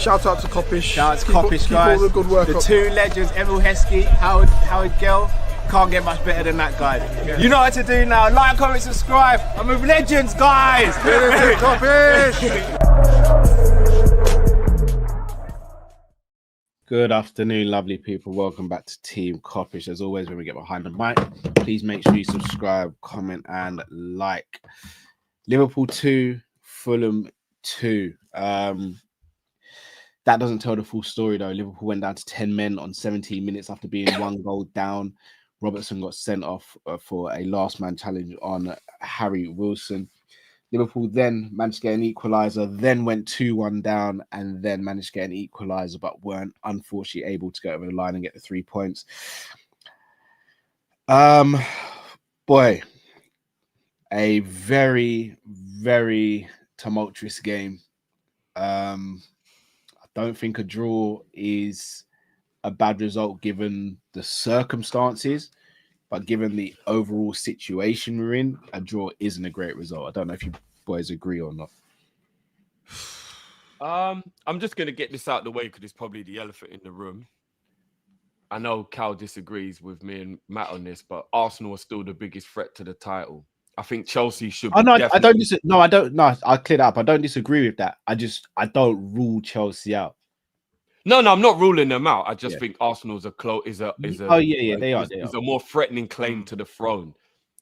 Shout out to Kopish. Shout out to Kopish, guys. Keep all the good work the up. two legends, Emil Heskey, Howard Gill. Can't get much better than that, guys. Yeah. You know what to do now. Like, comment, subscribe. I'm with legends, guys. Good afternoon, lovely people. Welcome back to Team Kop-Ish. As always, when we get behind the mic, please make sure you subscribe, comment, and like. Liverpool 2, Fulham 2. That doesn't tell the full story, though. Liverpool went down to 10 men on 17 minutes after being 1 goal down. Robertson got sent off for a last man challenge on Harry Wilson. Liverpool then managed to get an equaliser, then went 2-1 down, and then managed to get an equaliser, but weren't unfortunately able to get over the line and get the 3 points. Boy, a very, very tumultuous game. I don't think a draw is a bad result given the circumstances, but given the overall situation we're in, a draw isn't a great result. I don't know if you boys agree or not. I'm just going to get this out of the way because it's probably the elephant in the room. I know Cal disagrees with me and Matt on this, but Arsenal are still the biggest threat to the title. I think Chelsea should. I don't. I cleared up. I don't disagree with that. I don't rule Chelsea out. No, I'm not ruling them out. I just think Arsenal's a more threatening claim to the throne.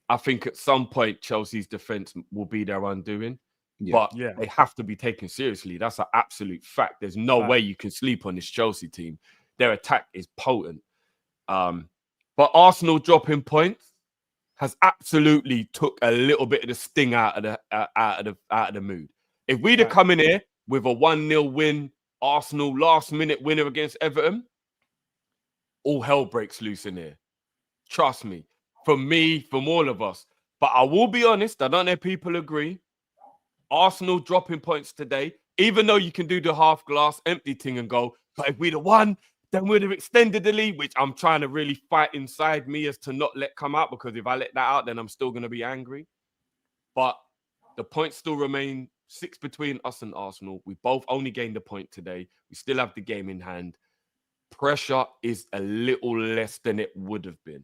I think at some point Chelsea's defense will be their undoing, but they have to be taken seriously. That's an absolute fact. There's no way you can sleep on this Chelsea team. Their attack is potent, but Arsenal dropping points has absolutely took a little bit of the sting out of the mood. If we'd have come in here with a 1-0 win, Arsenal last-minute winner against Everton, all hell breaks loose in here. Trust me. From me, from all of us. But I will be honest, I don't know if people agree. Arsenal dropping points today, even though you can do the half-glass empty thing and go, but if we'd have won, then we'd have extended the lead, which I'm trying to really fight inside me as to not let come out, because if I let that out, then I'm still going to be angry. But the points still remain 6 between us and Arsenal. We both only gained a point today. We still have the game in hand. Pressure is a little less than it would have been.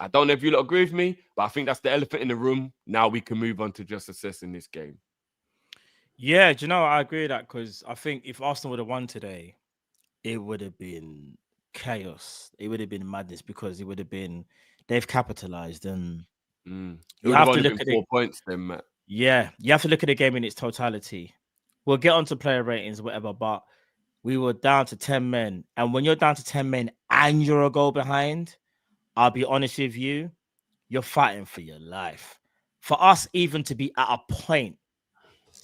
I don't know if you agree with me, but I think that's the elephant in the room. Now we can move on to just assessing this game. Yeah, do you know, I agree with that, because I think if Arsenal would have won today, it would have been chaos. It would have been madness, because it would have been, they've capitalized, and you have to look at 4 points then, Matt. Yeah, you have to look at the game in its totality. We'll get onto player ratings, whatever, but we were down to 10 men. And when you're down to 10 men and you're a goal behind, I'll be honest with you, you're fighting for your life. For us even to be at a point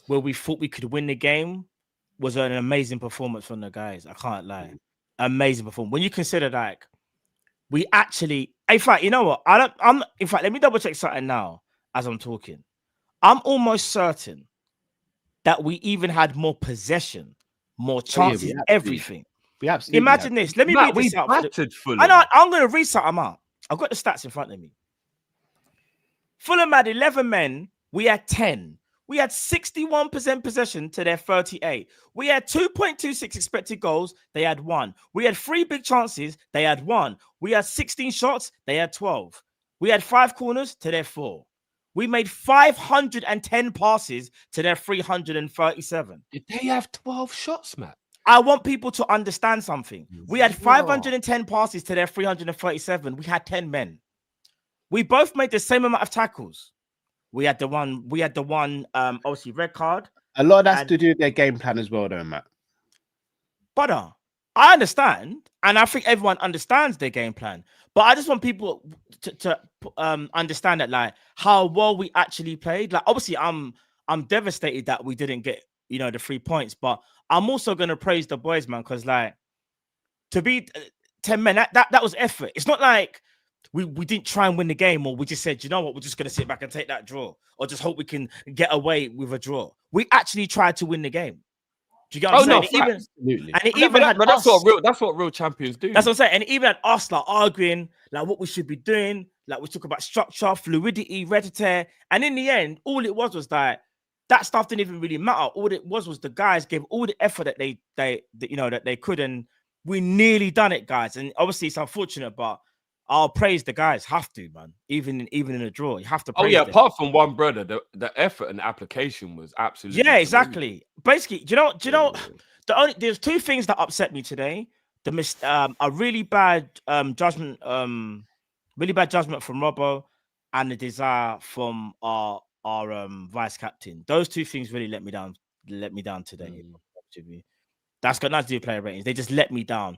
where we thought we could win the game was an amazing performance from the guys. I can't lie. Amazing performance. When you consider, like, we actually, in fact, you know what? In fact, let me double check something now as I'm talking. I'm almost certain that we even had more possession, more chances, everything. Imagine this. Let me read this out. I know, I'm going to read something out. I've got the stats in front of me. Fulham had 11 men. We had 10. We had 61% possession to their 38. We had 2.26 expected goals. They had 1. We had 3 big chances. They had 1. We had 16 shots. They had 12. We had 5 corners to their 4. We made 510 passes to their 337. Did they have 12 shots, Matt? I want people to understand something. We had 510 passes to their 337. We had 10 men. We both made the same amount of tackles. We had the one, obviously red card. A lot of that's to do with their game plan as well, though, Matt. But I understand, and I think everyone understands their game plan. But I just want people to understand that, like, how well we actually played. Like, obviously, I'm devastated that we didn't get, the 3 points. But I'm also gonna praise the boys, man, because, like, to be 10 men, that was effort. It's not like we didn't try and win the game, or we just said, you know what, we're just gonna sit back and take that draw, or just hope we can get away with a draw. We actually tried to win the game. Do you get what I'm saying? That's what real champions do. That's what I'm saying. And even at us, like, arguing like what we should be doing, like we talk about structure, fluidity, red tear, and in the end, all it was like that stuff didn't even really matter. All it was the guys gave all the effort that they that they could, and we nearly done it, guys. And obviously it's unfortunate, but I'll praise the guys. Have to, man. Even in a draw, you have to praise them. Apart from one brother, the effort and application was absolutely exactly. Basically, do you know there's two things that upset me today. A really bad judgment from Robbo, and the desire from our vice captain. Those two things really let me down today. That's got nothing to do with player ratings. They just let me down.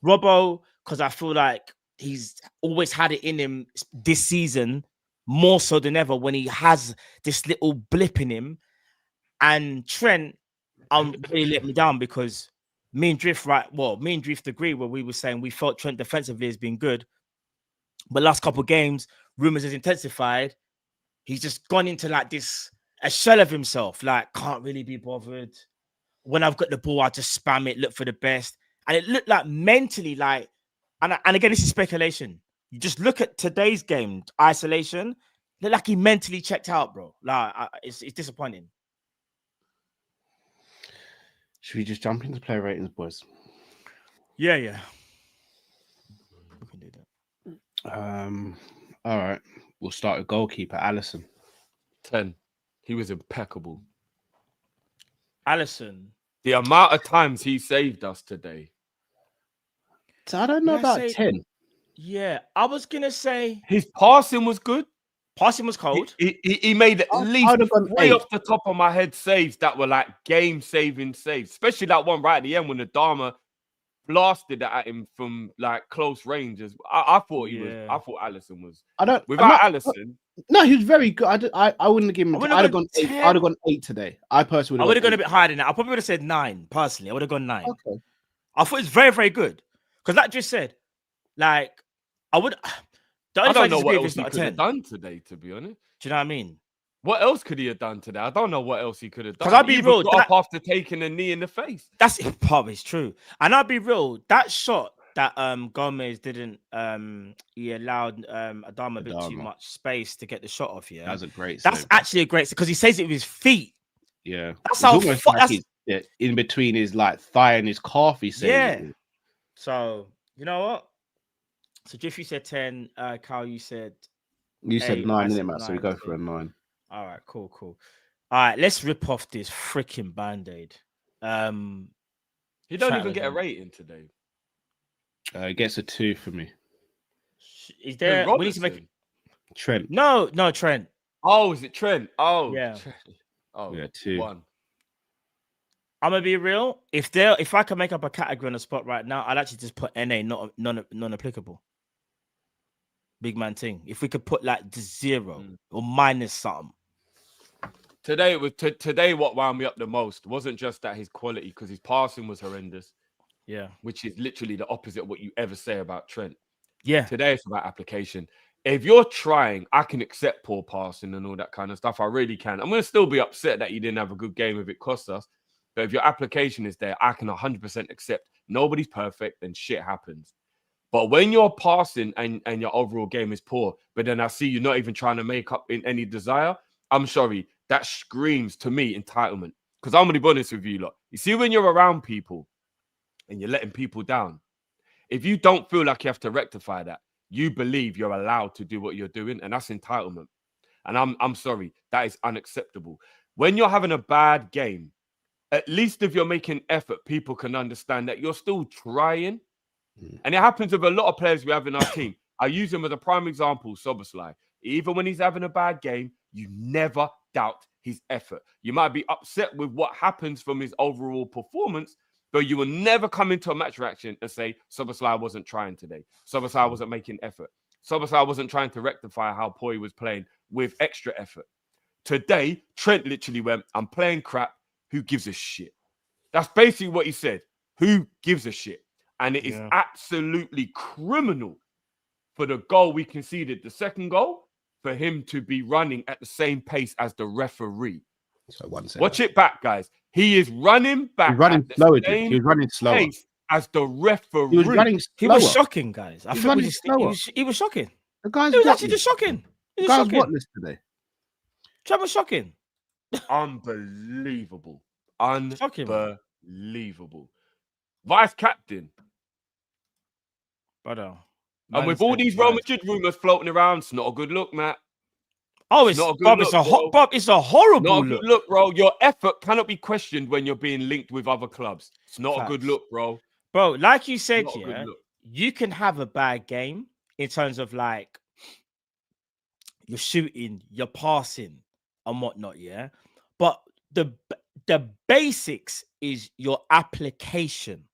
Robbo, because I feel like he's always had it in him this season, more so than ever, when he has this little blip in him. And Trent, really let me down because me and Drift agree where we were saying we felt Trent defensively has been good. But last couple of games, rumors has intensified. He's just gone into like a shell of himself, like can't really be bothered. When I've got the ball, I just spam it, look for the best. And it looked like mentally, like, and again, this is speculation. You just look at today's game, isolation, look like he mentally checked out, bro. Like, it's disappointing. Should we just jump into player ratings, boys? Yeah. We can do that. All right. We'll start with goalkeeper, Alisson. 10. He was impeccable. Alisson. The amount of times he saved us today. So I don't know about 10. Yeah, I was going to say... His passing was good. Passing was cold. He made at least way off the top of my head saves that were like game-saving saves. Especially that one right at the end when the Dharma blasted at him from like close ranges. I thought Alisson was... Alisson... No, he was very good. I wouldn't have given him... I'd have gone 8. I'd have gone 8 today. I personally would have gone a bit higher than that. I probably would have said 9, personally. I would have gone 9. Okay. I thought it was very, very good. Because like just said, like, I would... I don't know what else he could have done today, to be honest. Do you know what I mean? What else could he have done today? I don't know what else he could have done. Because I'll be real, got up after taking a knee in the face. That's probably true. And I'll be real, that shot that Gomez didn't he allowed Adama a bit too much space to get the shot off. Yeah, that's a great that's save. Actually a great, because he says it with his feet. Yeah, that's how in between his like thigh and his calf. He said, yeah. So you know what? So Jiffy said 10. Kyle, you said 9, didn't it, Matt? So we go for a 9. All right, cool. All right, let's rip off this freaking Band-Aid. He don't even get a rating today. It gets a 2 for me. Is there? We need to make Trent. No, Trent. Oh, is it Trent? Oh, yeah. Oh, yeah, 2. 1. I'm gonna be real. If I can make up a category on the spot right now, I'd actually just put NA, non-applicable. Big man thing. If we could put like the 0 or minus something. Today what wound me up the most wasn't just that his quality, because his passing was horrendous. Yeah. Which is literally the opposite of what you ever say about Trent. Yeah. Today it's about application. If you're trying, I can accept poor passing and all that kind of stuff. I really can. I'm going to still be upset that you didn't have a good game if it cost us. But if your application is there, I can 100% accept. Nobody's perfect and shit happens. But when you're passing and your overall game is poor, but then I see you're not even trying to make up in any desire, I'm sorry. That screams to me entitlement. Because I'm going to be honest with you, lot. You see, when you're around people and you're letting people down, if you don't feel like you have to rectify that, you believe you're allowed to do what you're doing, and that's entitlement. And I'm sorry, that is unacceptable. When you're having a bad game, at least if you're making effort, people can understand that you're still trying. And it happens with a lot of players we have in our team. I use him as a prime example, Szoboszlai. Even when he's having a bad game, you never doubt his effort. You might be upset with what happens from his overall performance, but you will never come into a match reaction and say, Szoboszlai wasn't trying today. Szoboszlai wasn't making effort. Szoboszlai wasn't trying to rectify how poor he was playing with extra effort. Today, Trent literally went, I'm playing crap. Who gives a shit? That's basically what he said. Who gives a shit? And it is absolutely criminal for the goal we conceded, the second goal, for him to be running at the same pace as the referee. So 1 second. Watch it back, guys. He is running back. He was running slower. Pace as the referee. He was running slower. He was shocking, guys. He was shocking. The guy's he was actually just shocking. The guy's whatless today. Trent was shocking. Unbelievable. Shocking, man. Unbelievable. Vice captain. Brother. And with all these Real Madrid rumors floating around, it's not a good look, Matt. Oh, it's not a good look, it's a horrible not a good look, bro. Your effort cannot be questioned when you're being linked with other clubs. It's not a good look, bro. Bro, like you said, yeah, you can have a bad game in terms of like you're shooting, you're passing, and whatnot, yeah. But the basics is your application.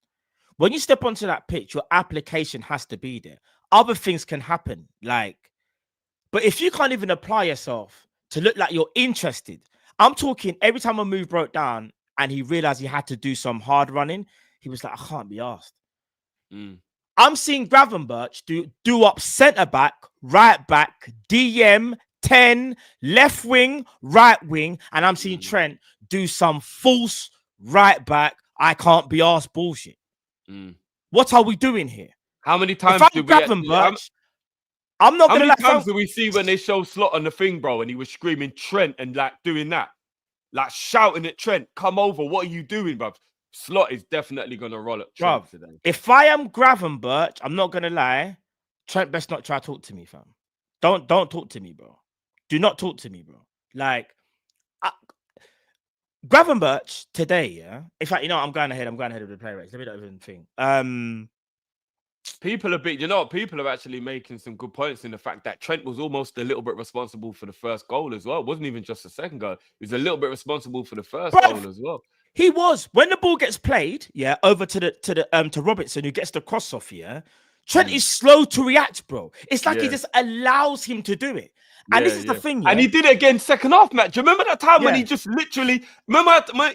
When you step onto that pitch, your application has to be there. Other things can happen, like, but if you can't even apply yourself to look like you're interested, I'm talking every time a move broke down and he realized he had to do some hard running, he was like, I can't be asked. I'm seeing Gravenberch do up centre back, right back, DM, 10, left wing, right wing, and I'm seeing Trent do some false right back, I can't be asked bullshit. What are we doing here? How many times do we Gravenberch, I'm not gonna. How many times do we see when they show Slot on the thing, bro, and he was screaming Trent and like doing that, like shouting at Trent, "Come over! What are you doing, bro?" Slot is definitely gonna roll at Trent today. If I am Gravenberch, I'm not gonna lie. Trent best not try to talk to me, fam. Don't talk to me, bro. Do not talk to me, bro. Like Gravenberch today, yeah. In fact, I'm going ahead of the play rates. Let me not even think. People are actually making some good points in the fact that Trent was almost a little bit responsible for the first goal as well. It wasn't even just the second goal. He was a little bit responsible for the first goal as well. He was. When the ball gets played, yeah, over to Robertson, who gets the cross off, yeah. Trent is slow to react, bro. It's like he just allows him to do it. And this is the thing, yeah? And he did it again second half, Matt. Do you remember that time when he just literally when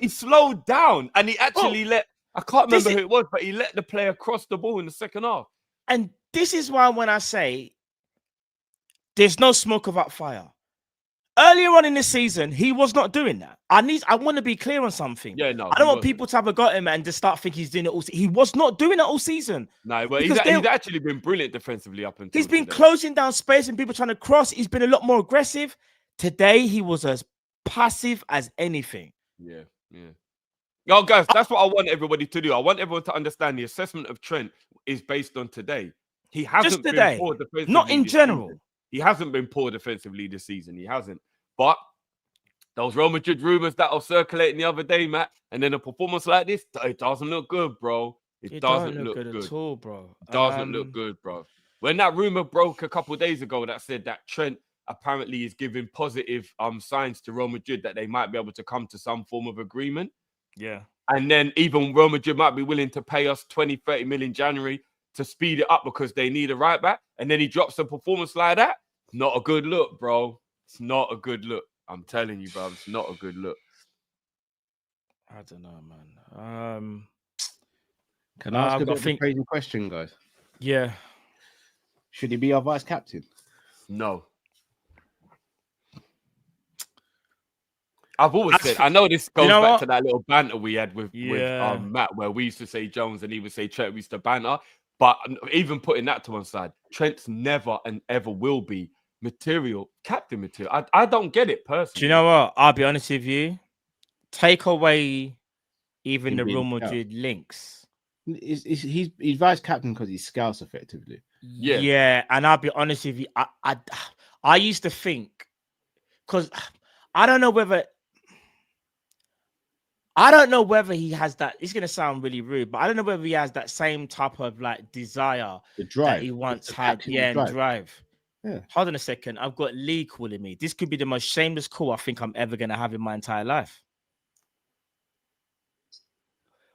he slowed down and he actually I can't remember who it was, but he let the player cross the ball in the second half. And this is why when I say there's no smoke without fire. Earlier on in the season, he was not doing that. I want to be clear on something. Yeah, no. I don't want people to have a got him and just start thinking he's doing it all season. He was not doing it all season. No, but he's actually been brilliant defensively up until he's been closing down space and people trying to cross. He's been a lot more aggressive. Today, he was as passive as anything. Yeah. Yo, guys, that's what I want everybody to do. I want everyone to understand the assessment of Trent is based on today. He hasn't been poor defensively. Not in general. He hasn't been poor defensively this season. He hasn't. But those Real Madrid rumors that are circulating the other day, Matt, and then a performance like this, it doesn't look good, bro. It doesn't look good at all, bro. It doesn't look good, bro. When that rumor broke a couple of days ago that said that Trent apparently is giving positive signs to Real Madrid that they might be able to come to some form of agreement. Yeah. And then even Real Madrid might be willing to pay us 20, 30 million January to speed it up because they need a right back. And then he drops a performance like that. Not a good look, bro. It's not a good look. I'm telling you, bro. It's not a good look. I don't know, man. Can I ask a crazy question, guys? Yeah. Should he be our vice captain? No. I've always said, I know this goes back to that little banter we had with Matt, where we used to say Jones and he would say Trent. We used to banter. But even putting that to one side, Trent's never and ever will be captain material. I don't get it personally. Do you know what? I'll be honest with you. Take away even the Real Madrid links. He's vice captain because he's Scouse effectively. Yeah. And I'll be honest with you. I used to think, because I don't know whether he has that. It's gonna sound really rude, but I don't know whether he has that same type of like desire that he once had. Drive. Yeah. Hold on a second. I've got Lee calling me. This could be the most shameless call I think I'm ever gonna have in my entire life.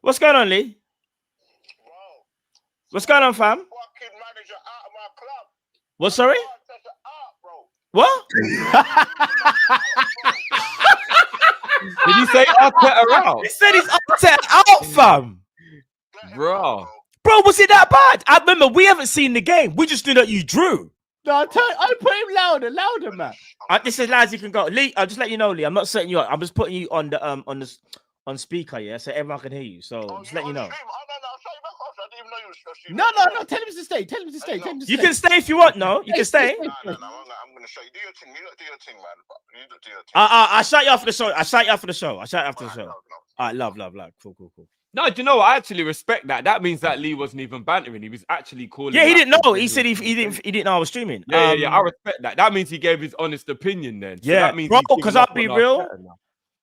What's going on, Lee? Bro, what's going on, fam? Fucking manager out of my club. What? Sorry? What? Did he say Arteta out? He said he's Arteta out, fam. Bro, was it that bad? I remember we haven't seen the game. We just knew that you drew. No, I put him louder, man. This is loud as you can go. Lee, I'll just let you know, Lee. I'm not setting you up. I'm just putting you on the on speaker, yeah, so everyone can hear you. So just let you know. I didn't even know you No. Tell him to stay. Tell him to stay. You can stay if you want. No, you can stay. No. I'm gonna show you. Do your thing. You not do your thing, man. You not do your thing. I shut you off for the show. I shut you off for the show. No. All right, love. Cool. No, do you know what? I actually respect that. That means that Lee wasn't even bantering. He was actually calling. Yeah, he didn't know. He said he didn't know I was streaming. Yeah. I respect that. That means he gave his honest opinion then. So yeah, that means bro. Because I'll be real.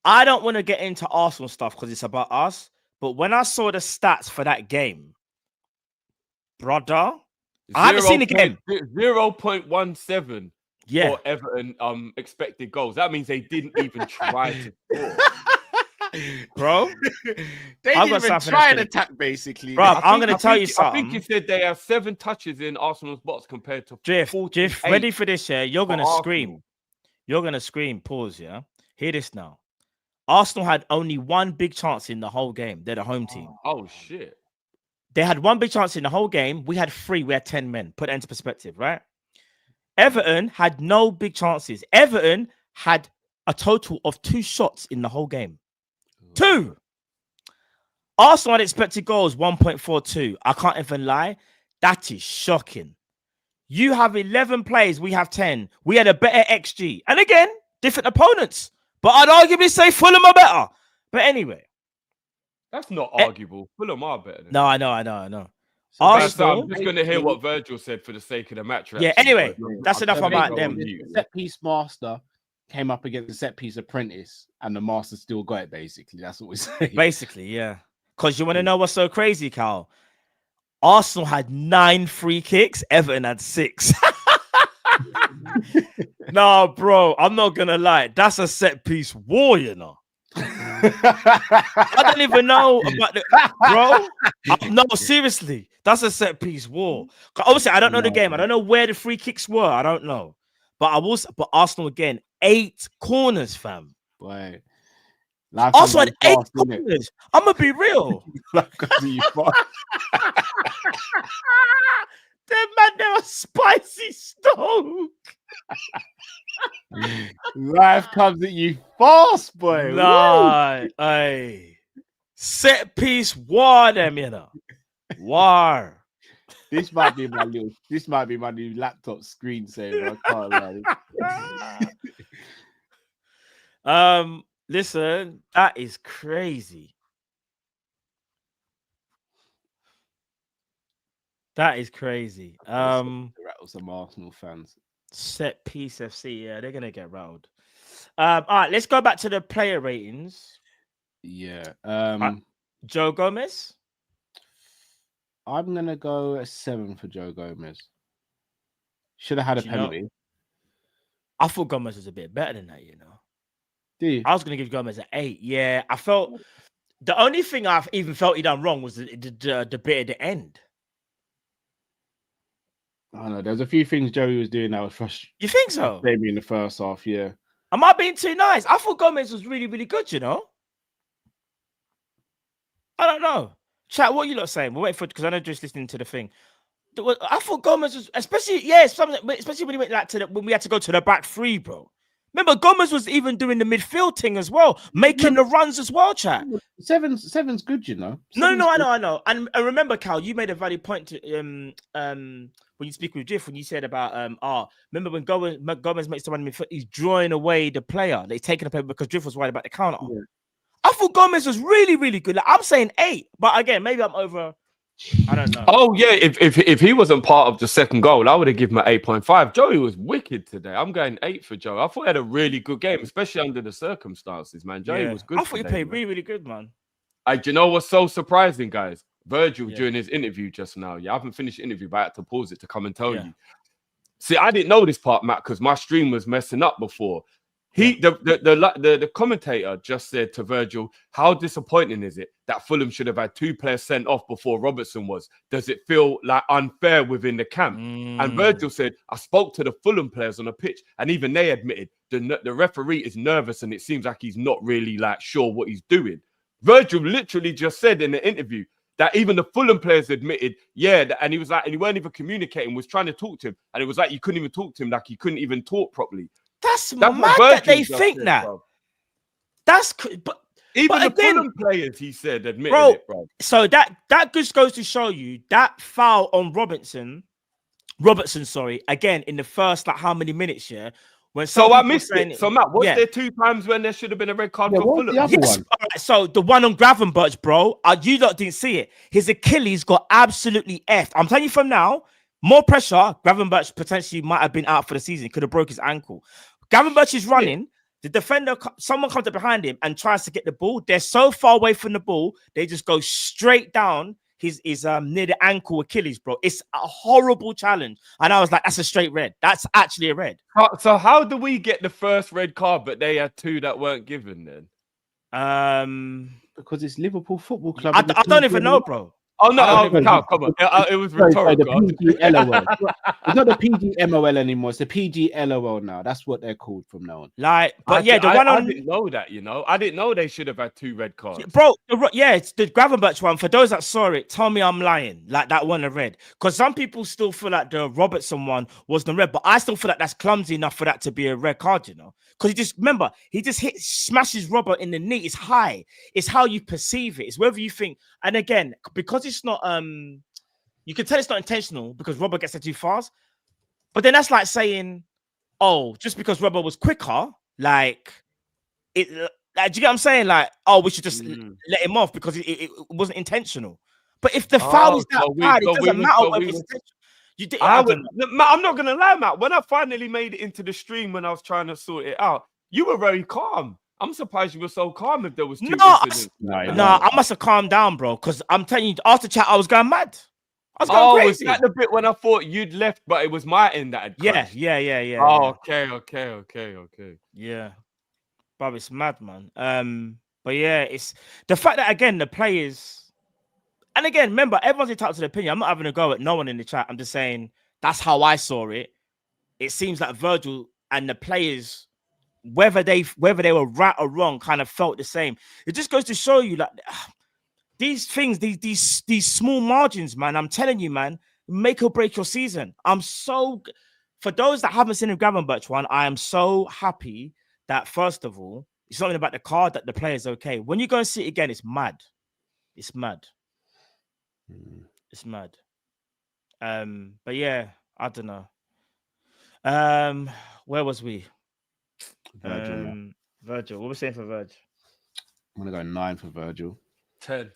I don't want to get into Arsenal stuff because it's about us. But when I saw the stats for that game, brother, I haven't seen the game. 0.17 for Everton expected goals. That means they didn't even try to score. Bro, they didn't even try an attack, basically. Bro, I'm going to tell you something. I think you said they have 7 touches in Arsenal's box compared to Jiff, ready for this, yeah? You're going to scream. You're going to scream. Pause, yeah? Hear this now. Arsenal had only 1 big chance in the whole game. They're the home team. Oh, shit. They had 1 big chance in the whole game. We had 3. We had 10 men. Put that into perspective, right? Everton had no big chances. Everton had a total of 2 shots in the whole game. 2. Arsenal had expected goals 1.42. I can't even lie. That is shocking. You have 11 players. We have 10. We had a better XG. And again, different opponents. But I'd arguably say Fulham are better. But anyway. That's not arguable. Fulham are better. No, I know. So Arsenal, I'm just going to hear what Virgil said for the sake of the match. Yeah, anyway, that's enough about them. The set piece master came up against the set piece apprentice, and the master still got it, basically. That's what we're saying. Basically, yeah. Because you want to know what's so crazy, Carl? Arsenal had 9 free kicks, Everton had 6. No, bro, I'm not going to lie. That's a set piece war, you know. I don't even know about the bro. No, seriously, that's a set piece war. Obviously, I don't know the game. I don't know where the free kicks were. I don't know. But but Arsenal again, 8 corners, fam. Boy. Arsenal had 8 corners. I'm gonna be real. Them man, they're a spicy stove. Life comes at you fast, boy. Nah, hey. Set piece war, them, you know. War. This might be my new laptop screensaver. I can't lie. Listen, that is crazy. That is crazy. Rattle some Arsenal fans. Set piece FC, yeah, they're gonna get rattled. All right, let's go back to the player ratings. Yeah. Joe Gomez. I'm gonna go a 7 for Joe Gomez. Should have had a penalty. I thought Gomez was a bit better than that, you know. Do you? I was gonna give Gomez an 8. Yeah, I felt the only thing I've even felt he done wrong was the bit at the end. I don't know. There's a few things Joey was doing that was frustrating. You think so? Maybe in the first half, yeah. Am I being too nice? I thought Gomez was really, really good, you know? I don't know. Chat, what are you lot saying? We'll wait for it because I know just listening to the thing. I thought Gomez was, especially when he went when we had to go to the back 3, bro. Remember, Gomez was even doing the midfield thing as well, making the runs as well, chat. Seven's good, you know. No, I know. And remember, Cal, you made a valid point to when you speak with Jiff, when you said about remember when Gomez makes the run midfield, he's drawing away the player. They're taking a player because Jiff was worried about the counter. Yeah. I thought Gomez was really, really good. Like, I'm saying 8, but again, maybe I'm over. I don't know. Oh yeah, if he wasn't part of the second goal, I would have given him an 8.5. Joey was wicked today. I'm going 8 for Joe. I thought he had a really good game, especially under the circumstances, man. Joey was good. I thought he played really, really good, man. Do you know what's so surprising, guys? Virgil during his interview just now. Yeah, I haven't finished the interview, but I had to pause it to come and tell you. See, I didn't know this part, Matt, because my stream was messing up before. The commentator just said to Virgil, how disappointing is it that Fulham should have had 2 players sent off before Robertson was? Does it feel like unfair within the camp? And Virgil said, I spoke to the Fulham players on the pitch, and even they admitted the referee is nervous and it seems like he's not really like sure what he's doing. Virgil literally just said in the interview that even the Fulham players admitted, and he was like, and he weren't even communicating, was trying to talk to him, and it was like you couldn't even talk to him, like he couldn't even talk properly. That's mad that they think that. Bro. But Even But the again, Fulham players, he said, admitted bro, it, bro. So that just goes to show you that foul on Robertson, sorry, again in the first like how many minutes, yeah. When So I people missed saying it. So Matt, was yeah. there 2 times when there should have been a red card Yeah, for what was Fulham? the other Yes, one? all right, so the one on Gravenberch, bro, you lot didn't see it. His Achilles got absolutely effed. I'm telling you from now, more pressure. Gravenberch potentially might have been out for the season. Could have broke his ankle. Gravenberch is running. The defender, someone comes up behind him and tries to get the ball. They're so far away from the ball, they just go straight down his near the ankle Achilles, bro. It's a horrible challenge. And I was like, that's a straight red. That's actually a red. So how do we get the first red card, but they had 2 that weren't given then? Because it's Liverpool Football Club. I don't even know, bro. Oh no, I don't Cal, come on. It was Sorry, rhetorical. the PGLOL. It's not the PGMOL anymore. It's the PGLOL now. That's what they're called from now on. Like, but I on didn't know that, you know. I didn't know they should have had 2 red cards. bro, it's the Gravenberch one. For those that saw it, tell me I'm lying. Like that one, a red. Because some people still feel like the Robertson one was the red, but I still feel like that's clumsy enough for that to be a red card, you know. Because he just smashes Robert in the knee. It's high. It's how you perceive it. It's whether you think. And again, because it's not you can tell it's not intentional because Robert gets there too fast. But then that's like saying, oh, just because Robert was quicker, like it. Like, do you get what I'm saying? Like, oh, we should just let him off because it wasn't intentional. But if the foul is that bad, it doesn't matter whether it's intentional. I'm not gonna lie, Matt. When I finally made it into the stream when I was trying to sort it out, you were very calm. I'm surprised you were so calm if there was 2 incidents. No, I must have calmed down, bro. Because I'm telling you, after chat, I was going mad. I was going crazy. Was that the bit when I thought you'd left, but it was my end that had crashed? Yeah. Oh, okay. Yeah. Bro, it's mad, man. But yeah, it's the fact that again the players, and again, remember, everyone's entitled to their opinion. I'm not having a go at no one in the chat. I'm just saying that's how I saw it. It seems like Virgil and the players, whether they were right or wrong, kind of felt the same. It just goes to show you like these things, these small margins, man. I'm telling you, man, make or break your season. For those that haven't seen the Gravenberch one, I am so happy that first of all, it's something about the card that the player's okay. When you go and see it again, it's mad. It's mad. It's mad. But yeah, I don't know. Where was we? Virgil. What are we saying for Virgil? I'm gonna go 9 for Virgil. 10.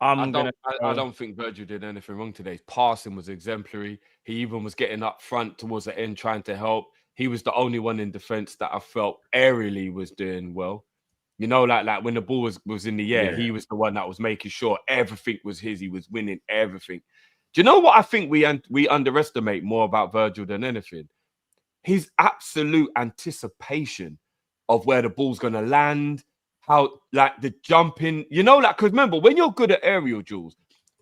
I don't think Virgil did anything wrong today. His passing was exemplary. He even was getting up front towards the end, trying to help. He was the only one in defense that I felt aerially was doing well. You know, like when the ball was in the air, he was the one that was making sure everything was his. He was winning everything. Do you know what I think we underestimate more about Virgil than anything? His absolute anticipation of where the ball's going to land, how, like, the jumping, you know, like, because remember, when you're good at aerial duels,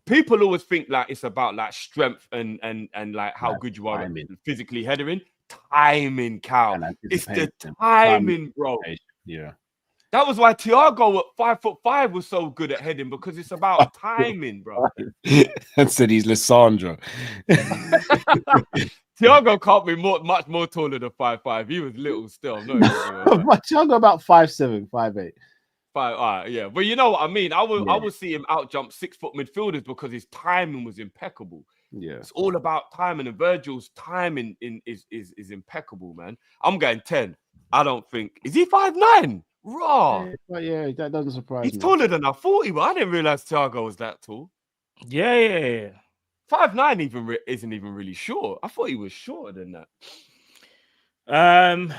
people always think, like, it's about, like, strength and like, how good you are at physically headering. Timing, Cal. It's the timing, bro. Yeah. That was why Thiago at 5'5" was so good at heading, because it's about timing, bro. And said he's Lissandro. Thiago can't be much more taller than 5'5". He was little still. No, Thiago about 5'7", 5'8". Yeah, but you know what I mean. I would see him out jump 6-foot midfielders because his timing was impeccable. Yeah, it's all about timing, and Virgil's timing is impeccable, man. I'm going 10. I don't think is he 5'9". Raw. Yeah, that doesn't surprise me. He's taller than I thought he was. I didn't realize Thiago was that tall. Yeah. 5'9" isn't even really short. I thought he was shorter than that.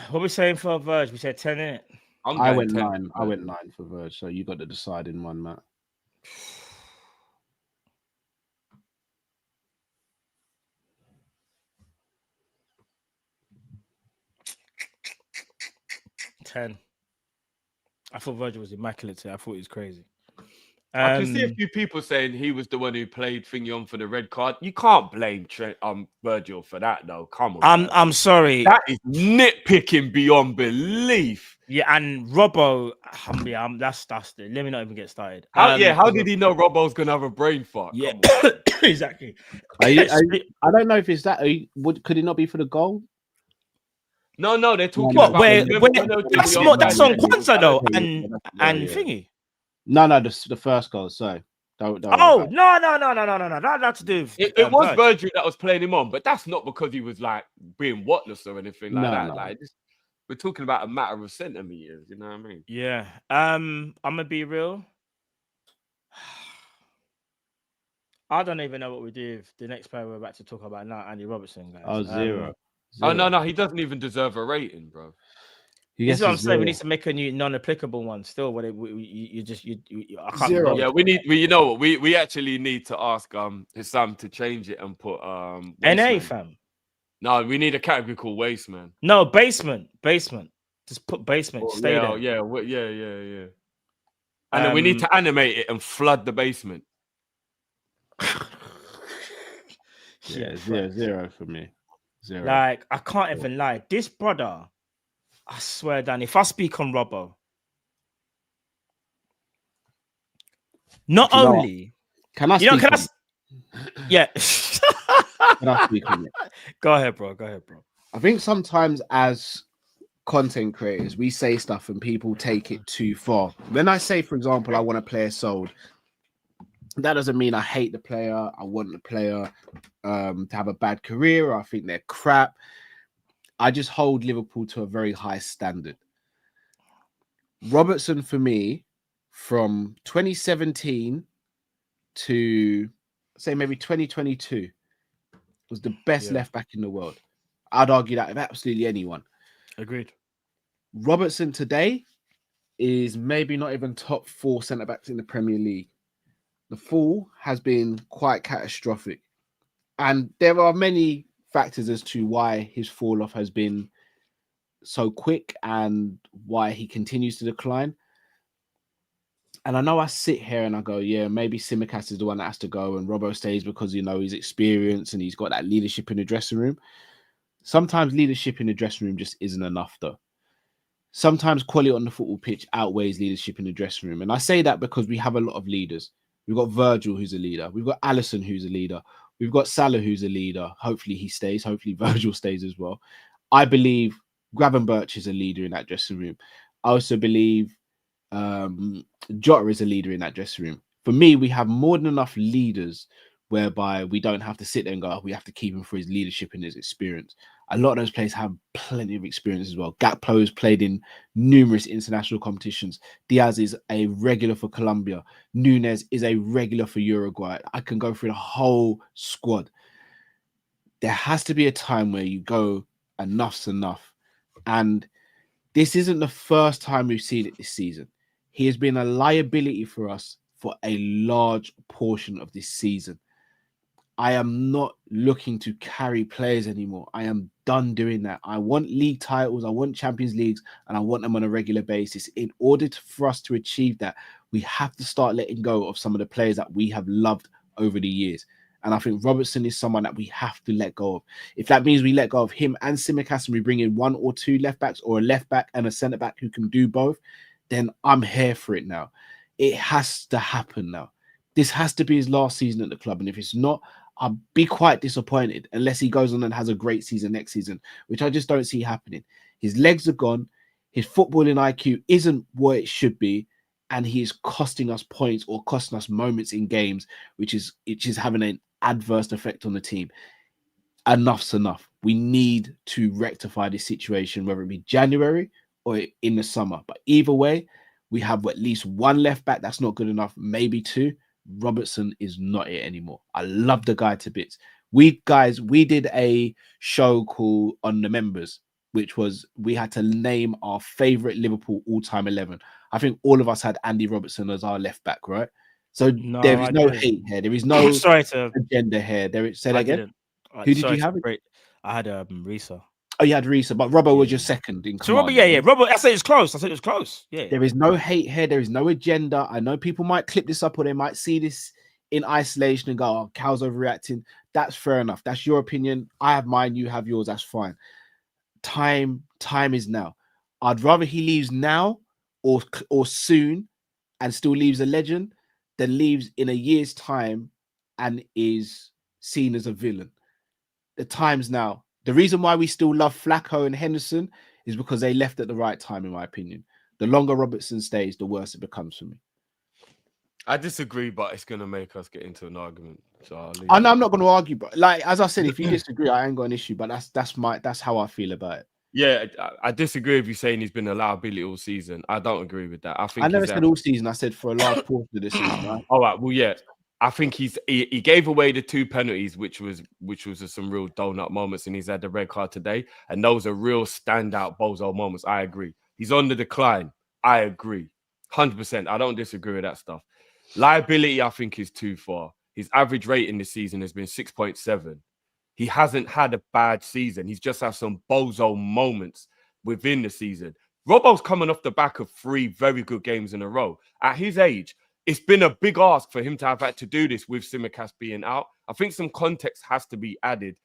What are we saying for Virg? We said 10, innit? I went 9. I went 9 for Virg. So you got the deciding one, Matt. $10. I thought Virgil was immaculate today. I thought he was crazy. I can see a few people saying he was the one who played thingy on for the red card. You can't blame Virgil for that, though. Come on. I'm sorry. That is nitpicking beyond belief. Yeah, and Robbo, that's the. Let me not even get started. How did he know Robbo's gonna have a brain fart? Yeah, exactly. I don't know if it's that. Could it not be for the goal? No, they're talking No, about. Where remember when they were doing that's the not that's on offside? Quansah though, Yeah, and yeah. thingy. No, the first goal. Sorry, don't. Oh no! That had to do with It was Virg. Virgil that was playing him on, but that's not because he was like being whatless or anything like that. No. Like we're talking about a matter of centimeters. You know what I mean? Yeah. I'm gonna be real. I don't even know what we do with the next player we're about to talk about now, Andy Robertson, guys. Oh, zero. Oh no, he doesn't even deserve a rating, bro. This is what I'm saying. We need to make a new non-applicable one. Still, what you I can't Zero. Yeah, you know what? We actually need to ask Sam to change it and put NA Wasteman. fam. No, we need a category called Wasteman. No, basement. Just put basement. Stay there. Yeah. And then we need to animate it and flood the basement. Yeah, zero for me. Zero. Like, I can't even lie. This brother, I swear, Dan, if I speak on Robbo, not only can I speak can yeah. Can I speak on it? Go ahead, bro. I think sometimes as content creators, we say stuff and people take it too far. When I say, for example, I want a player sold, that doesn't mean I hate the player. I want the player to have a bad career, or I think they're crap. I just hold Liverpool to a very high standard. Robertson, for me, from 2017 to say maybe 2022, was the best left back in the world. I'd argue that of absolutely anyone. Agreed. Robertson today is maybe not even top 4 centre backs in the Premier League. The fall has been quite catastrophic. And there are many factors as to why his fall off has been so quick and why he continues to decline. And I know I sit here and I go, yeah, maybe Tsimikas is the one that has to go and Robbo stays because, you know, he's experienced and he's got that leadership in the dressing room. Sometimes leadership in the dressing room just isn't enough, though. Sometimes quality on the football pitch outweighs leadership in the dressing room. And I say that because we have a lot of leaders. We've got Virgil, who's a leader. We've got Alisson, who's a leader. We've got Salah, who's a leader. Hopefully he stays. Hopefully Virgil stays as well. I believe Gravenberch is a leader in that dressing room. I also believe Jota is a leader in that dressing room. For me, we have more than enough leaders whereby we don't have to sit there and go, oh, we have to keep him for his leadership and his experience. A lot of those players have plenty of experience as well. Gakpo has played in numerous international competitions. Diaz is a regular for Colombia. Nunez is a regular for Uruguay. I can go through the whole squad. There has to be a time where you go, enough's enough. And this isn't the first time we've seen it this season. He has been a liability for us for a large portion of this season. I am not looking to carry players anymore. I am done doing that. I want league titles. I want Champions Leagues, and I want them on a regular basis. In order for us to achieve that, we have to start letting go of some of the players that we have loved over the years. And I think Robertson is someone that we have to let go of. If that means we let go of him and Tsimikas and we bring in 1 or 2 left backs, or a left back and a centre back who can do both, then I'm here for it now. It has to happen now. This has to be his last season at the club. And if it's not, I'll be quite disappointed unless he goes on and has a great season next season, which I just don't see happening. His legs are gone. His footballing IQ isn't what it should be. And he is costing us points or costing us moments in games, which is having an adverse effect on the team. Enough's enough. We need to rectify this situation, whether it be January or in the summer. But either way, we have at least 1 left back that's not good enough, maybe 2. Robertson is not it anymore. I love the guy to bits. We did a show called On the Members, which was we had to name our favorite Liverpool all-time 11. I think all of us had Andy Robertson as our left back, right? So there is no hate here. There is no agenda here. Say that again. Who did you have? I had Risa. Oh, you had Risa, but Robbo was your second in command. So Robbo, Robbo, I said it's close. Yeah. There is no hate here. There is no agenda. I know people might clip this up or they might see this in isolation and go, oh, Cal's overreacting. That's fair enough. That's your opinion. I have mine. You have yours. That's fine. Time is now. I'd rather he leaves now or soon and still leaves a legend than leaves in a year's time and is seen as a villain. The time's now. The reason why we still love Flacco and Henderson is because they left at the right time, in my opinion. The longer Robertson stays, the worse it becomes for me. I disagree, but it's gonna make us get into an argument. So I'm not going to argue, but like as I said, if you disagree, I ain't got an issue. But that's how I feel about it. Yeah, I disagree with you saying he's been a liability all season. I don't agree with that. I think I never said all season. I said for a large portion of the season. Right? All right. Well, yeah. I think he gave away the 2 penalties, which was some real donut moments, and he's had the red card today, and those are real standout bozo moments. I agree. He's on the decline. I agree, 100%. I don't disagree with that stuff. Liability, I think, is too far. His average rating this season has been 6.7. He hasn't had a bad season. He's just had some bozo moments within the season. Robbo's coming off the back of 3 very good games in a row. At his age, it's been a big ask for him to have had to do this with Tsimikas being out. I think some context has to be added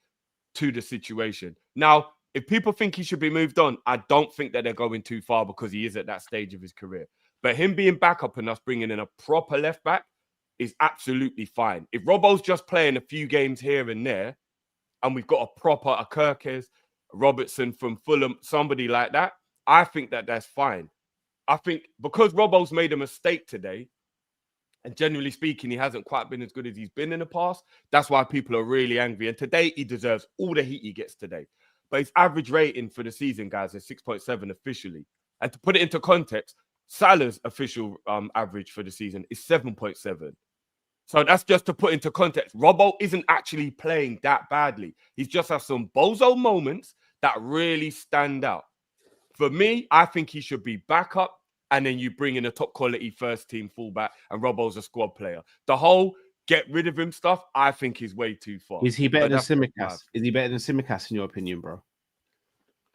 to the situation. Now, if people think he should be moved on, I don't think that they're going too far because he is at that stage of his career. But him being back up and us bringing in a proper left back is absolutely fine. If Robbo's just playing a few games here and there, and we've got a Kirkes, Robertson from Fulham, somebody like that, I think that that's fine. I think because Robbo's made a mistake today, and generally speaking, he hasn't quite been as good as he's been in the past. That's why people are really angry. And today, he deserves all the heat he gets today. But his average rating for the season, guys, is 6.7 officially. And to put it into context, Salah's official average for the season is 7.7. So that's just to put into context. Robbo isn't actually playing that badly. He's just had some bozo moments that really stand out. For me, I think he should be back up. And then you bring in a top quality first team fullback and Robbo's a squad player. The whole get rid of him stuff, I think is way too far. Is he better than Tsimikas? Is he better than Tsimikas in your opinion, bro?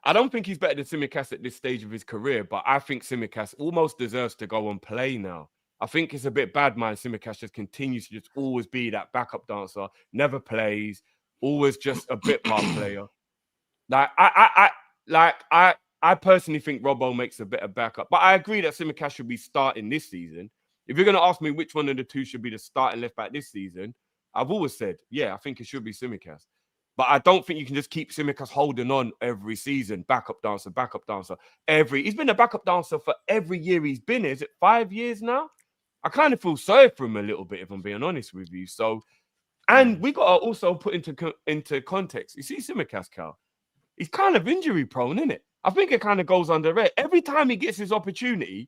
I don't think he's better than Tsimikas at this stage of his career, but I think Tsimikas almost deserves to go and play now. I think it's a bit bad, man. Tsimikas just continues to just always be that backup dancer, never plays, always just a bit part player. I personally think Robbo makes a better backup, but I agree that Tsimikas should be starting this season. If you're going to ask me which one of the two should be the starting left back this season, I've always said, yeah, I think it should be Tsimikas. But I don't think you can just keep Tsimikas holding on every season, backup dancer. He's been a backup dancer for every year he's been. Is it 5 years now? I kind of feel sorry for him a little bit, if I'm being honest with you. So, and we got to also put into context. You see Tsimikas, Cal, he's kind of injury prone, isn't it? I think it kind of goes under it. Every time he gets his opportunity,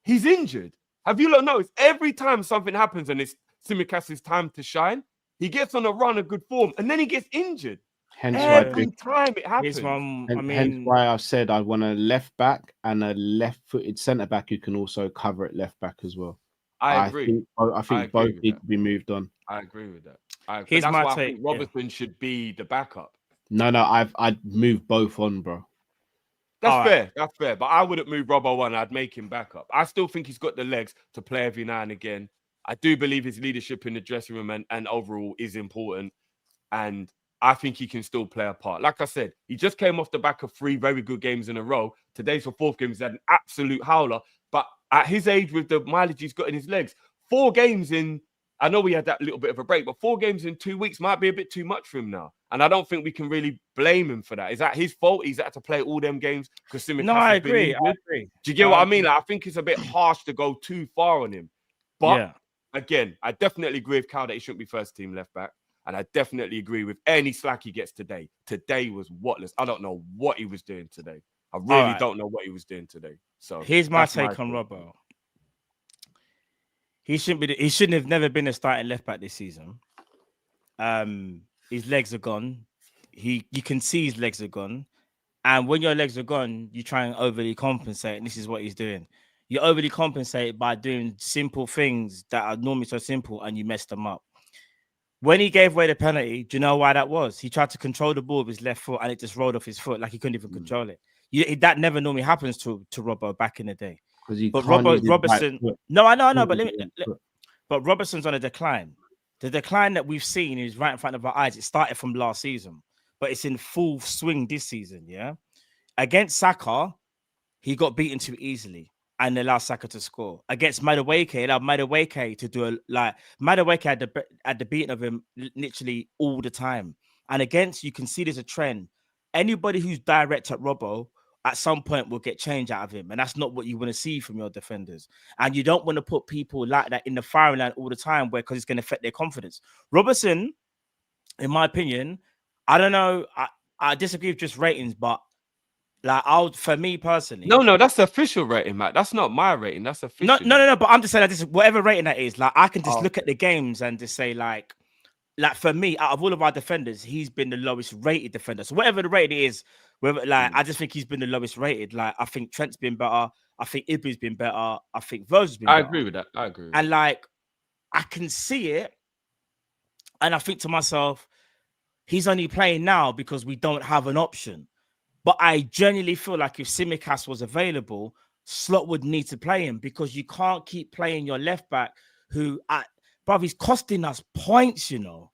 he's injured. Have you not noticed? Every time something happens and it's Tsimikas' time to shine, he gets on a run of good form and then he gets injured. Every time it happens. Hence why I've said I want a left back and a left-footed centre back who can also cover at left back as well. I agree. I think both need to be moved on. I agree with that. That's why I think Robertson should be the backup. No, I'd move both on, bro. That's fair. That's fair. But I wouldn't move Robbo on. I'd make him back up. I still think he's got the legs to play every now and again. I do believe his leadership in the dressing room and overall is important. And I think he can still play a part. Like I said, he just came off the back of 3 very good games in a row. Today's the 4th game. He's had an absolute howler. But at his age, with the mileage he's got in his legs, 4 games in, I know we had that little bit of a break, but 4 games in 2 weeks might be a bit too much for him now. And I don't think we can really blame him for that. Is that his fault? He's had to play all them games because Tsimikas. No, I agree. Do you get what I mean? Like, I think it's a bit harsh to go too far on him. But again, I definitely agree with Cal that he shouldn't be first team left back. And I definitely agree with any slack he gets today. Today was whatless. I don't know what he was doing today. I really don't know what he was doing today. So here's my take on Robbo. He shouldn't have never been a starting left back this season. His legs are gone. You can see his legs are gone. And when your legs are gone, you try and overly compensate. And this is what he's doing. You overly compensate by doing simple things that are normally so simple and you mess them up. When he gave away the penalty, do you know why that was? He tried to control the ball with his left foot and it just rolled off his foot like he couldn't even control it. That never normally happens to Robbo back in the day. But Robertson, I know, but Robertson's on a decline. The decline that we've seen is right in front of our eyes. It started from last season, but it's in full swing this season. Yeah, against Saka, he got beaten too easily and allowed Saka to score. Against Madueke, allowed Madueke to do Madueke had the beating of him literally all the time. And against, you can see there's a trend. Anybody who's direct at Robbo, at some point will get change out of him. And that's not what you want to see from your defenders. And you don't want to put people like that in the firing line all the time because it's going to affect their confidence. Robertson, in my opinion, I don't know. I disagree with just ratings, but like for me personally. No, that's official rating, Matt. That's not my rating. That's official. No. But I'm just saying that this whatever rating that is, like I can just look at the games and just say like for me, out of all of our defenders, he's been the lowest rated defender. So whatever the rating is, I just think he's been the lowest rated. Like I think Trent's been better. I think Ibby's been better. I think Virgil's been better. I agree with that. And like I can see it, and I think to myself, he's only playing now because we don't have an option. But I genuinely feel like if Tsimikas was available, Slot would need to play him because you can't keep playing your left back who, he's costing us points, you know.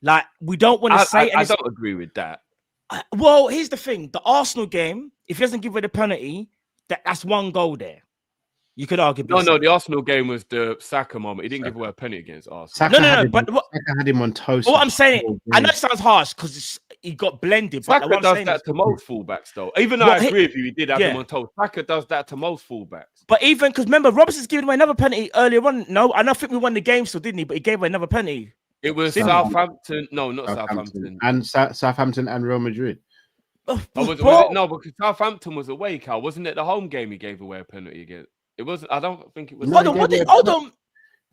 Like, we don't want to say... I don't agree with that. Well, here's the thing. The Arsenal game, if he doesn't give away the penalty, that's one goal there. You could argue. No, the Arsenal game was the Saka moment. He didn't give away a penalty against Arsenal. Saka Saka had him on toast. What I'm saying, I know it sounds harsh because he got blended. Saka does that to most fullbacks, though. Even though I agree with you, he did have him on toast. Saka does that to most fullbacks. But even because remember, Robertson's giving away another penalty earlier on. No, I don't think we won the game still, didn't he? But he gave away another penalty. It was Southampton. No, not Southampton. And Southampton and Real Madrid. No, because Southampton was away, Cal. Wasn't it the home game he gave away a penalty against? It wasn't. I don't think it was. Hold on.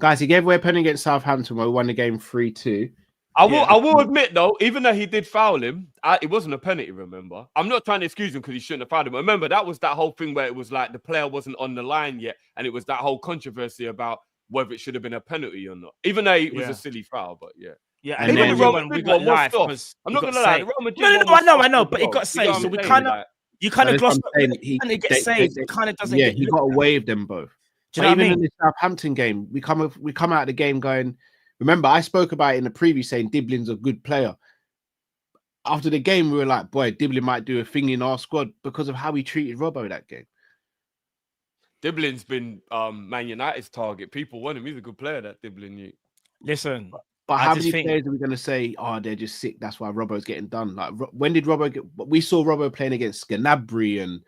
Guys, he gave away a penalty against Southampton where we won the game 3-2. I will admit, though, even though he did foul him, it wasn't a penalty, remember? I'm not trying to excuse him because he shouldn't have fouled him. Remember, that was that whole thing where it was like the player wasn't on the line yet, and it was that whole controversy about whether it should have been a penalty or not. Even though it was a silly foul, but yeah. Yeah, and then we got live. I'm not going to lie. No, I know, but it got saved. So we kind of... You kind of glossed over and it gets saved. It kind of doesn't. Yeah, he got away with them both. Do you know what I mean? In the Southampton game, we come out of the game going. Remember, I spoke about it in the preview saying Diblin's a good player. After the game, we were like, "Boy, Diblin might do a thing in our squad because of how he treated Robbo that game." Diblin's been Man United's target. People want him. He's a good player. That Diblin. Listen. But how many players are we going to say, they're just sick, that's why Robbo's getting done? Like, when did Robbo we saw Robbo playing against Gnabry and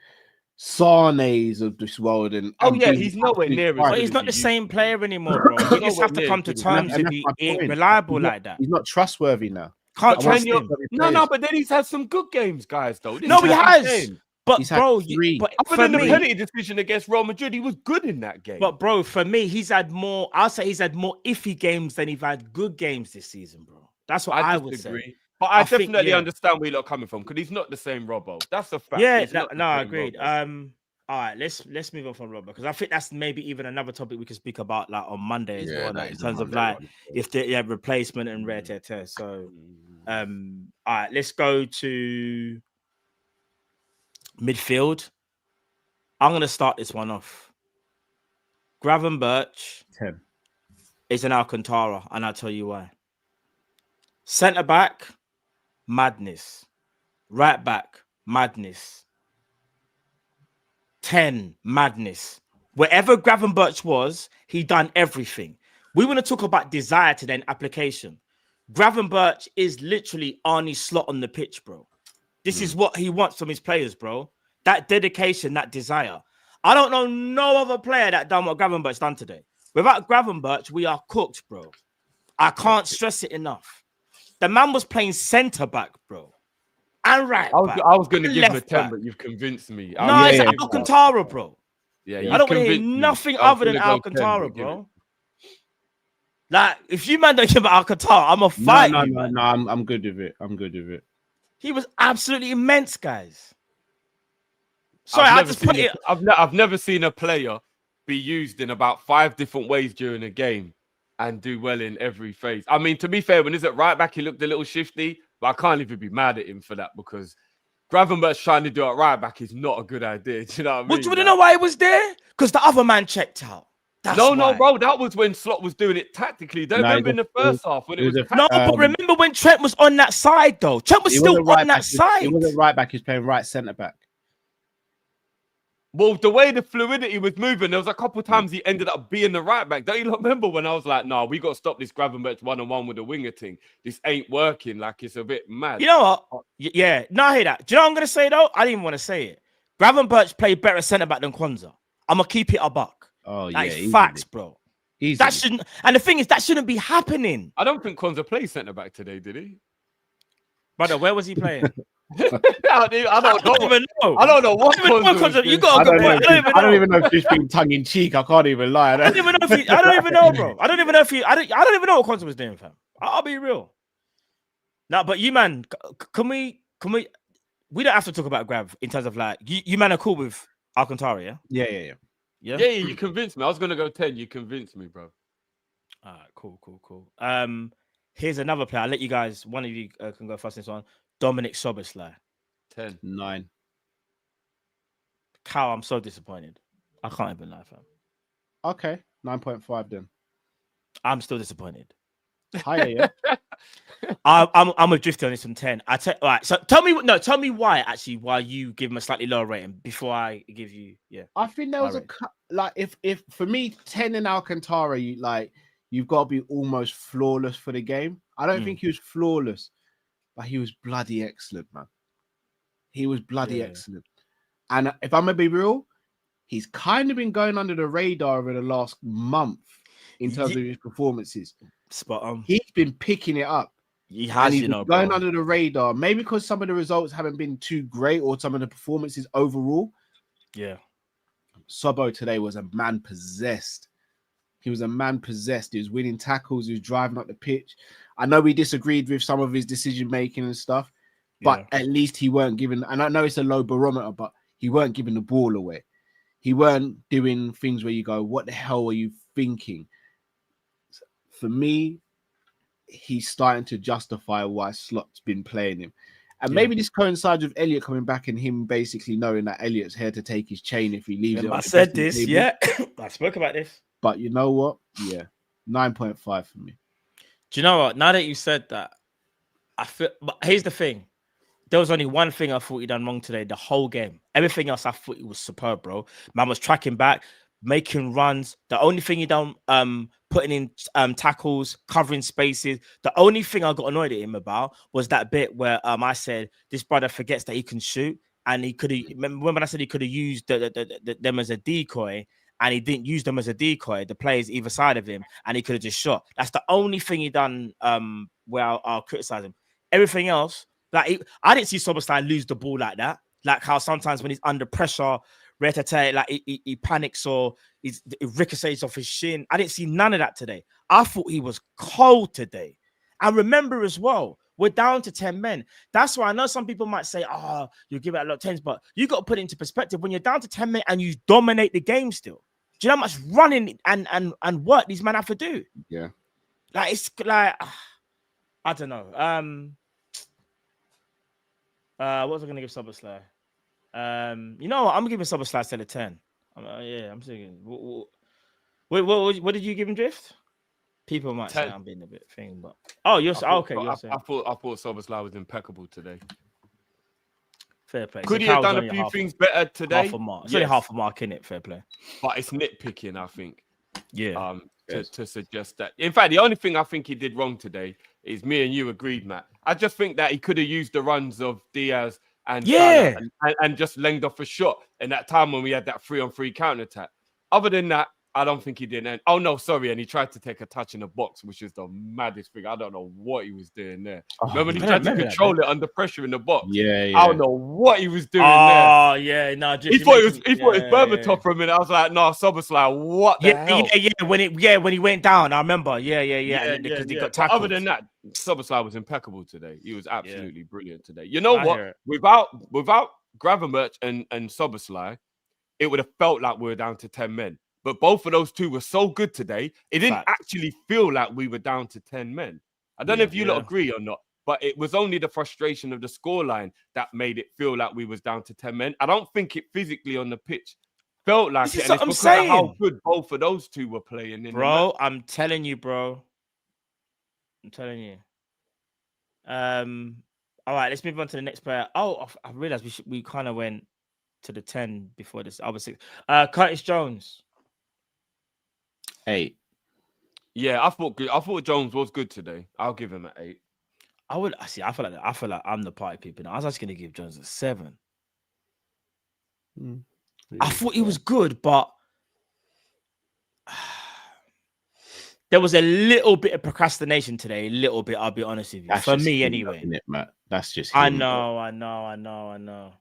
Sane's of this world. And he's nowhere near it. But he's not the same player anymore, bro. You just have to come to terms with he ain't reliable like that. He's not trustworthy now. Can't trust him. No, but then he's had some good games, guys, though. No, he has. But bro, other than the penalty decision against Real Madrid, he was good in that game. But bro, for me, he's had more. I'll say he's had more iffy games than he's had good games this season, bro. That's what I would say. But I definitely understand where you're coming from because he's not the same Robbo. That's a fact. Yeah, I agreed. All right, let's move on from Robbo because I think that's maybe even another topic we can speak about like on Monday as well, like, in terms of like if they have replacement and rare tear. So, all right, let's go to midfield. I'm going to start this one off. Gravenberch 10 is an Alcantara, and I'll tell you why. Centre back, madness. Right back, madness. 10, madness. Wherever Gravenberch was, he done everything. We want to talk about desire to then application. Gravenberch is literally Arnie Slot on the pitch, bro. This is what he wants from his players, bro. That dedication, that desire. I don't know no other player that done what Gravenberch done today. Without Gravenberch, we are cooked, bro. I can't stress it enough. The man was playing centre back, bro. And right back. I was going to give him a 10, but you've convinced me. No, it's Alcantara, bro. Yeah, I don't want to hear nothing other than Alcantara, bro. Like, if you man don't give Alcantara, I'm a fight. No, I'm good with it. I'm good with it. He was absolutely immense, guys. Sorry, I've never seen a player be used in about 5 different ways during a game and do well in every phase. I mean, to be fair, when he's at right back, he looked a little shifty, but I can't even be mad at him for that because Gravenberch trying to do it right back is not a good idea. Do you know what I mean? Well, do you want to know why he was there? Because the other man checked out. No, bro, that was when Slot was doing it tactically. Don't remember in the first half when it was. No, but remember when Trent was on that side, though. Trent was still on that side. He wasn't right back. He was playing right centre back. Well, the way the fluidity was moving, there was a couple of times he ended up being the right back. Don't you remember when I was like, "No, we got to stop this Gravenberch 1-on-1 with the winger thing. This ain't working. Like it's a bit mad." You know what? Yeah, no, I hear that. Do you know what I'm gonna say though? I didn't even want to say it. Gravenberch played better centre back than Quansah. I'm gonna keep it a buck. Oh That yeah, is facts, bro. Easily. That shouldn't. And the thing is, that shouldn't be happening. I don't think Quansah played centre back today, did he? Brother, where was he playing? I don't even know. I don't know what Quansah. You got a good point. I don't even know if he's being tongue in cheek. I can't even lie. I don't even know if he, I don't even know, bro. I don't even know if he. I don't even know what Quansah was doing, fam. I'll be real. Now, but you man, can we? We don't have to talk about Grav in terms of like you man are cool with Alcantara, yeah? Yeah. You convinced me. I was gonna go 10. You convinced me, bro. All right, cool. Here's another player. I'll let you guys. One of you can go first. This one, Dominic Szoboszlai. 10. 9. Cow, I'm so disappointed. I can't even lie, fam. Okay, 9.5 then. I'm still disappointed. Higher, yeah. I'm a drifter on this from 10. All right. So tell me why you give him a slightly lower rating before I give you. Yeah, I think there was if for me 10 in Alcantara, you've got to be almost flawless for the game. I don't think he was flawless, but he was bloody excellent, man. He was bloody excellent. And if I'm gonna be real, he's kind of been going under the radar over the last month in terms of his performances. Spot on. He's been picking it up. He has, and he's going under the radar. Maybe because some of the results haven't been too great, or some of the performances overall. Yeah. Sobo today was a man possessed. He was a man possessed. He was winning tackles. He was driving up the pitch. I know we disagreed with some of his decision making and stuff, but at least he weren't giving. And I know it's a low barometer, but he weren't giving the ball away. He weren't doing things where you go, "What the hell are you thinking?" For me, he's starting to justify why Slot's been playing him. And maybe this coincides with Elliot coming back and him basically knowing that Elliot's here to take his chain if he leaves it. I said this, I spoke about this. But you know what? Yeah, 9.5 for me. Do you know what? Now that you said that, I feel. But here's the thing: there was only one thing I thought he done wrong today. The whole game, everything else I thought he was superb, bro. Man was tracking back, making runs. The only thing he done, putting in tackles, covering spaces. The only thing I got annoyed at him about was that bit where I said this brother forgets that he can shoot, and he could have. Remember when I said he could have used them as a decoy. And he didn't use them as a decoy, the players either side of him, and he could have just shot. That's the only thing he done where I'll criticize him. Everything else, I didn't see Szoboszlai lose the ball like that. Like how sometimes when he's under pressure, like he panics or it ricochets off his shin. I didn't see none of that today. I thought he was cold today. And remember as well, we're down to 10 men. That's why I know some people might say, "Oh, you give it a lot of 10s," but you got to put it into perspective. When you're down to 10 men and you dominate the game still, do you know how much running and work these men have to do? Yeah. Like, it's like, I don't know. What was I going to give Szoboszlai? You know what? I'm giving Szoboszlai still a 10. I'm thinking. What did you give him, Drift? People might 10. Say I'm being a bit thing, but you're okay. I thought Szoboszlai was impeccable today. Fair play. Could he have done a few things better today? Half a mark. It's only half a mark in it. Fair play. But it's nitpicking, I think. Yeah. To suggest that. In fact, the only thing I think he did wrong today is me and you agreed, Matt. I just think that he could have used the runs of Diaz and and just lenged off a shot in that time when we had that 3-on-3 counter attack. Other than that, I don't think he did. And and he tried to take a touch in the box, which is the maddest thing. I don't know what he was doing there. Remember he tried to control it under pressure in the box? Yeah. I don't know what he was doing there. Oh, yeah. No, he thought it was Berbatov for a minute. I was like, no, Szoboszlai, what the hell? Yeah. When he went down, I remember. Yeah. Because he got tackled. Other than that, Szoboszlai was impeccable today. He was absolutely brilliant today. You know what? Without Gravenberch and Szoboszlai, it would have felt like we were down to 10 men. But both of those two were so good today, it didn't actually feel like we were down to 10 men. I don't know if you lot agree or not, but it was only the frustration of the scoreline that made it feel like we was down to 10 men. I don't think it physically on the pitch felt like it. And it's because of how good both of those two were playing. Bro, I'm telling you, bro. I'm telling you. All right, let's move on to the next player. Oh, I realized we kind of went to the 10 before this. I was 6. Curtis Jones. 8. Yeah, I thought Jones was good today. I'll give him an 8. I feel like I'm the party people. Now. I was actually gonna give Jones a 7. I thought he was good, but there was a little bit of procrastination today. A little bit, I'll be honest with you. That's For just me, him, anyway. isn't it, Matt? That's just I him. know.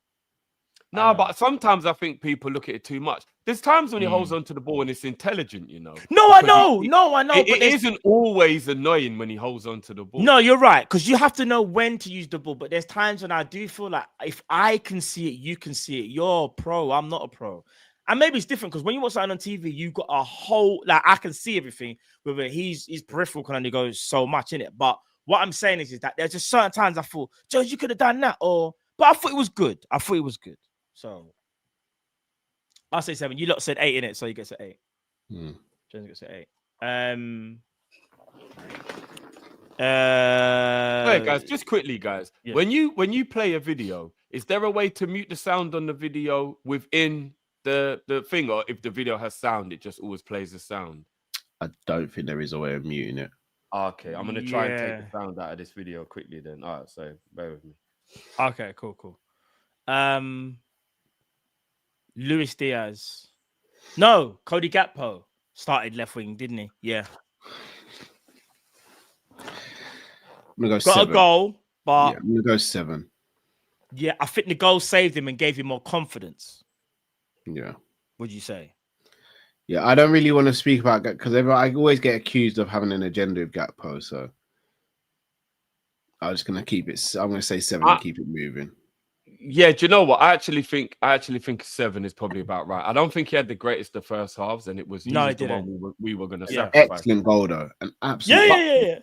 No, but sometimes I think people look at it too much. There's times when he holds on to the ball and it's intelligent, you know. No, I know. It isn't always annoying when he holds on to the ball. No, you're right, because you have to know when to use the ball. But there's times when I do feel like if I can see it, you can see it. You're a pro. I'm not a pro. And maybe it's different because when you watch something on TV, you got a whole I can see everything. Whether his peripheral can only go so much in it. But what I'm saying is that there's just certain times I thought, Jones, you could have done that, but I thought it was good. So I'll say 7. You lot said 8 in it, so you get to 8. Jones gets to 8. Wait, guys, just quickly, guys. Yeah. When you play a video, is there a way to mute the sound on the video within the thing, or if the video has sound, it just always plays the sound? I don't think there is a way of muting it. Okay, I'm gonna try and take the sound out of this video quickly then. All right, so bear with me. Okay, cool. Luis Diaz. No, Cody Gakpo started left wing, didn't he? Yeah. I'm gonna go Got 7. a goal, but Yeah, I'm gonna go 7. yeah, I think the goal saved him and gave him more confidence. Yeah. Would you say? Yeah, I don't really want to speak about that because I always get accused of having an agenda with Gakpo, so I'm just gonna keep it. I'm gonna say 7 and keep it moving. Yeah, do you know what? I actually think 7 is probably about right. I don't think he had the greatest of first halves, and it was the one we were going to sacrifice. Excellent goal though, an absolute. Yeah.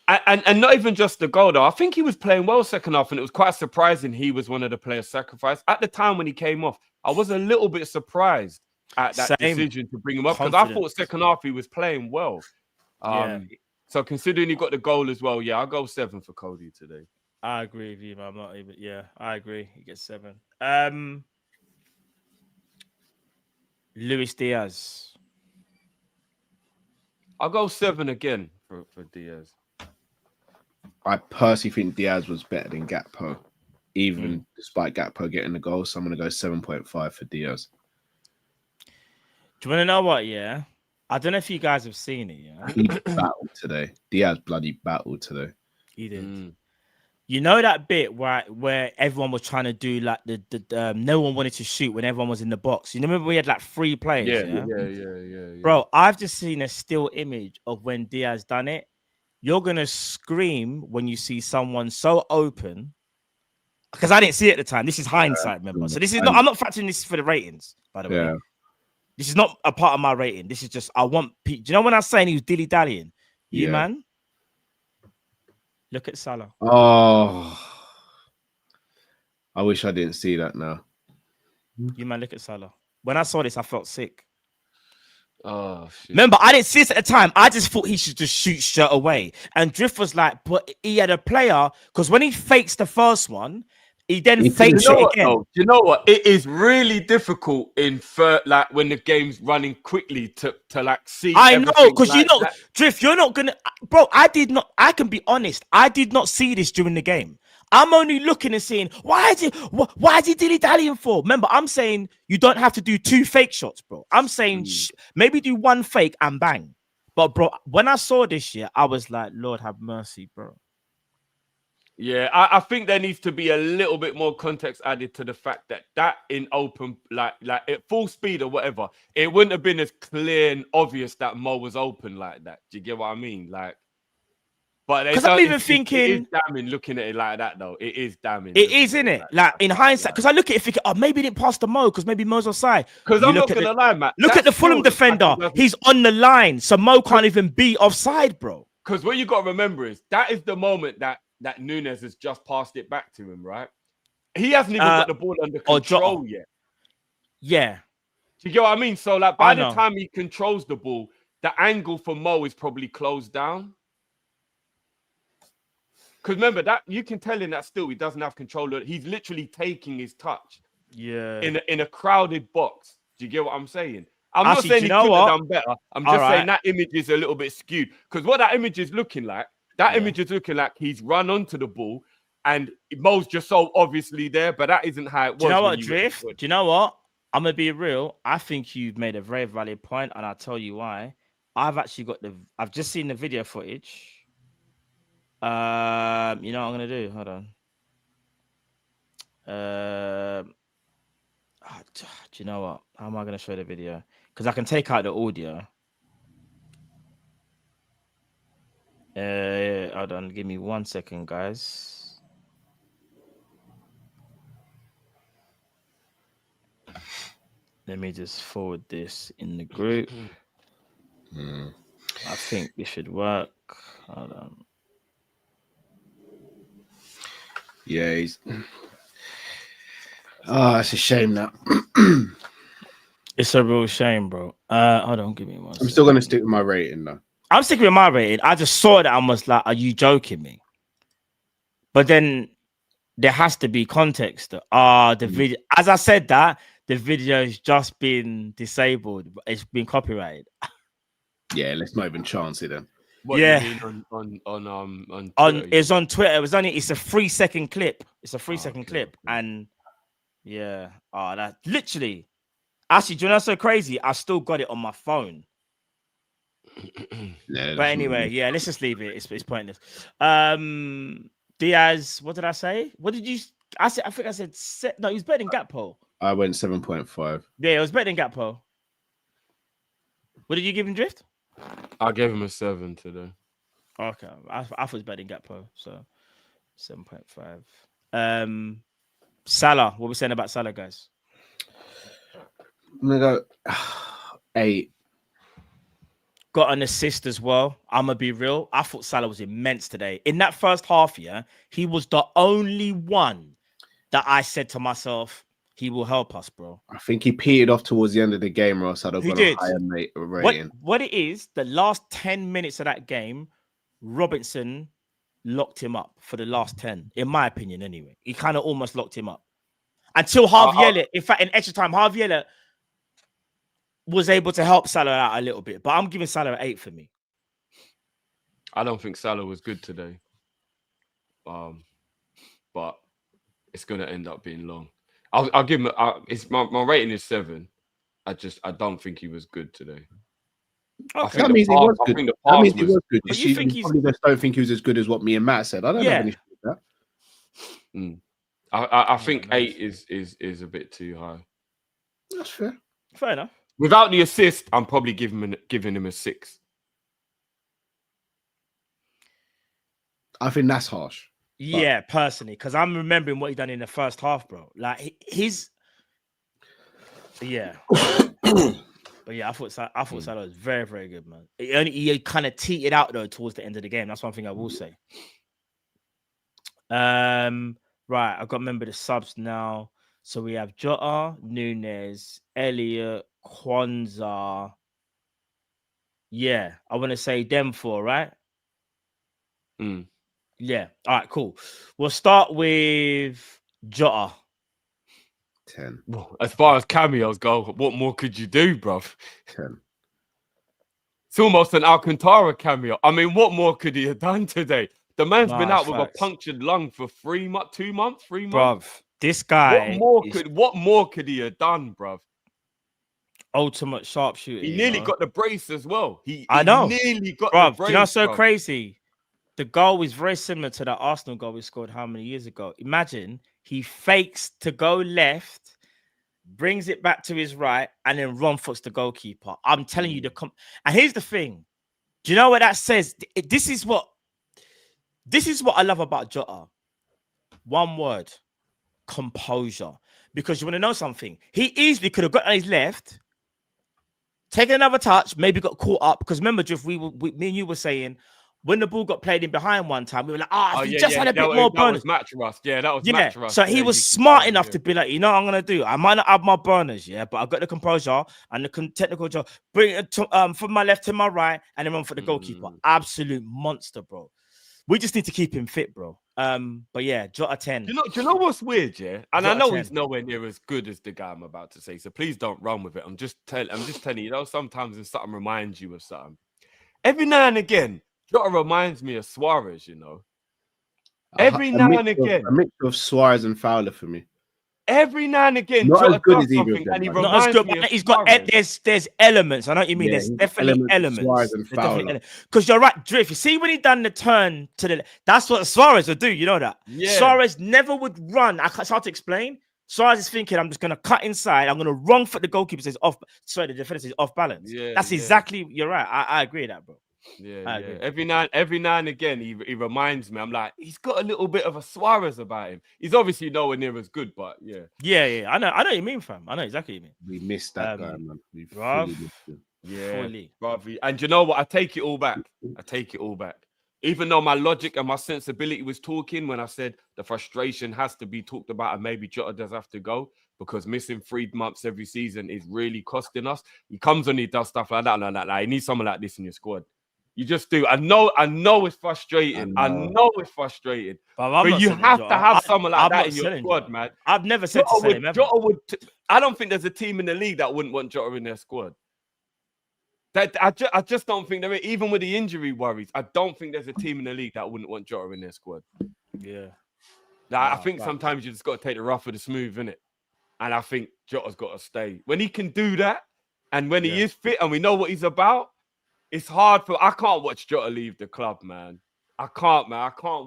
And not even just the goal though. I think he was playing well second half, and it was quite surprising he was one of the players sacrificed at the time when he came off. I was a little bit surprised at that decision to bring him up because I thought second half he was playing well. So considering he got the goal as well, I'll go 7 for Cody today. I agree with you, man. I'm not even. Yeah, I agree. He gets 7. Luis Diaz. I'll go 7 again for Diaz. I personally think Diaz was better than Gakpo, even despite Gakpo getting the goal. So I'm going to go 7.5 for Diaz. Do you want to know what? Yeah, I don't know if you guys have seen it. Yeah, He battled today. Diaz bloody battled today. He did. You know that bit where everyone was trying to do like the no one wanted to shoot when everyone was in the box. You remember we had like 3 players. Yeah. Bro, I've just seen a still image of when Diaz done it. You're gonna scream when you see someone so open. Because I didn't see it at the time. This is hindsight, remember. So this is not. I'm not factoring this for the ratings, by the way. This is not a part of my rating. This is just I want. Do you know when I was saying he was dilly dallying? Man. Look at Salah. Oh, I wish I didn't see that now. You man, look at Salah. When I saw this, I felt sick. Oh, shit. Remember, I didn't see this at the time. I just thought he should just shoot straight away. And Drift was like, but he had a player because when he fakes the first one, he then fakes it again. Do you know what? It is really difficult in like when the game's running quickly to like see. I know because like you know, Drift, you're not gonna, bro. I can be honest. I did not see this during the game. I'm only looking and seeing why is he dilly dallying for? Remember, I'm saying you don't have to do 2 fake shots, bro. I'm saying maybe do 1 fake and bang. But bro, when I saw this year, I was like, Lord have mercy, bro. Yeah, I think there needs to be a little bit more context added to the fact that in open, like at full speed or whatever, it wouldn't have been as clear and obvious that Mo was open like that. Do you get what I mean? Like, but because I'm even thinking, it is damning looking at it like that though. It is damning. It is, isn't it? Like in hindsight, because I look at it thinking, maybe he didn't pass to Mo because maybe Mo's offside. Because I'm not gonna lie, Matt. Look at the Fulham defender. He's on the line, so Mo can't even be offside, bro. Because what you got to remember is that is the moment that Nunez has just passed it back to him, right? He hasn't even got the ball under control yet. Yeah. Do you get what I mean? So, like, by the time he controls the ball, the angle for Mo is probably closed down. Because remember, that you can tell in that still he doesn't have control. He's literally taking his touch. Yeah. in a crowded box. Do you get what I'm saying? I'm Actually, not saying do he you know could what? have done better. I'm just saying that image is a little bit skewed because what that image is looking like, he's run onto the ball and Mo's just so obviously there, but that isn't how it was. Do you know what, Drift? Do you know what? I'm gonna be real. I think you've made a very valid point, and I'll tell you why. I've just seen the video footage. You know what I'm gonna do? Hold on. Do you know what? How am I gonna show the video? Because I can take out the audio. Hold on, give me 1 second, guys. Let me just forward this in the group. I think this should work. Hold on. Yeah, he's. Oh, it's a shame that. It's a real shame, bro. Hold on, give me 1 second. I'm still gonna stick with my rating though. I'm sticking with my rating. I just saw that I was like, are you joking me? But then there has to be context. The video, as I said that, the video's just been disabled. It's been copyrighted. Yeah, let's not even chance it then. What do you mean on Twitter? It's on Twitter. It's a 3-second clip. It's a 3-second clip. And yeah, that literally. Actually, do you know what's so crazy? I still got it on my phone. Yeah, but anyway, yeah, let's just leave it. It's pointless. Diaz, what did I say? What did you? I think I said no. He was better than Gakpo. I went 7.5. Yeah, it was better than Gakpo. What did you give him, Drift? I gave him a 7 today. Okay, I thought it was better than Gakpo, so 7.5. Salah, what are we saying about Salah, guys? I'm gonna go 8. Got an assist as well. I'm gonna be real. I thought Salah was immense today. In that first half, yeah, he was the only one that I said to myself, he will help us, bro. I think he petered off towards the end of the game, or else I'd have got a higher rating. What it is, the last 10 minutes of that game, Robertson locked him up for the last 10, in my opinion, anyway. He kind of almost locked him up. Until Harvey Elliott, in fact, in extra time, Harvey Elliott was able to help Salah out a little bit. But I'm giving Salah an 8 for me. I don't think Salah was good today. But it's going to end up being long. I'll give him. My rating is 7. I don't think he was good today. Okay. That means he was good. That means he was good. You probably just don't think he was as good as what me and Matt said. I don't have any issue with that. I think 8 is a bit too high. That's fair. Fair enough. Without the assist, I'm probably giving him a 6. I think that's harsh. Yeah, personally, because I'm remembering what he done in the first half, bro. Like yeah. But yeah, I thought Salah was very, very good, man. He kind of teetered out though towards the end of the game. That's one thing I will say. Right, I've got to remember the subs now. So we have Jota, Nunez, Elliot, Quansah. Yeah, I want to say them 4, right? Yeah. All right, cool. We'll start with Jota. 10. As far as cameos go, what more could you do, bruv? 10. It's almost an Alcantara cameo. I mean, what more could he have done today? The man's been out with a punctured lung for 3 months, 2 months, 3 months. Bruv, this guy. What more could he have done, bruv? Ultimate sharpshooter. He nearly got the brace as well. I know. Nearly got the brace. Do you know what's so crazy? The goal is very similar to that Arsenal goal we scored how many years ago? Imagine he fakes to go left, brings it back to his right, and then run foots the goalkeeper. I'm telling you, and here's the thing. Do you know what that says? This is what I love about Jota. One word: composure. Because you want to know something? He easily could have got on his left, taken another touch, maybe got caught up. Because remember, Jeff, me and you were saying, when the ball got played in behind one time, we were like, if he just had a bit more burners. That was match rust. Yeah, that was match rust. So he was smart enough to be like, you know what I'm going to do? I might not have my burners, but I've got the composure and the technical job. Bring it from my left to my right and then run for the goalkeeper. Absolute monster, bro. We just need to keep him fit, bro. But yeah, Jota 10. Do you know what's weird, yeah? And I Jota know 10. he's nowhere near as good as the guy I'm about to say, so please don't run with it. I'm just telling you, sometimes when something reminds you of something. Every now and again, Jota reminds me of Suarez, you know. Every now and again. A mix of Suarez and Fowler for me. Every now and again, Not Jota as good does as either something, of and he them, Not as reminds good, me but of he's got Suarez. there's elements. I know what you mean. Yeah, There's he's definitely elements of Suarez and elements. Fowler. Because you're right, Drift. You see when he done the turn to the, that's what Suarez would do. You know that. Yeah. Suarez never would run. It's hard to explain. Suarez is thinking, I'm just gonna cut inside. I'm gonna wrong foot the goalkeeper says off. Sorry, the defender says off balance. Yeah, that's yeah. exactly. You're right. I agree with that, bro. Yeah. Every now and again, he reminds me. I'm like, he's got a little bit of a Suarez about him. He's obviously nowhere near as good, but yeah. Yeah. I know what you mean, fam. I know exactly what you mean. We missed that guy, man. We bruv. fully missed him. Yeah, Fully. brother. And you know what? I take it all back. Even though my logic and my sensibility was talking when I said the frustration has to be talked about and maybe Jota does have to go because missing 3 months every season is really costing us. He comes and he does stuff like that. Like, you need someone like this in your squad. You just do. I know it's frustrating. I know it's frustrating. But you have to have someone like that in your squad, man. I've never said to sell him ever. I don't think there's a team in the league that wouldn't want Jota in their squad. I just don't think there is, even with the injury worries, I don't think there's a team in the league that wouldn't want Jota in their squad. Yeah. I think sometimes you just got to take the rough with the smooth, innit? And I think Jota's got to stay. When he can do that, and when he is fit and we know what he's about, it's hard I can't watch Jota leave the club, man. I can't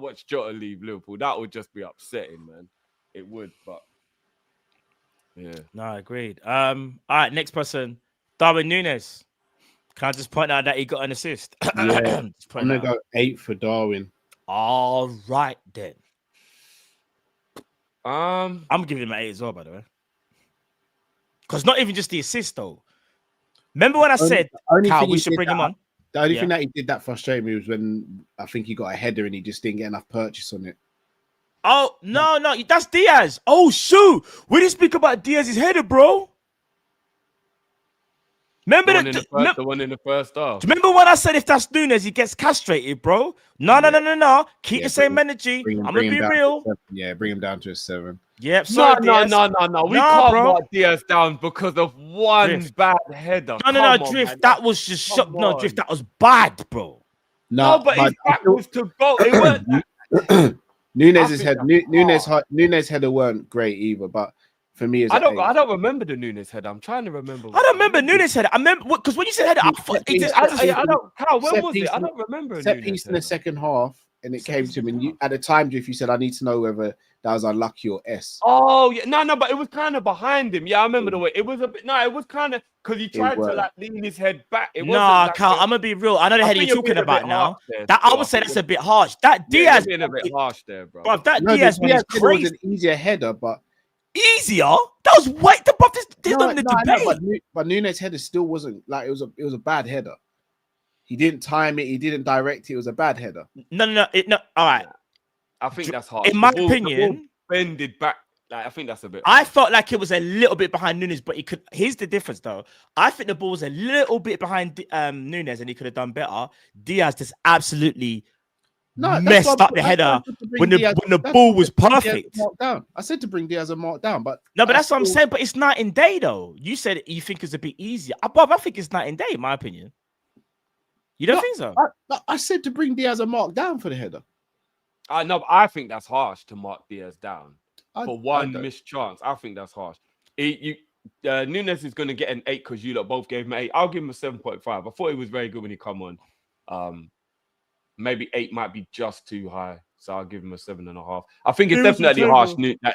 watch Jota leave Liverpool. That would just be upsetting, man. It would, but yeah. No, agreed. All right, next person, Darwin Nunez. Can I just point out that he got an assist? Yeah, I'm gonna go 8 for Darwin. All right then. I'm giving him an 8 as well, by the way. Because not even just the assist though. Remember when I said Cal, we should bring him on? The only thing that he did that frustrated me was when I think he got a header and he just didn't get enough purchase on it. Oh, no, that's Diaz. Oh, shoot. We didn't speak about Diaz's header, bro. Remember the one in the first half. Remember when I said if that's Nunez, he gets castrated, bro? No. Keep the same energy. I'm gonna be real. Bring him down to a 7. Yep. No. We can't mark Diaz down because of one bad header. No, Drift. That was just shot. No, Drift. That was bad, bro. No, but his back was to go. It weren't. Nunez header weren't great either, but for me, I don't remember the Nunez header. I'm trying to remember. I don't remember Nunez header. I remember because when you said header, I thought Carl, where was it? I don't remember. Set piece in the second half, and it came to him. And at the time, if you said, "I need to know whether that was unlucky or S." Oh yeah, no, but it was kind of behind him. Yeah, I remember the way it was a bit. No, it was kind of because he tried to like lean his head back. Nah, Carl, I'm gonna be real. I know the header you're talking about now. That I would say that's a bit harsh. That Diaz being a bit harsh there, bro. Bro, that Diaz was crazy. Was an easier header, but. Easier? That was way the buff. There's nothing to debate. But Nunez' header still wasn't like it was a bad header. He didn't time it. He didn't direct it. It was a bad header. No. All right. I think that's hard. In my opinion, bended back. Like, I think that's a bit. I felt like it was a little bit behind Nunez, but he could. Here's the difference, though. I think the ball was a little bit behind Nunez, and he could have done better. Diaz just absolutely. Messed up the header when the ball was perfect. I said to bring Diaz a mark down, but that's what I'm saying. But it's night and day, though. You said you think it's a bit easier. I think it's night and day, in my opinion. You don't think so? I said to bring Diaz a mark down for the header. I think that's harsh to mark Diaz down for one missed chance. I think that's harsh. Nunez is going to get an 8 because you lot both gave him an 8. I'll give him a 7.5. I thought he was very good when he come on. Maybe 8 might be just too high, so I'll give him a 7.5. I think it's definitely harsh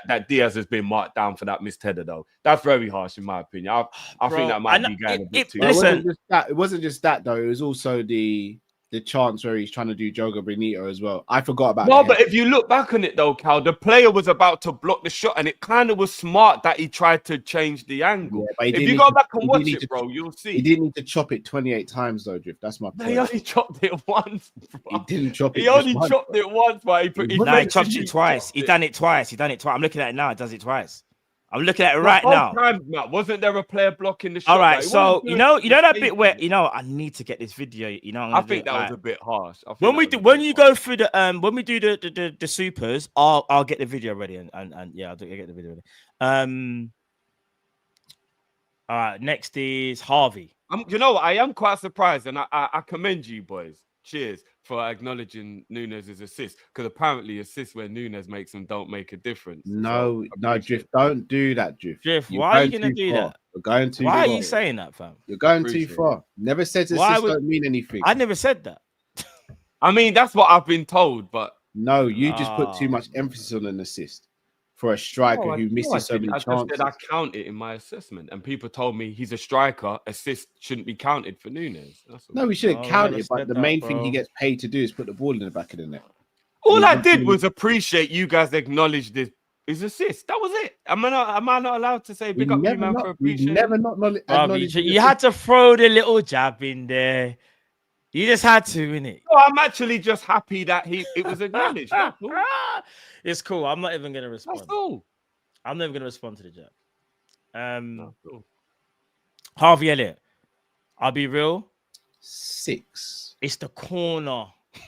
that Diaz has been marked down for that missed header, though. That's very harsh in my opinion. I think that might be going a bit too. It wasn't just that though. It was also the chance where he's trying to do Joga Benito as well. I forgot about. No, but if you look back on it though, Cal, the player was about to block the shot, and it kind of was smart that he tried to change the angle. Yeah, if you go back and watch it, bro, you'll see. He didn't need to chop it 28 times though, Drift. That's my point. He only chopped it once, bro. He didn't chop it. He only chopped it once, but he chopped it twice. He done it twice. I'm looking at it now. He does it twice. I'm looking at it right Both now. times, Matt, wasn't there a player blocking the shot? All right, Like, so you know that bit where I need to get this video. I think that was a bit harsh. When you go through the when we do the supers, I'll get the video ready and yeah, I'll get the video ready. All right, next is Harvey. You know what? I am quite surprised, and I commend you boys. Cheers for acknowledging Nunez's assist, because apparently assists where Nunez makes them don't make a difference. No, Drift, don't do that, Drift. Drift, why are you gonna do that? You're going too far. Why are you saying that, fam? You're going too far. Never said assists don't mean anything. I never said that. I mean, that's what I've been told, but no, you just put too much emphasis on an assist for a striker who misses so many chances. I just said I count it in my assessment, and people told me he's a striker. Assist shouldn't be counted for Nunez. No, we shouldn't count it, but the main thing he gets paid to do is put the ball in the back of the net. All I did was appreciate you guys acknowledge his assist. That was it. Am I not allowed to say big up you, man, for appreciating? Never not acknowledge. You had to throw the little jab in there. You just had to, innit? No, I'm actually just happy that it was acknowledged. That's cool. It's cool. I'm not even gonna respond. That's cool. I'm never gonna respond to the jab. Cool. Harvey Elliot. I'll be real. 6. It's the corner.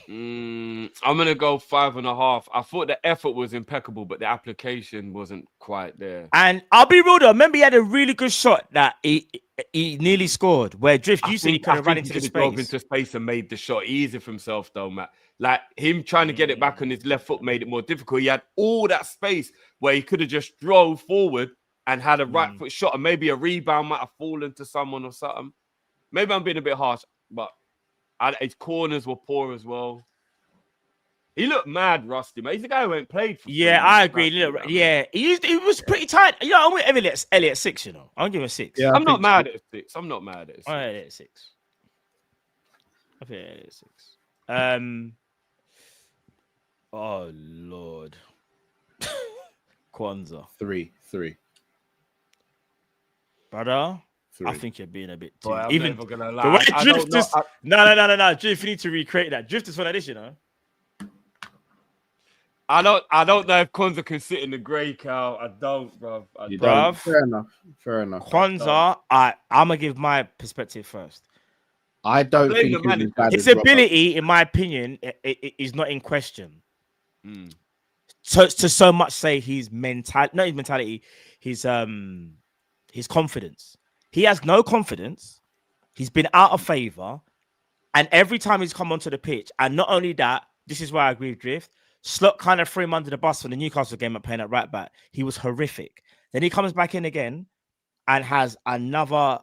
I'm gonna go 5.5. I thought the effort was impeccable, but the application wasn't quite there. And I'll be real though. Remember, he had a really good shot that he nearly scored. Where Drift, you said he could have run into the space. Drove into space and made the shot easier for himself, though, Matt. Like him trying to get it back on his left foot made it more difficult. He had all that space where he could have just drove forward and had a right foot shot, and maybe a rebound might have fallen to someone or something. Maybe I'm being a bit harsh, but his corners were poor as well. He looked mad rusty, mate. He's the guy who ain't played for. Yeah, I agree. He was pretty tight. You know, I'm with Elliot 6. You know, I'll give him a 6. Yeah, I'm not mad at 6. I'm not mad at 6. All right, Elliot 6. I think Elliot 6. Oh Lord. Quansah. 3. Brother. 3. I think you're being a bit too. Boy, I'm even never gonna lie. the way Drift is. No. Drift, you need to recreate that. Drift is one of this, you know. I don't know if Quansah can sit in the grey cow. I don't, bro. Fair enough. Quansah, I'm gonna give my perspective first. I don't think his ability, in my opinion, is not in question. So to so much say his mentality, his confidence. He has no confidence. He's been out of favor, and every time he's come onto the pitch, and not only that, this is where I agree with Drift. Slot kind of threw him under the bus for the Newcastle game at playing at right back. He was horrific. Then he comes back in again and has another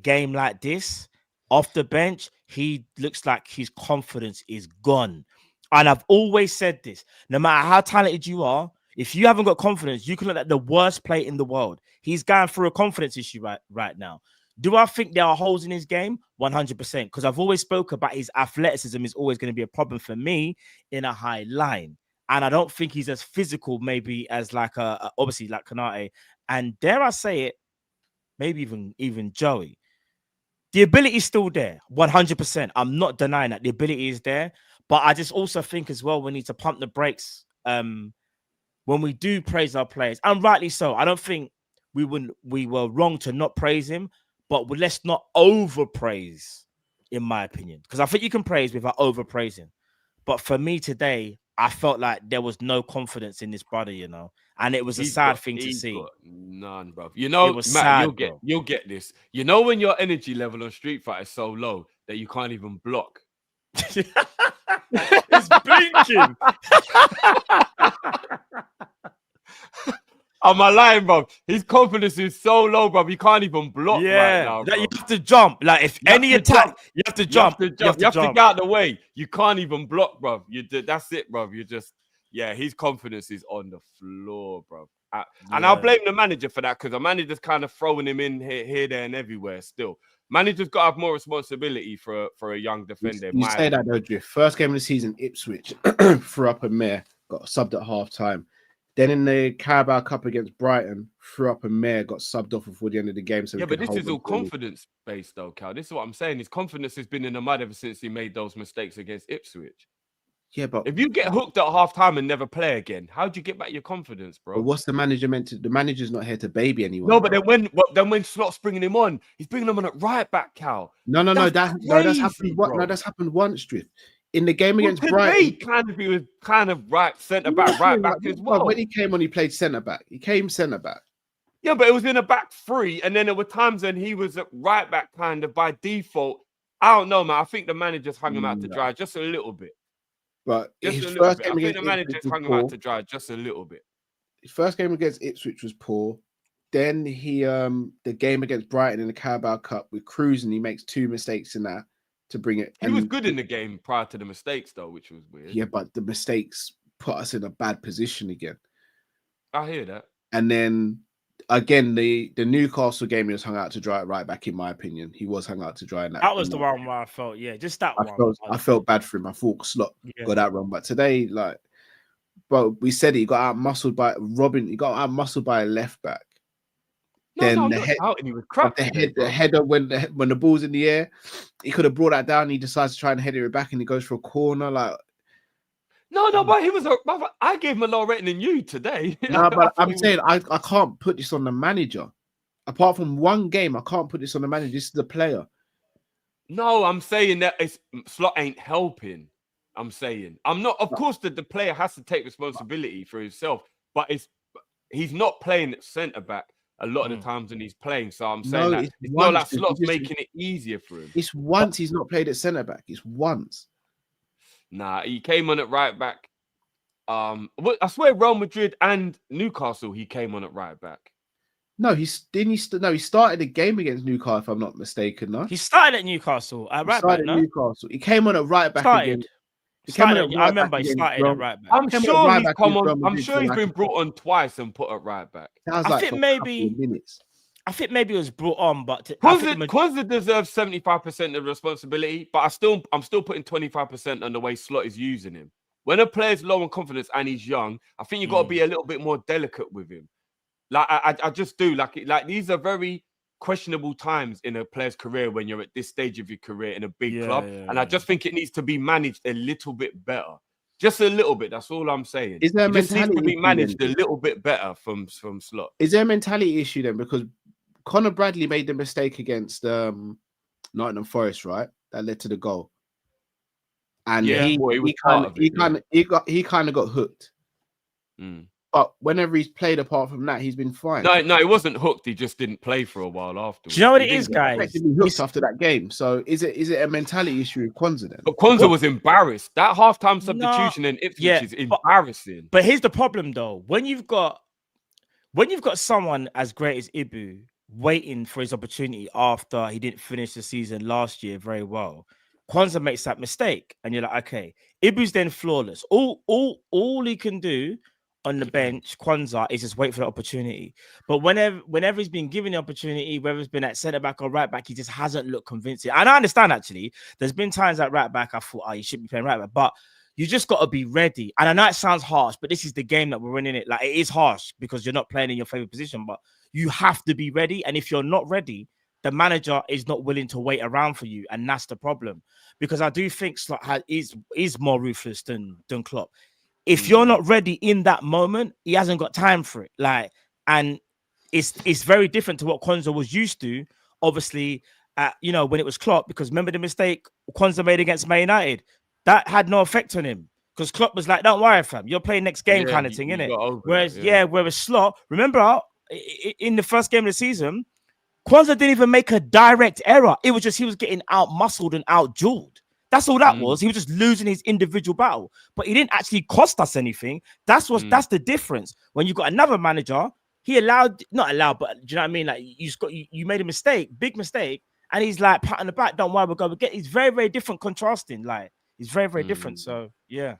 game like this off the bench. He looks like his confidence is gone. And I've always said this, no matter how talented you are, if you haven't got confidence, you can look at the worst player in the world. He's going through a confidence issue right now. Do I think there are holes in his game? 100%. Because I've always spoke about his athleticism is always going to be a problem for me in a high line. And I don't think he's as physical maybe as obviously like Konate. And dare I say it, maybe even Joey. The ability is still there, 100%. I'm not denying that. The ability is there. But I just also think as well, we need to pump the brakes when we do praise our players. And rightly so. I don't think we were wrong to not praise him. But let's not overpraise, in my opinion. Because I think you can praise without overpraising. But for me today, I felt like there was no confidence in this brother, you know. And it was a sad thing to see. None, bro. You know, Matt, sad, you'll get this. You know when your energy level on Street Fighter is so low that you can't even block. It's blinking. Am I lying, bro? His confidence is so low, bro. He can't even block right now, bro. You have to jump. Like if any attack, you have to jump. You have to get out of the way. You can't even block, bro. That's it, bro. His confidence is on the floor, bro. And I'll blame the manager for that because the manager's kind of throwing him in here, there, and everywhere still. Manager's got to have more responsibility for a young defender. You say that, though, Drift. First game of the season, Ipswich threw up a mare, got subbed at half time. Then in the Carabao Cup against Brighton, threw up a mare, got subbed off before the end of the game. So but this is all confidence based, though, Cal. This is what I'm saying. His confidence has been in the mud ever since he made those mistakes against Ipswich. Yeah, but if you get hooked at half time and never play again, how do you get back your confidence, bro? But what's the manager meant to? The manager's not here to baby anyone. No, but then when Slot's bringing him on, he's bringing him on at right back, Cal. No, that's happened. Bro. No, that's happened once, Drift. In the game against today, Brighton, he was kind of right centre back, right back as well. When he came on, he played centre back. He came centre back. Yeah, but it was in a back three, and then there were times when he was at right back kind of by default. I don't know, man. I think the manager's hung him out to dry just a little bit. But just his a little first bit. game I think against the manager's Ipswich hung him was out poor. to dry just a little bit. His first game against Ipswich was poor. Then he the game against Brighton in the Carabao Cup with Cruz, and he makes 2 mistakes in that to bring it. He was good in the game prior to the mistakes, though, which was weird. Yeah, but the mistakes put us in a bad position again. I hear that. And then again, the Newcastle game, he was hung out to dry right back, in my opinion. He was hung out to dry in that. That was the one where I felt, just that one. I felt bad for him. I thought Slot got that wrong. But today, but we said he got out muscled by Robin. He got out muscled by a left back. Then the header when the ball's in the air, he could have brought that down. He decides to try and header it back, and he goes for a corner. But he was. I gave him a lower rating than you today. No, but I'm saying I can't put this on the manager. Apart from one game, I can't put this on the manager. This is the player. No, I'm saying that Slot ain't helping. I'm saying I'm not. Of course, the player has to take responsibility for himself, but he's not playing at centre back a lot of the times when he's playing. So I'm saying that it's not like Slot's making it easier for him. It's once he's not played at centre back. It's once. Nah, he came on at right back. I swear Real Madrid and Newcastle, he came on at right back. No, he started the game against Newcastle, if I'm not mistaken. No, he started at Newcastle at right back. No? Newcastle. He came on at right back again. I remember he started at right back. I'm sure he's come on. I'm sure he's been brought on twice and put at right back. I think maybe it was brought on, but Quansah deserves 75% of the responsibility, but I'm still putting 25% on the way Slot is using him. When a player's low on confidence and he's young, I think you've got to be a little bit more delicate with him. I just do. Like these are very questionable times in a player's career when you're at this stage of your career in a big club. I just think it needs to be managed a little bit better. Just a little bit. That's all I'm saying. Is there it just needs to be managed a little bit better from Slot. Is there a mentality issue then? Because Conor Bradley made the mistake against Nottingham Forest, right? That led to the goal. And he kind of got hooked. But whenever he's played apart from that, he's been fine. No, he wasn't hooked. He just didn't play for a while afterwards. Do you know what it is, guys? Hooked after that game. So is it a mentality issue with Quansah then? But Quansah was embarrassed. That halftime substitution in Ipswich is embarrassing. But here's the problem, though. When you've got someone as great as Ibu waiting for his opportunity after he didn't finish the season last year very well, Quansah makes that mistake, and you're like, okay, Ibu's then flawless. All he can do on the bench, Quansah, is just wait for the opportunity. But whenever he's been given the opportunity, whether it's been at centre back or right back, he just hasn't looked convincing. And I understand, actually, there's been times at right back I thought, you should be playing right back, but you just got to be ready. And I know it sounds harsh, but this is the game that we're running it. Like, it is harsh because you're not playing in your favorite position, but you have to be ready. And if you're not ready, the manager is not willing to wait around for you. And that's the problem. Because I do think Slot is more ruthless than Klopp. If you're not ready in that moment, he hasn't got time for it. And it's very different to what Quansah was used to, obviously, when it was Klopp, because remember the mistake Quansah made against Man United? That had no effect on him because Klopp was like, don't worry, fam, you're playing next game kind of thing, innit? Whereas Slot, remember, in the first game of the season, Quansah didn't even make a direct error. It was just he was getting out-muscled and out-jeweled. That's all that was. He was just losing his individual battle. But he didn't actually cost us anything. That's the difference. When you got another manager, he not allowed, but do you know what I mean? Like you made a mistake, big mistake, and he's like pat on the back, don't worry, we'll go again. He's very, very different, contrasting. Like he's very, very different. So yeah.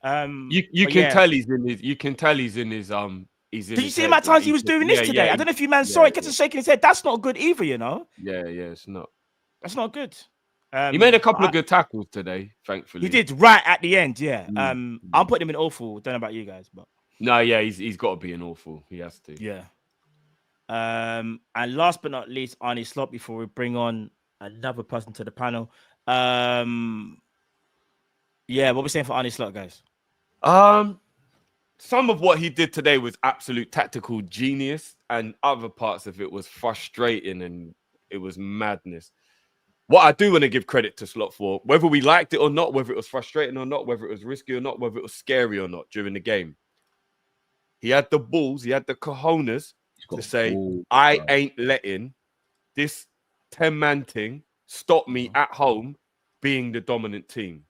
You can tell he's in his Did you see him at times he was doing this today? I don't know if you saw it, kept shaking his head. That's not good either, you know? Yeah, it's not. That's not good. He made a couple of good tackles today, thankfully. He did right at the end, yeah. I'm putting him in awful. Don't know about you guys, but no, yeah, he's got to be an awful. He has to. Yeah. And last but not least, Arnie Slot, before we bring on another person to the panel. Yeah, what we're saying for Arne Slot, guys. Some of what he did today was absolute tactical genius, and other parts of it was frustrating and it was madness. What I do want to give credit to Slot for, whether we liked it or not, whether it was frustrating or not, whether it was risky or not, whether it was scary or not during the game, he had the balls, he had the cojones to say, I ain't letting this 10-man thing stop me at home being the dominant team.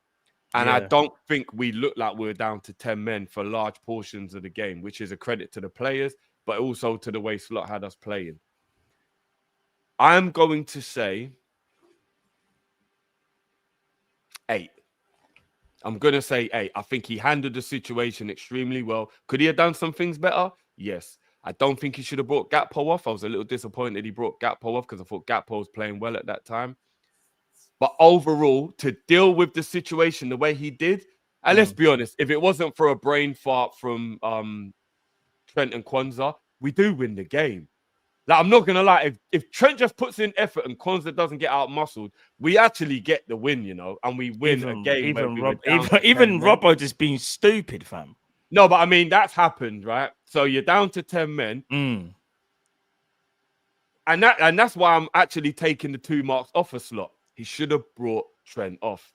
And I don't think we look like we're down to 10 men for large portions of the game, which is a credit to the players, but also to the way Slot had us playing. I'm going to say 8. I'm going to say 8. I think he handled the situation extremely well. Could he have done some things better? Yes. I don't think he should have brought Gakpo off. I was a little disappointed he brought Gakpo off because I thought Gakpo was playing well at that time. But overall, to deal with the situation the way he did, and let's be honest, if it wasn't for a brain fart from Trent and Quansah, we do win the game. Like, I'm not going to lie, if Trent just puts in effort and Quansah doesn't get out-muscled, we actually get the win, you know, and we win a game. Even Robbo just being stupid, fam. No, but I mean, that's happened, right? So you're down to 10 men. And that's why I'm actually taking the 2 marks off a Slot. He should have brought Trent off.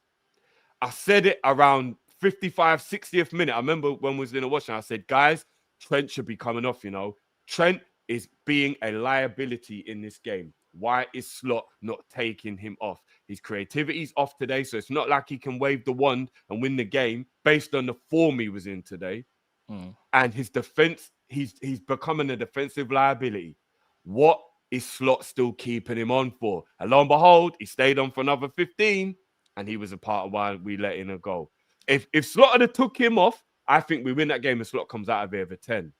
I said it around 55, 60th minute. I remember when we was in a watch and I said, guys, Trent should be coming off, you know. Trent is being a liability in this game. Why is Slot not taking him off? His creativity's off today, so it's not like he can wave the wand and win the game based on the form he was in today. And his defense, he's becoming a defensive liability. What is Slot still keeping him on for? And lo and behold, he stayed on for another 15, and he was a part of why we let in a goal. If Slot had took him off, I think we win that game and Slot comes out of here with a 10.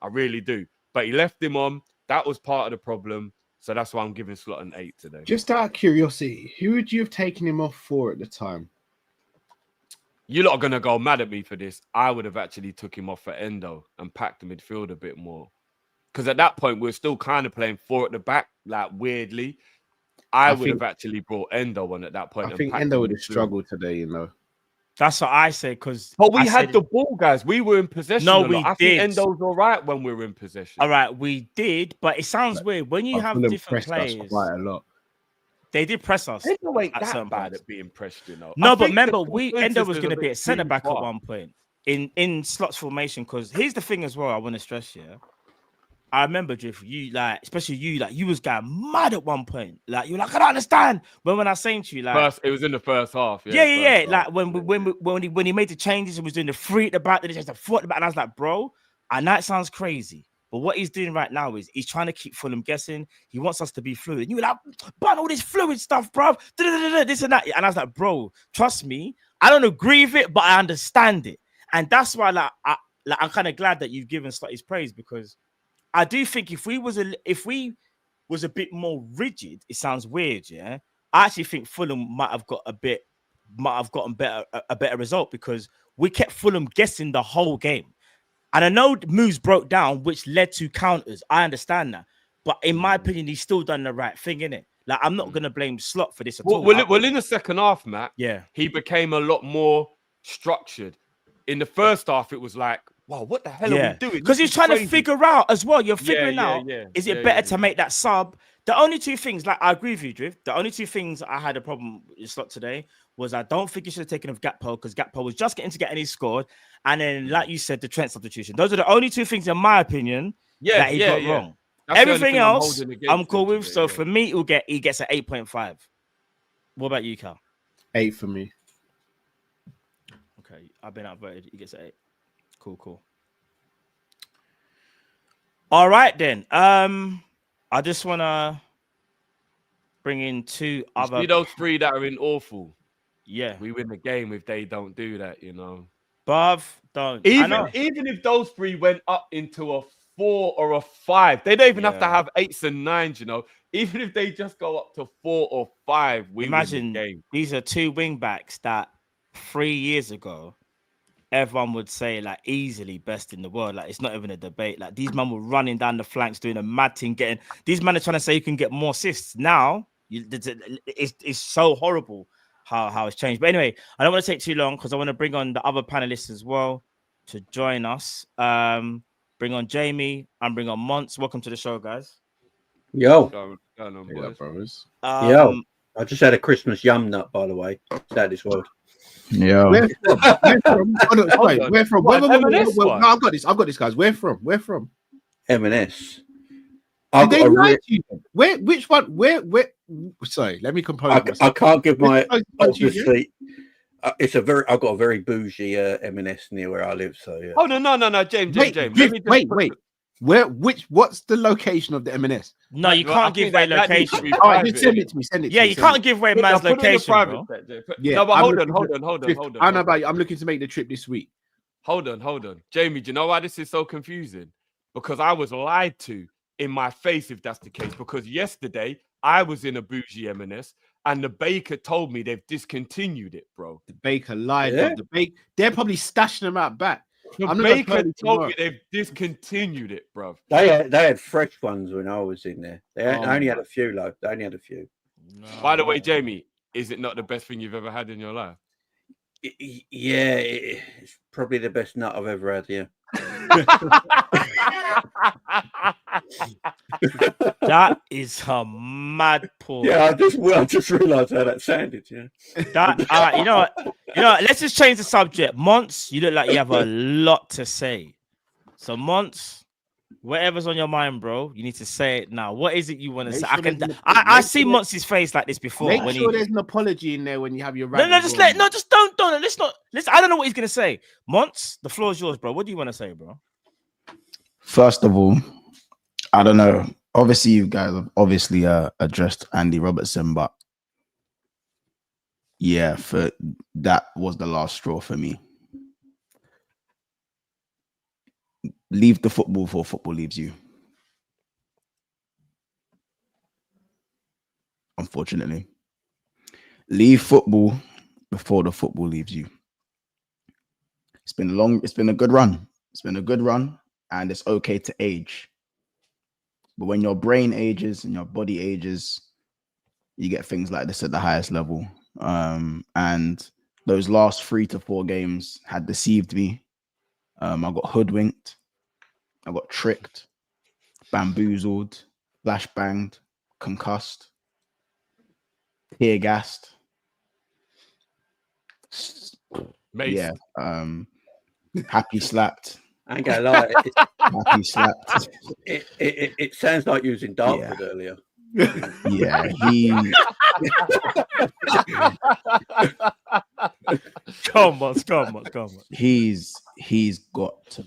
I really do. But he left him on. That was part of the problem. So that's why I'm giving Slot an 8 today. Just out of curiosity, who would you have taken him off for at the time? You lot are going to go mad at me for this. I would have actually took him off for Endo and packed the midfield a bit more. Because at that point, we're still kind of playing 4 at the back, like weirdly. I would have actually brought Endo on at that point. I think Endo would have struggled today, you know. That's what I say, because... But we had the ball, guys. We were in possession. No, we did. I think Endo's all right when we were in possession. All right, we did, but it sounds weird. When you have different players... quite a lot. They did press us. Endo ain't that bad at being pressed, you know. No, but remember, Endo was going to be at centre-back at one point in Slot's formation, because here's the thing as well I want to stress here. I remember, Drift, you like, especially you, like, you was going mad at one point. Like, you're like, I don't understand. But when I was saying to you, like, it was in the first half. Yeah. Like when he made the changes and was doing the 3 at the back, then he changed the 4 at the back, and I was like, bro, I know it sounds crazy, but what he's doing right now is he's trying to keep Fulham guessing. He wants us to be fluid. And you were like, but all this fluid stuff, bro, this and that. And I was like, bro, trust me, I don't agree with it, but I understand it. And that's why, I'm kind of glad that you've given Slot his praise, because I do think if we was a bit more rigid, it sounds weird, yeah. I actually think Fulham might have gotten a better result, because we kept Fulham guessing the whole game. And I know moves broke down, which led to counters. I understand that, but in my opinion, he's still done the right thing, innit? Like, I'm not gonna blame Slot for this at all. Well, in the second half, Matt, yeah, he became a lot more structured. In the first half, it was like, wow, what the hell are we doing? Because he's trying to figure out as well. You're figuring out, is it better to make that sub? The only 2 things, like, I agree with you, Drift. The only 2 things I had a problem with Slot today was I don't think he should have taken off Gakpo, because Gakpo was just getting to get and he scored. And then, like you said, the Trent substitution. Those are the only 2 things, in my opinion, that he got wrong. That's everything else, I'm cool with. So for me, he gets an 8.5. What about you, Cal? 8 for me. Okay, I've been outvoted. He gets an 8. Cool. All right, then. I just want to bring in 2 other... See those 3 that are in awful. Yeah. We win the game if they don't do that, you know. Bruv, don't. Even if those 3 went up into a 4 or a 5, they don't even have to have 8s and 9s, you know. Even if they just go up to 4 or 5, we win the game. These are 2 wing backs that 3 years ago, everyone would say, like, easily best in the world. Like, it's not even a debate. Like, these men were running down the flanks, doing a mad thing, these men are trying to say you can get more assists. Now, it's so horrible. how it's changed. But anyway, I don't want to take too long because I want to bring on the other panelists as well to join us. Bring on Jamie and bring on Monts. Welcome to the show, guys. Yo. Going on, Yeah, boys. brothers. Yo. I just had a Christmas yum nut, by the way. Sad this world. Yeah. Where from? Where from? What, No, M&S one? I've got this, guys. Where from? M&S. Did they lie to you? Which one? Where? Sorry, let me compose myself. I can't give my obviously. I've got a very bougie M&S near where I live. So yeah. Oh no, James. Wait. What's the location of the M&S? No, you can't give away location. All right, just send it to me. Yeah, you can't give away man's location, bro. Yeah, no, but hold on. I know about you. I'm looking to make the trip this week. Hold on. Jamie, do you know why this is so confusing? Because I was lied to in my face, if that's the case. Because yesterday I was in a bougie M&S and the baker told me they've discontinued it, bro. The baker lied. Yeah. They're probably stashing them out back. The baker told me they've discontinued it, bro. They had fresh ones when I was in there. They only had a few, though. They only had a few. No. By the way, Jamie, is it not the best thing you've ever had in your life? Yeah, it's probably the best nut I've ever had. Yeah. That is a mad pull. Yeah, I just realised how that sounded. Yeah. You know what? Let's just change the subject. Monts, you look like you have a lot to say. So, Monts, whatever's on your mind, bro, you need to say it now. What is it you want to say? I see Monts' face like this before. Make sure there's an apology in there when you have your don't. Let's not. Listen, I don't know what he's gonna say. Monts, the floor is yours, bro. What do you want to say, bro? First of all, I don't know. Obviously, you guys have obviously addressed Andy Robertson, but yeah, that was the last straw for me. Leave the football before football leaves you. Unfortunately, leave football before the football leaves you. It's been a good run. And it's okay to age. But when your brain ages and your body ages, you get things like this at the highest level. And those last 3 to 4 games had deceived me. I got hoodwinked. I got tricked, bamboozled, flashbanged, concussed, tear gassed. Mace. Yeah. Happy slapped. I ain't gonna lie. Happy slapped. It sounds like you was in Dartford earlier. Yeah, Come on. He's got to.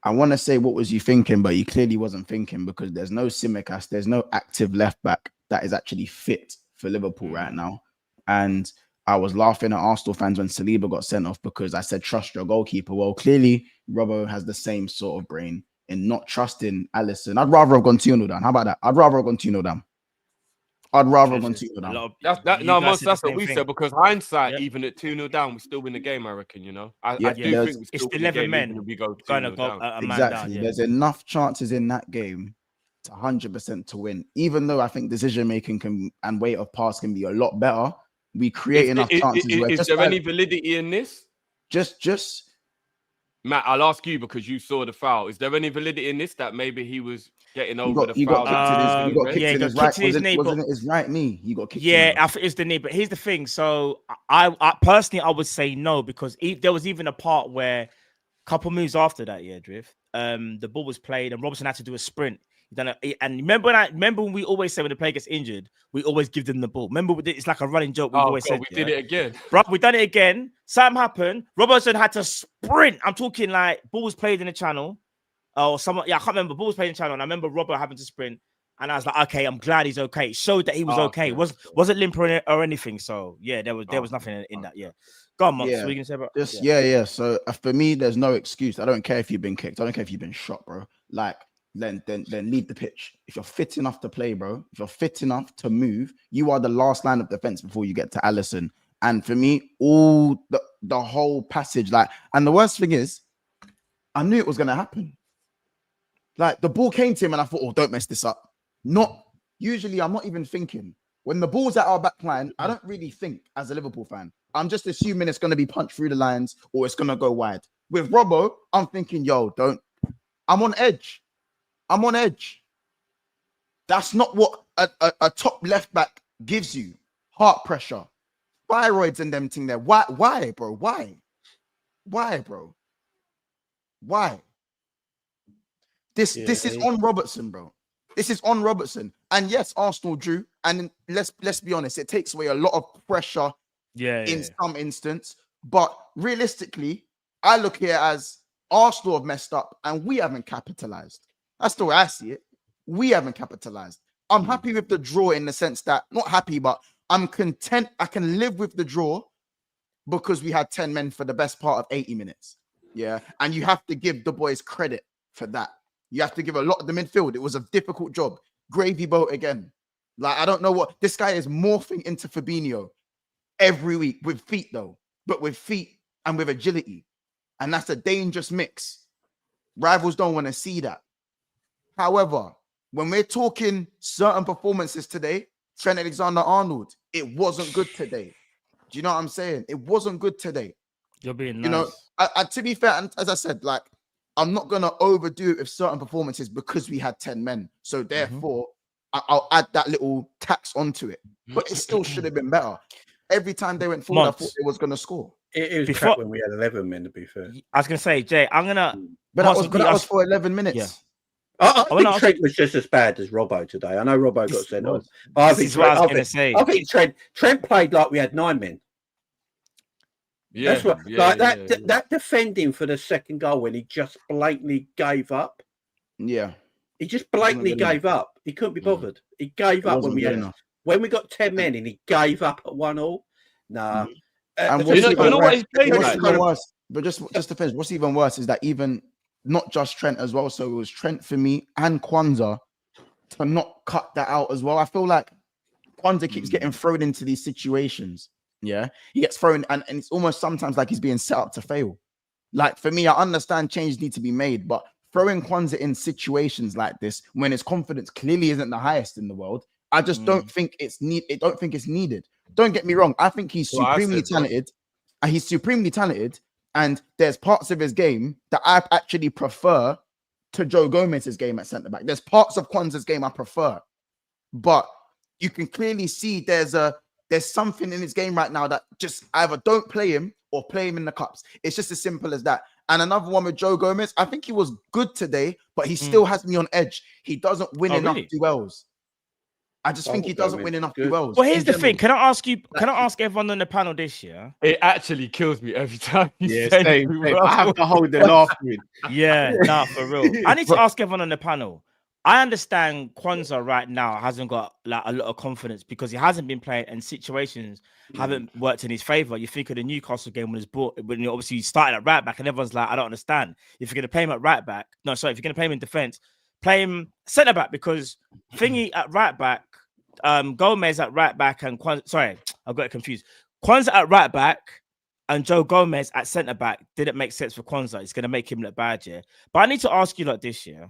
I want to say, what was you thinking? But he clearly wasn't thinking, because there's no Tsimikas, there's no active left back that is actually fit for Liverpool right now. And I was laughing at Arsenal fans when Saliba got sent off because I said, trust your goalkeeper. Well, clearly, Robbo has the same sort of brain in not trusting Alisson. I'd rather have gone 2-0 down. How about that? I'd rather have gone 2-0 down. That's what we said, because hindsight, even at 2-0 down, we still win the game, I reckon, you know. I do think we still win 11 men if we go 2-0 down. Exactly. Down, There's enough chances in that game to 100% to win. Even though I think decision making and weight of pass can be a lot better, we create enough chances. Is there any validity in this? Just Matt, I'll ask you because you saw the foul. Is there any validity in this that maybe he was getting over the foul? He got kicked in his right knee. Wasn't it his right knee? He got kicked. Yeah, I think it's the knee. But here's the thing. So I personally, I would say no, because there was even a part where a couple moves after that, Drift. The ball was played and Robertson had to do a sprint. And remember when we always say when the player gets injured, we always give them the ball. Remember, it's like a running joke. We always said we did it again, bro. We done it again. Something happened. Robertson had to sprint. I'm talking like ball was played in the channel, or someone. Yeah, I can't remember. Ball was played in the channel, and I remember Robert having to sprint. And I was like, okay, I'm glad he's okay. It showed that he was okay. Wasn't limp or anything. So yeah, there was nothing in that. Yeah. Go on, Mark. Yeah. What are you gonna say about this? Yeah. So for me, there's no excuse. I don't care if you've been kicked. I don't care if you've been shot, bro. Like. Then leave the pitch. If you're fit enough to play, bro, if you're fit enough to move, you are the last line of defense before you get to Alisson. And for me, all the whole passage, and the worst thing is, I knew it was gonna happen. Like the ball came to him, and I thought, oh, don't mess this up. Usually, I'm not even thinking. when the ball's at our back line, I don't really think as a Liverpool fan. I'm just assuming it's going to be punched through the lines or it's going to go wide. With Robbo, I'm thinking, yo, I'm on edge. I'm on edge. That's not what a top left back gives you. Heart pressure, thyroids and them thing there. Why, bro? Why, bro? Why? This is on Robertson, bro. This is on Robertson. And yes, Arsenal drew. And let's be honest, it takes away a lot of pressure in some instance. But realistically, I look here as Arsenal have messed up and we haven't capitalized. That's the way I see it. We haven't capitalized. I'm happy with the draw in the sense that, not happy, but I'm content. I can live with the draw because we had 10 men for the best part of 80 minutes. Yeah. And you have to give the boys credit for that. You have to give a lot of the midfield. It was a difficult job. Gravy boat again. Like, I don't know what this guy is morphing into Fabinho every week with feet, though, but with feet and with agility. And that's a dangerous mix. Rivals don't want to see that. However, when we're talking certain performances today, Trent Alexander-Arnold, it wasn't good today. Do you know what I'm saying? It wasn't good today. You're being nice. You know, to be fair, and as I said, like, I'm not going to overdo it with certain performances because we had 10 men. So therefore, I'll add that little tax onto it. But it still should have been better. Every time they went forward, I thought they was going to score. It was crap when we had 11 men, to be fair. I was going to say, Jay, I'm going to... But that was for 11 minutes. Yeah. I think Trent was just as bad as Robbo today. I know Robbo got sent on. I think Trent played like we had 9 men. Yeah, that's what, that defending for the second goal when he just blatantly gave up. Yeah, he just blatantly gave up. He couldn't be bothered. He gave up when we got 10 men and he gave up at 1-1. Nah, and you know what he's playing like? But just to finish, what's even worse is that even not just Trent as well. So it was Trent for me and Quansah to not cut that out as well. I feel like Quansah keeps getting thrown into these situations. Yeah, he gets thrown, and it's almost sometimes like he's being set up to fail. Like, for me, I understand changes need to be made, but throwing Quansah in situations like this when his confidence clearly isn't the highest in the world, I just don't think it's needed. Don't get me wrong. I think he's supremely talented. And he's supremely talented, and there's parts of his game that I actually prefer to Joe Gomez's game at centre back. There's parts of Quansah's game I prefer, but you can clearly see there's something in his game right now that just either don't play him or play him in the cups. It's just as simple as that. And another one with Joe Gomez, I think he was good today, but he still has me on edge. He doesn't win enough duels. I just think he doesn't win enough duels. Well, here's the thing. Can I ask everyone on the panel this year? It actually kills me every time. I have to hold the laughing. Yeah, nah, for real. I need to ask everyone on the panel. I understand Quansah right now hasn't got like a lot of confidence because he hasn't been playing and situations haven't worked in his favor. You think of the Newcastle game when he obviously started at right back and everyone's like, I don't understand. If you're going to play him at right back, if you're going to play him in defense, play him centre back because Thingy at right back, Gomez at right back and Quansah, I got it confused. Quansah at right back and Joe Gomez at centre back didn't make sense for Quansah. It's going to make him look bad, yeah. But I need to ask you like this year.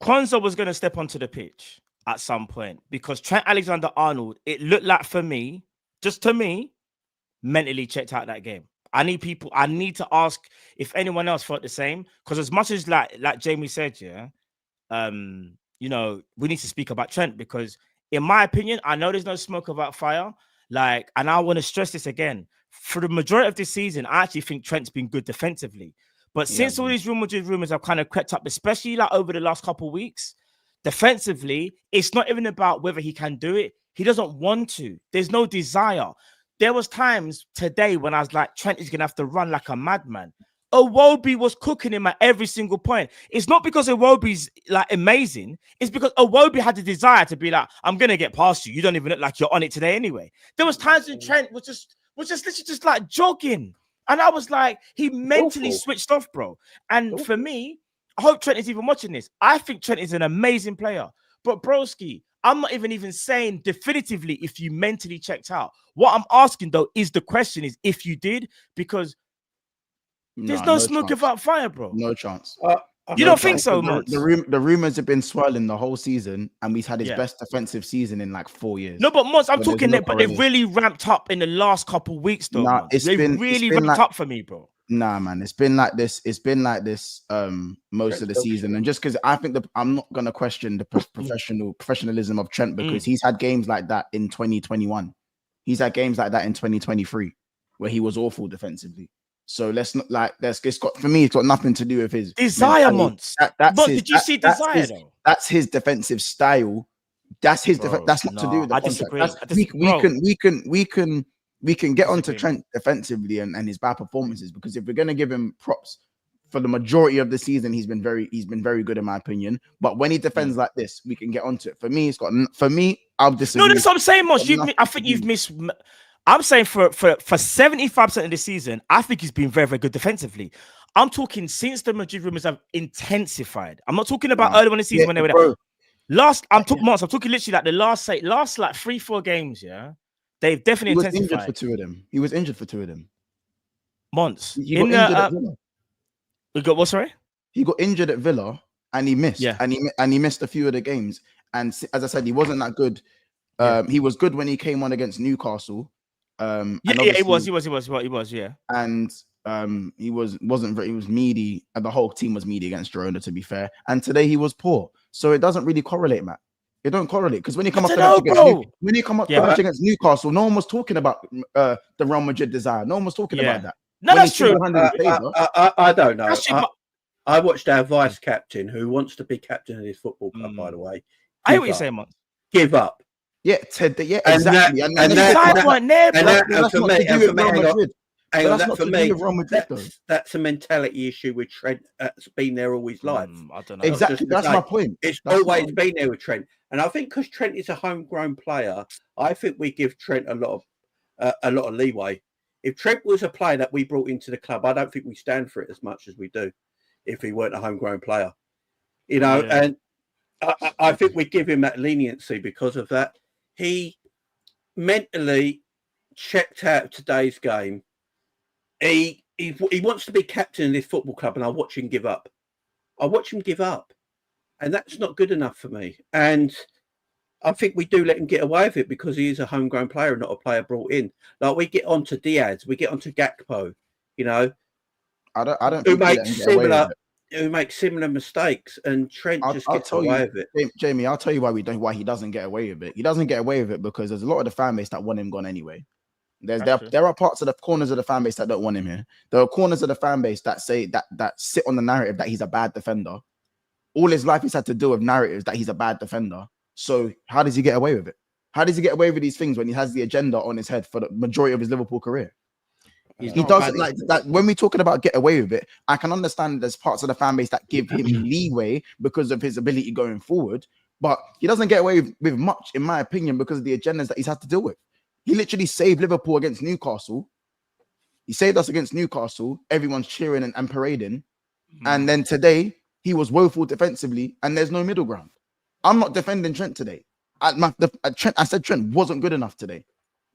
Quansah was going to step onto the pitch at some point because Trent Alexander-Arnold, it looked like for me, just to me, mentally checked out that game. I need to ask if anyone else felt the same because as much as like Jamie said, yeah, you know, we need to speak about Trent because in my opinion, I know there's no smoke about fire. Like, and I want to stress this again. For the majority of this season, I actually think Trent's been good defensively. But since all these rumors have kind of crept up, especially like over the last couple of weeks, defensively, it's not even about whether he can do it. He doesn't want to. There's no desire. There was times today when I was like, Trent is going to have to run like a madman. Iwobi was cooking him at every single point. It's not because Iwobi's like amazing. It's because Iwobi had the desire to be like, I'm going to get past you. You don't even look like you're on it today anyway. There was times when Trent was just literally just like jogging. And I was like, he mentally switched off, bro. And for me, I hope Trent is even watching this. I think Trent is an amazing player. But broski, I'm not even saying definitively if you mentally checked out. What I'm asking, though, is the question is if you did, because there's no smoke about fire, bro. No chance. You don't think so, Mons? The rumors have been swirling the whole season, and we've had his best defensive season in like 4 years. No, but Mons, I'm talking that, but they've really ramped up in the last couple of weeks, though. Nah, they've really ramped up for me, bro. Nah, man, it's been like this. It's been like this most of the season, and just because I think that I'm not gonna question the professionalism of Trent because he's had games like that in 2021. He's had games like that in 2023 where he was awful defensively. So let's not like it's got for me. It's got nothing to do with his desire, Mons. Did you see desire? That's his defensive style. That's his. That's not to do with the contract. We can get onto Trent defensively and his bad performances because if we're going to give him props for the majority of the season, he's been very good in my opinion. But when he defends like this, we can get onto it. For me, I'll disagree. No, that's what I'm saying, Mosh. I think you've missed. I'm saying for 75% of the season, I think he's been very, very good defensively. I'm talking since the Madrid rumors have intensified. I'm not talking about early on in the season when they were there. I'm talking literally like the last like 3-4 games, yeah. They've definitely intensified. He was injured for two of them. Months. He got injured at Villa. We got what? Sorry. He got injured at Villa and he missed. Yeah. And he missed a few of the games. And as I said, he wasn't that good. He was good when he came on against Newcastle. He was. Yeah. And he was meaty, and the whole team was meaty against Girona, to be fair. And today he was poor. So it doesn't really correlate, Matt. It don't correlate because when you come up against Newcastle, no one was talking about the Real Madrid desire. No one was talking about that. No, that's true. I don't know. I watched our vice captain, who wants to be captain of this football club, by the way. I hear what you're saying, man. Give up. Yeah, exactly. That's a mentality issue with Trent. That's been there all his life. I don't know. Exactly. That's my point. It's always been there with Trent. And I think because Trent is a homegrown player, I think we give Trent a lot of leeway. If Trent was a player that we brought into the club, I don't think we stand for it as much as we do if he weren't a homegrown player. And I think we give him that leniency because of that. He mentally checked out of today's game. He wants to be captain of this football club, and I watch him give up. And that's not good enough for me. And I think we do let him get away with it because he is a homegrown player and not a player brought in. Like we get onto Diaz, we get onto Gakpo, I don't think who makes similar mistakes, and Trent just gets away with it. Jamie, I'll tell you why he doesn't get away with it. He doesn't get away with it because there's a lot of the fan base that want him gone anyway. There are parts of the corners of the fan base that don't want him here. There are corners of the fan base that say that sit on the narrative that he's a bad defender. All his life he's had to deal with narratives that he's a bad defender. So how does he get away with it? How does he get away with these things when he has the agenda on his head for the majority of his Liverpool career? He doesn't like that. When we're talking about get away with it, I can understand there's parts of the fan base that give him leeway because of his ability going forward, but he doesn't get away with much, in my opinion, because of the agendas that he's had to deal with. He literally saved Liverpool against Newcastle. He saved us against Newcastle. Everyone's cheering and parading. And then today, he was woeful defensively, and there's no middle ground. I'm not defending Trent today. I said Trent wasn't good enough today.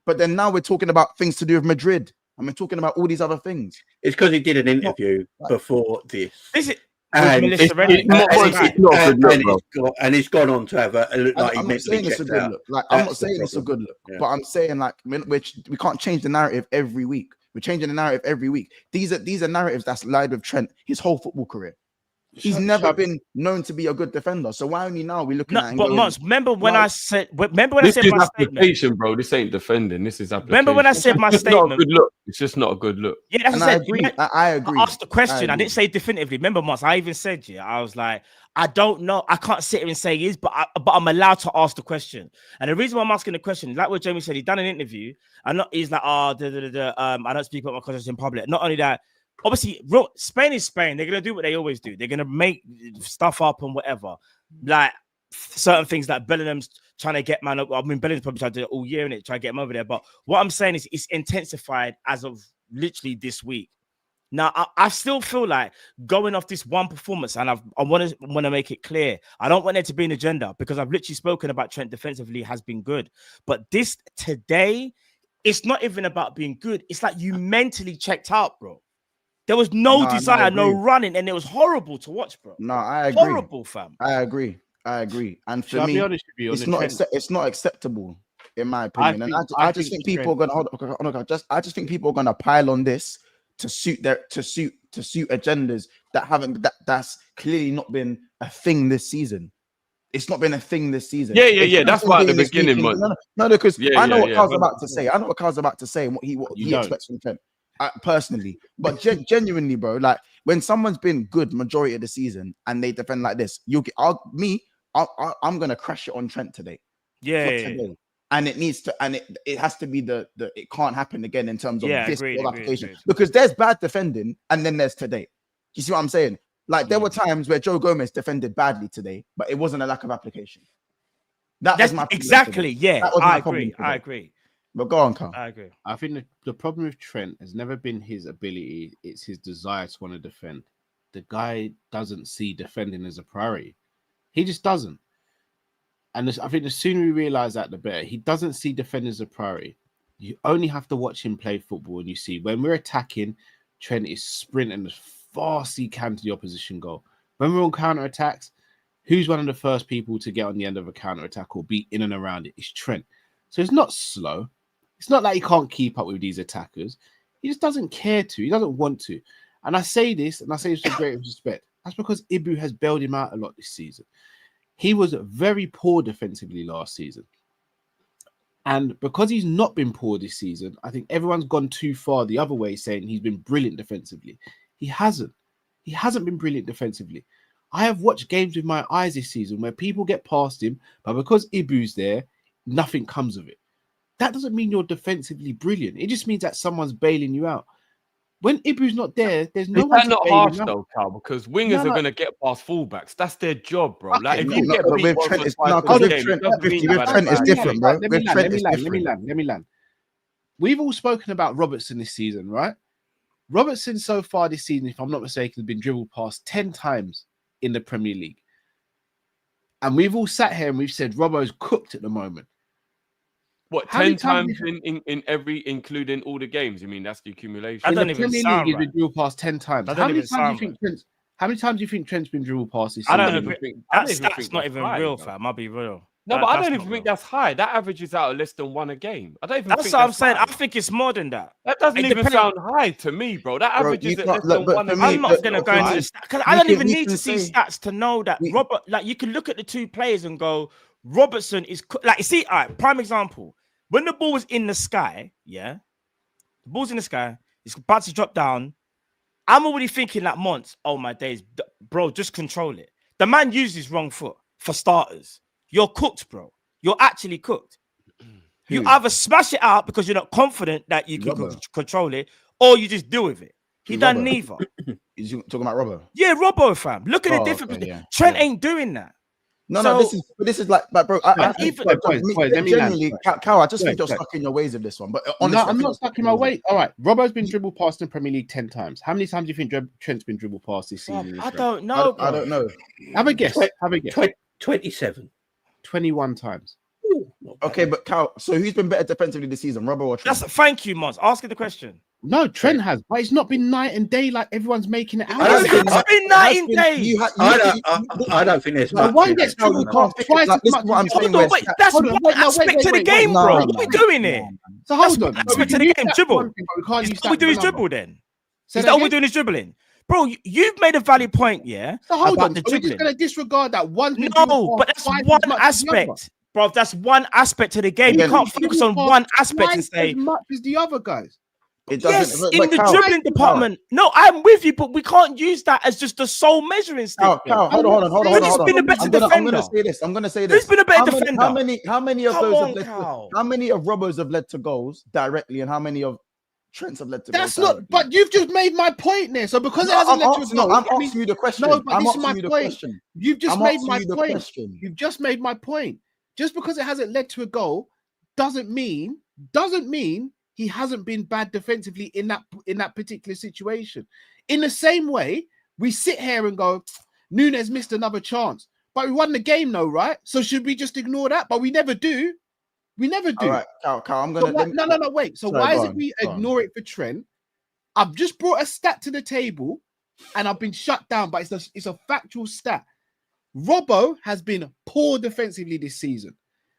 But then now we're talking about things to do with Madrid. And we're talking about all these other things. It's because he did an interview before this. Is it? And he's gone on to have a look like he mentally checked out. I'm not saying it's a good look, but I'm saying like we can't change the narrative every week. We're changing the narrative every week. These are narratives that's lied with Trent his whole football career. He's never been known to be a good defender. So why only now are we looking at him? But Mons, remember when I said my statement, bro. This ain't defending. This is application. Remember when I said my statement? Not a good look. It's just not a good look. Yeah, that's I agree. I agree. I asked the question. I didn't say definitively. Remember, Mons, I even said, I was like, I don't know. I can't sit here and say he is, but I'm allowed to ask the question. And the reason why I'm asking the question, like what Jamie said, he done an interview, and he's like, I don't speak about my conscience in public. Not only that. Obviously, Spain is Spain. They're going to do what they always do. They're going to make stuff up and whatever. Like certain things like Bellingham's trying to get man up. I mean, Bellingham's probably tried to do it all year, try to get him over there. But what I'm saying is it's intensified as of literally this week. Now, I still feel like going off this one performance, and I want to make it clear. I don't want there to be an agenda because I've literally spoken about Trent defensively has been good. But this today, it's not even about being good. It's like you mentally checked out, bro. There was no desire, no running, and it was horrible to watch, bro. No, I agree. Horrible, fam. I agree. And for Shall me, I be honest with you, it's not acceptable in my opinion. I just think people are gonna I just think people are gonna pile on this to suit agendas that's clearly not been a thing this season. It's not been a thing this season. Yeah. That's why at the beginning, man. No, because I know what Carl's about to say. I know what Carl's about to say and what he expects from Trent. Personally, but genuinely, bro, like when someone's been good majority of the season and they defend like this, I'm gonna crash it on Trent today. Today. And it needs to, and it has to be it can't happen again in terms of this application because there's bad defending and then there's today. You see what I'm saying? Like there were times where Joe Gomez defended badly today, but it wasn't a lack of application. That's my exactly. Yeah, I agree. But go on, Carl. I agree. I think the problem with Trent has never been his ability; it's his desire to want to defend. The guy doesn't see defending as a priority. He just doesn't. And I think the sooner we realize that, the better. He doesn't see defending as a priority. You only have to watch him play football, and you see when we're attacking, Trent is sprinting as fast as he can to the opposition goal. When we're on counter attacks, who's one of the first people to get on the end of a counter attack or be in and around it? It's Trent. So it's not slow. It's not like he can't keep up with these attackers. He just doesn't care to. He doesn't want to. And I say this with great respect. That's because Ibu has bailed him out a lot this season. He was very poor defensively last season. And because he's not been poor this season, I think everyone's gone too far the other way saying he's been brilliant defensively. He hasn't. He hasn't been brilliant defensively. I have watched games with my eyes this season where people get past him, but because Ibu's there, nothing comes of it. That doesn't mean you're defensively brilliant. It just means that someone's bailing you out. When Ibu's not there, there's no one. That's not harsh though, Cal, because wingers are going to get past fullbacks. That's their job, bro. Okay, like if you get beat with Trent, it's different, bro. Let me land. We've all spoken about Robertson this season, right? Robertson so far this season, if I'm not mistaken, has been dribbled past 10 times in the Premier League. And we've all sat here and we've said Robbo's cooked at the moment. What, 10 times in every, including all the games? You mean that's the accumulation? I don't even Premier sound League, right. He's been dribbled past 10 times. How many times do you think Trent's been dribbled past this season? I don't think that's not even real, fam. I'll be real. No, but I don't even think that's high. That averages out less than one a game. I don't even that's think what I'm saying. high. I think it's more than that. That doesn't even sound high to me, bro. That averages at less than one a game. I'm not going to go into stats because I don't even need to see stats to know that Robert, like you can look at the two players and go, Robertson is like, you see, all right, prime example. When the ball was in the sky, the ball's in the sky, it's about to drop down. I'm already thinking like Monts, oh my days, bro, just control it. The man used his wrong foot for starters. You're cooked, bro. You're actually cooked. You either smash it out because you're not confident that you can control it, or you just deal with it. He done neither. Is you talking about Robbo? Yeah, Robbo, fam. Look at the difference. Okay, yeah. Trent ain't doing that. No, this is like, bro. Genuinely, Cal, I just think you're stuck in your ways of this one. But honestly, I'm not stuck in my way. All right, Robbo's been dribbled past in Premier League 10 times. How many times do you think Trent's been dribbled past this season? I don't know. I don't know. Have a guess. 27. 21 times. Ooh, okay, but Cal, so who's been better defensively this season, Robbo or Trent? Thank you, Mons. Asking the question. No, Trent has, but it's not been night and day like everyone's making it out. It's been night and day. I don't think there's much. One gets dribbled past twice as much. What I'm saying. That's one aspect to the game, bro. What are we doing here? So hold on. Aspect to the game, dribble. All we do is dribble then. Is that all we're doing is dribbling? Bro, you've made a valid point, yeah? So hold on. We're just going to disregard that one. No, but that's one aspect. Bro, that's one aspect to the game. You can't focus on one aspect and say as much as the other guys. Yes, in the dribbling department. No, I'm with you, but we can't use that as just the sole measuring stick. Hold on. Who's been a better defender? I'm gonna say this. Who's been a better defender? How many of those have led to, how many of Robbo's have led to goals directly, and how many of Trent's have led to goals? That's not. But you've just made my point there. So because it hasn't led to a goal, I'm asking you the question. No, but this is my point. You've just made my point. You've just made my point. Just because it hasn't led to a goal doesn't mean he hasn't been bad defensively in that particular situation. In the same way, we sit here and go, Nunez missed another chance, but we won the game, though, right? So should we just ignore that? But we never do. We never do. All right, Cal, I'm gonna. So wait. So why is it we ignore it for Trent, I've just brought a stat to the table and I've been shut down, but it's a factual stat. Robbo has been poor defensively this season.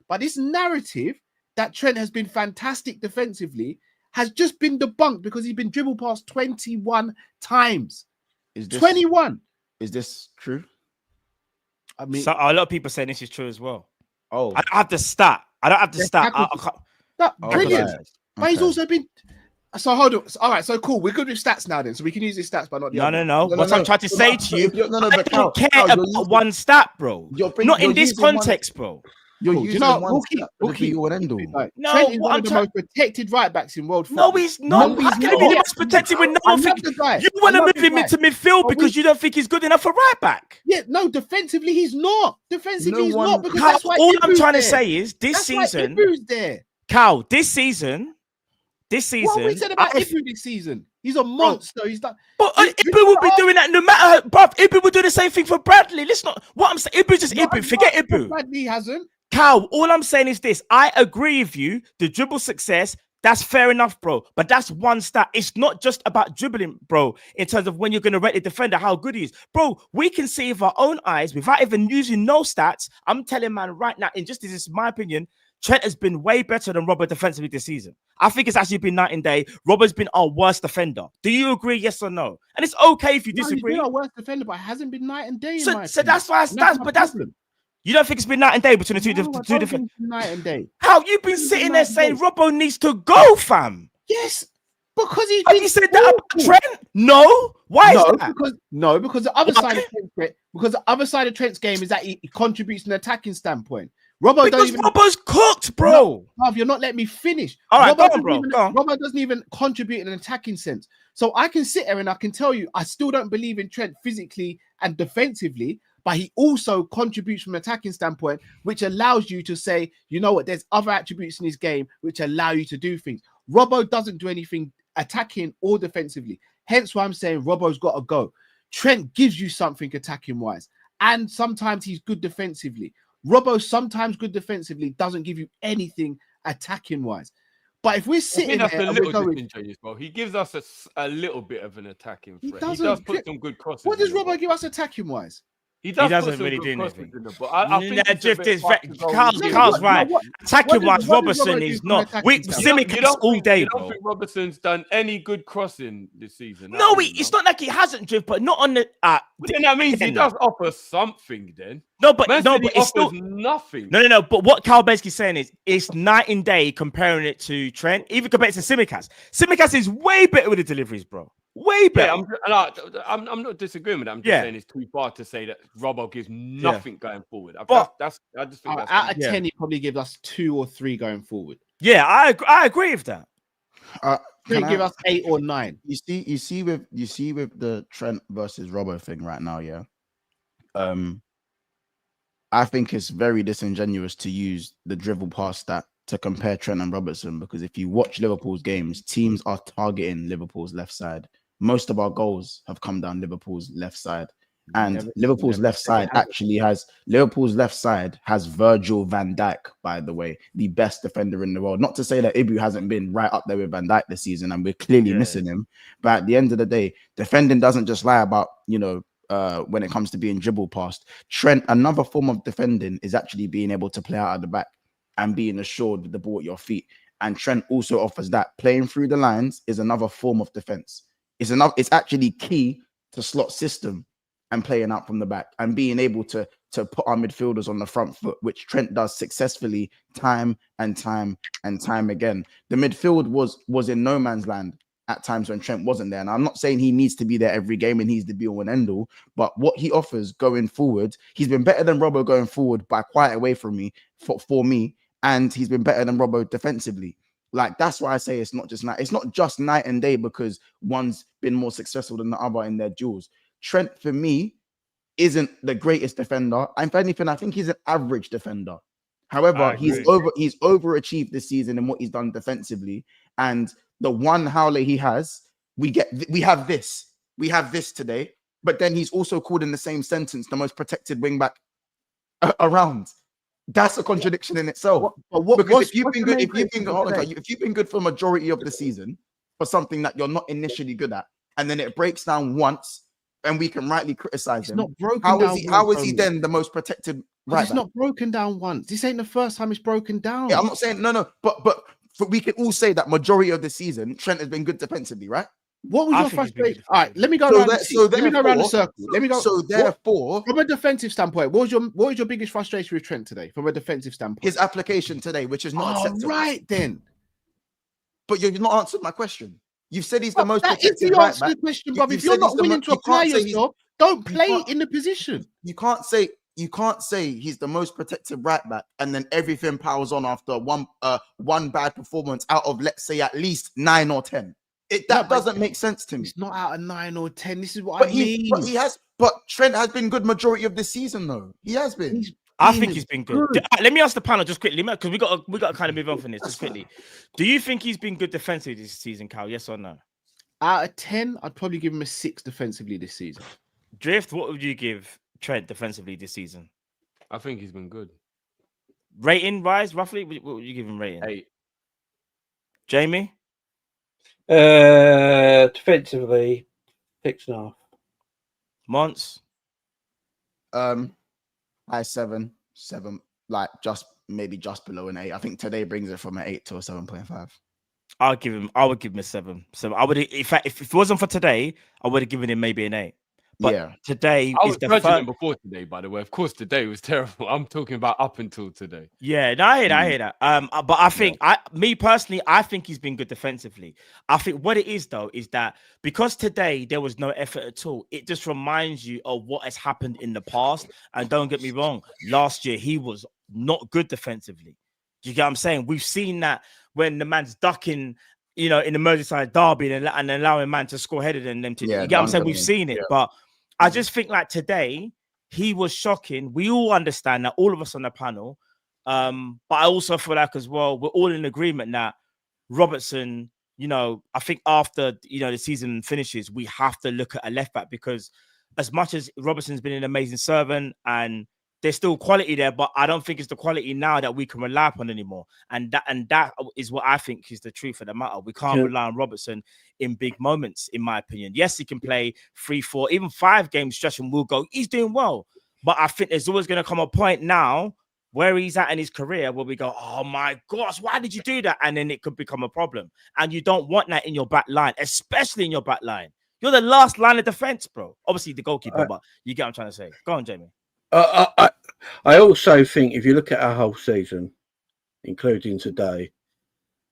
But this narrative that Trent has been fantastic defensively has just been debunked because he's been dribbled past 21 times. 21. Is this true? I mean, so a lot of people saying this is true as well. Oh, I don't have the stat. Brilliant. But he's also been. So hold on. All right. So cool. We're good with stats now, then. So we can use these stats, but not the other. No. What I'm trying to say to you, I don't care about one stat, bro. Not in this context, bro. You're using one stat for the be-all and end-all. No, Trent is one of the most protected right backs in world football. No, he's not. How can he be the most protected when no one thinks you want to move him into midfield because you don't think he's good enough for right back? Yeah, no, defensively he's not. Defensively he's not because that's why all I'm trying to say is this season, Cal, this season. What have we said about Ibu this season? He's a monster. He's done. But Ibu will be doing that no matter. Bruv, Ibu will do the same thing for Bradley. Let's not. What I'm saying, Ibu's just Ibu. Forget Ibu. Bradley hasn't. Cal, all I'm saying is this. I agree with you. The dribble success, that's fair enough, bro. But that's one stat. It's not just about dribbling, bro, in terms of when you're going to rate the defender, how good he is. Bro, we can see with our own eyes, without even using no stats, I'm telling man right now, and just this is my opinion, Trent has been way better than Robert defensively this season. I think it's actually been night and day. Robert's been our worst defender. Do you agree, yes or no? And it's okay if you disagree. He's been our worst defender, but it hasn't been night and day. So that's why you don't think it's been night and day between the two defenders? Night and day. How you've been sitting there saying Robbo needs to go, fam? Yes, because you said that about Trent. No, why is that? Because the other side of Trent, because the other side of Trent's game is that he contributes from an attacking standpoint. Robbo's cooked, bro. No, you're not letting me finish. All right, go on, bro. Robbo doesn't even contribute in an attacking sense. So I can sit here and I can tell you, I still don't believe in Trent physically and defensively, but he also contributes from an attacking standpoint, which allows you to say, you know what, there's other attributes in his game which allow you to do things. Robbo doesn't do anything attacking or defensively. Hence why I'm saying Robbo's got to go. Trent gives you something attacking-wise, and sometimes he's good defensively. Robbo, sometimes good defensively, doesn't give you anything attacking-wise. But if we're sitting there, he gives us a little bit of an attacking threat. He does put some good crosses. What does Robbo give us attacking-wise? He doesn't really do anything. I think Carl's right. Attacking-wise, Robertson is not. Simic all day, bro. I don't think Robertson's done any good crossing this season. No, it's not like he hasn't driven, but not on the. Then that means he does offer something. Then but it's still nothing. No. But what Carl basically saying is, it's night and day comparing it to Trent, even compared to Simicas. Simicas is way better with the deliveries, bro. Way better. Yeah, I'm not disagreeing with that. I'm just saying it's too far to say that Robbo gives nothing going forward. I just think that's out of 10, he probably gives us 2 or 3 going forward. Yeah, I agree with that. Can give us 8 or 9. You see with the Trent versus Robbo thing right now, yeah. I think it's very disingenuous to use the dribble pass stat to compare Trent and Robertson, because if you watch Liverpool's games, teams are targeting Liverpool's left side. Most of our goals have come down Liverpool's left side. And Liverpool's left side has Virgil van Dijk, by the way, the best defender in the world. Not to say that Ibu hasn't been right up there with Van Dijk this season, and we're clearly missing him. But at the end of the day, defending doesn't just lie about, when it comes to being dribble past. Trent, another form of defending is actually being able to play out of the back and being assured with the ball at your feet. And Trent also offers that. Playing through the lines is another form of defense. It's actually key to slot system and playing out from the back and being able to put our midfielders on the front foot, which Trent does successfully time and time again. The midfield was in no man's land at times when Trent wasn't there. And I'm not saying he needs to be there every game and he's the be-all and end-all, but what he offers going forward, he's been better than Robbo going forward by quite a way for me, and he's been better than Robbo defensively. Like, that's why I say it's not just night and day because one's been more successful than the other in their duels. Trent, for me, isn't the greatest defender. If anything, I think he's an average defender. However, he's overachieved this season in what he's done defensively. And the one howler he has, we have this today. But then he's also called in the same sentence the most protected wingback around. That's a contradiction in itself. Because if you've been good for a majority of the season, for something that you're not initially good at, and then it breaks down once, and we can rightly criticize him. Not broken How down. is he then the most protected? Right, it's not broken down once. This ain't the first time it's broken down. Yeah, I'm not saying no, but we can all say that majority of the season, Trent has been good defensively, right? What was your frustration? All right, let me go around. Let me go around the circle. Let me go. So therefore, from a defensive standpoint, what was your biggest frustration with Trent today? From a defensive standpoint, his application today, which is not acceptable. Right then, but you've not answered my question. You've said he's the most protected. If you answer the question, brother, if you're not willing to apply yourself, don't play in the position. You can't say he's the most protected right back, and then everything powers on after one bad performance out of, let's say, at least 9 or 10. That doesn't make sense to me. It's not out of 9 or 10. This is what I mean. But Trent has been good majority of the season, though. He has been. I think he's been good. Let me ask the panel just quickly, because we got to kind of move on from this just quickly. Do you think he's been good defensively this season, Cal? Yes or no? Out of 10, I'd probably give him a 6 defensively this season. Drift, what would you give Trent defensively this season? I think he's been good. Rating wise, roughly, what would you give him rating? 8. Jamie? Defensively, 6.5. Monts? High 7, like maybe just below an 8. I think today brings it from an 8 to a 7.5. I would give him a 7. So I would, in fact, if it wasn't for today, I would have given him maybe an 8. But yeah, today I was judging him before today, by the way. Of course, today was terrible. I'm talking about up until today. Yeah, no, I hear that. But I think me personally, I think he's been good defensively. I think what it is though is that because today there was no effort at all, it just reminds you of what has happened in the past. And don't get me wrong, last year he was not good defensively. Do you get what I'm saying? We've seen that when the man's ducking, in the Merseyside derby and allowing man to score header than them. You get what I'm saying? We've seen it, but I just think like today he was shocking. We all understand that, all of us on the panel. But I also feel like as well, we're all in agreement that Robertson, I think after, the season finishes, we have to look at a left back, because as much as Robertson's been an amazing servant and there's still quality there, but I don't think it's the quality now that we can rely upon anymore. And that is what I think is the truth of the matter. We can't rely on Robertson in big moments, in my opinion. Yes, he can play 3, 4, even 5 game stretch and we'll go, he's doing well. But I think there's always going to come a point now where he's at in his career where we go, oh my gosh, why did you do that? And then it could become a problem. And you don't want that in your back line, especially in your back line. You're the last line of defense, bro. Obviously the goalkeeper, but you get what I'm trying to say. Go on, Jamie. I also think if you look at our whole season, including today,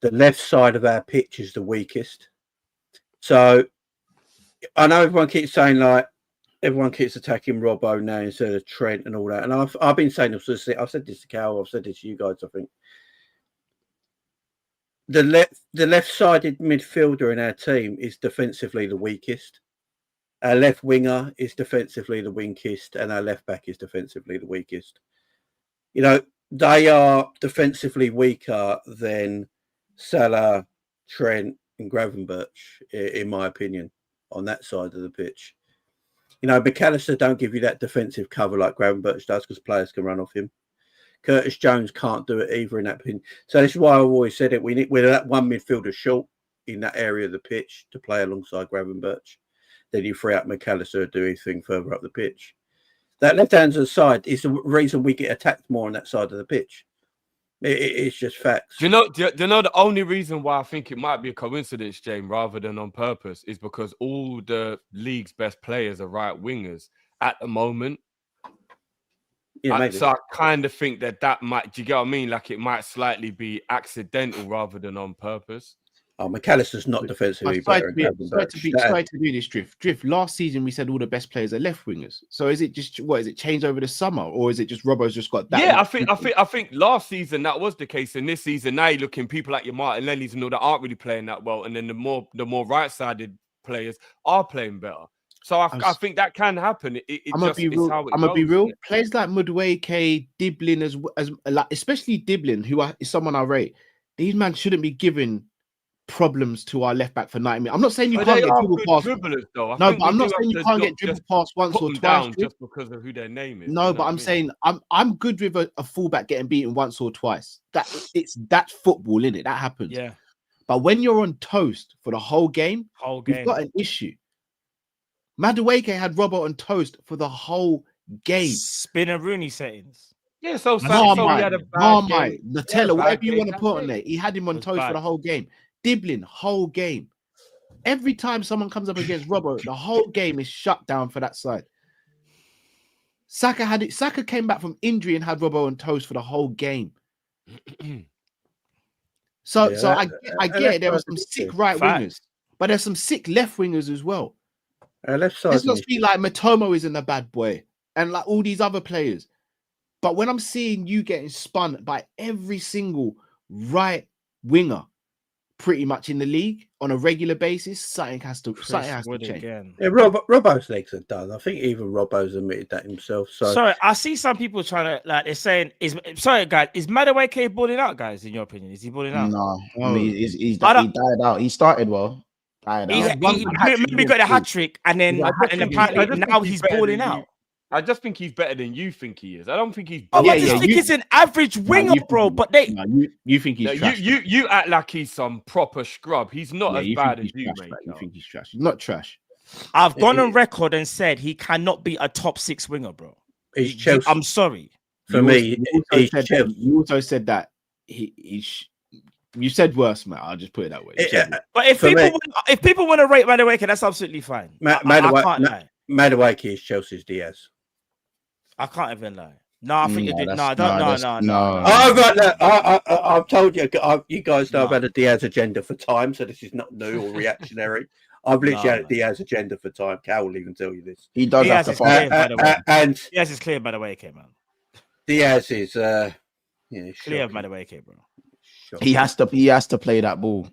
the left side of our pitch is the weakest. So I know everyone keeps saying everyone keeps attacking Robbo now instead of Trent and all that. And I've been saying this, I've said this to Cal, I've said this to you guys, I think. The left-sided midfielder in our team is defensively the weakest. Our left winger is defensively the weakest, and our left back is defensively the weakest. They are defensively weaker than Salah, Trent, and Gravenberch, in my opinion, on that side of the pitch. McAllister don't give you that defensive cover like Gravenberch does, because players can run off him. Curtis Jones can't do it either in that opinion. So this is why I've always said it. We're that one midfielder short in that area of the pitch to play alongside Gravenberch. Then you free up McAllister to do anything further up the pitch. That left-hand side is the reason we get attacked more on that side of the pitch. It's just facts. Do you know the only reason why I think it might be a coincidence, James, rather than on purpose, is because all the league's best players are right wingers at the moment. Yeah, so I kind of think that might, do you get what I mean? Like it might slightly be accidental rather than on purpose. Oh, McAllister's not defensively better. Sorry to do this, Drift. Last season, we said all the best players are left wingers. So is it just is it changed over the summer, or is it just Robbo's just got that? Yeah, I think last season that was the case, and this season now you're looking people like your Martinellis and all that aren't really playing that well, and then the more right-sided players are playing better. So I think that can happen. I'm gonna be real. Players like Madueke, Diblin, as like especially Diblin, who is someone I rate. These men shouldn't be given problems to our left back for 90 minutes. I'm not saying you can't get dribble past. Though. No, but I'm not saying you can't get dribble past once or twice just because of who their name is. No, but I'm saying I'm good with a fullback getting beaten once or twice. That's football, innit? That happens. Yeah. But when you're on toast for the whole game, you've got an issue. Madueke had Robbo on toast for the whole game. Spinner Rooney settings. Yeah, so he had a bad game. Nutella, whatever you want to put on there. He had him on toast for the whole game. Dibbling, whole game. Every time someone comes up against Robbo, the whole game is shut down for that side. Saka came back from injury and had Robbo on toast for the whole game. So I get it. There are some sick right wingers, but there's some sick left wingers as well. Left side. Let's not speak like Matomo isn't a bad boy, and like all these other players. But when I'm seeing you getting spun by every single right winger, pretty much in the league on a regular basis, something has to change. Again. Yeah, Robbo's legs are done. I think even Robbo's admitted that himself. So sorry, I see some people trying to they're saying, "Is Madueke balling out, guys? In your opinion, is he balling out?" No, I mean, he died out. He started well. He maybe got a hat trick, and then apparently now he's balling out. I just think he's better than you think he is. I don't think he's. I just think he's an average winger, bro. But you think he's trash. You act like he's some proper scrub. He's not as bad as you, mate. You think he's trash? He's not trash. I've gone on record and said he cannot be a top 6 winger, bro. He's Chelsea. I'm sorry. For me, you also said that you said worse, Matt. I'll just put it that way. But if people want to rate Madueke, that's absolutely fine. Madueke is Chelsea's Diaz. I can't even lie. No, I think no. Oh, right, look, I've told you. You guys know about the Diaz agenda for time, so this is not new or reactionary. I've literally had a Diaz agenda for time. Cal will even tell you this. He does Diaz have to fight. And Diaz is clear, by the way, man. Diaz is clear, by the way, bro. He has to play that ball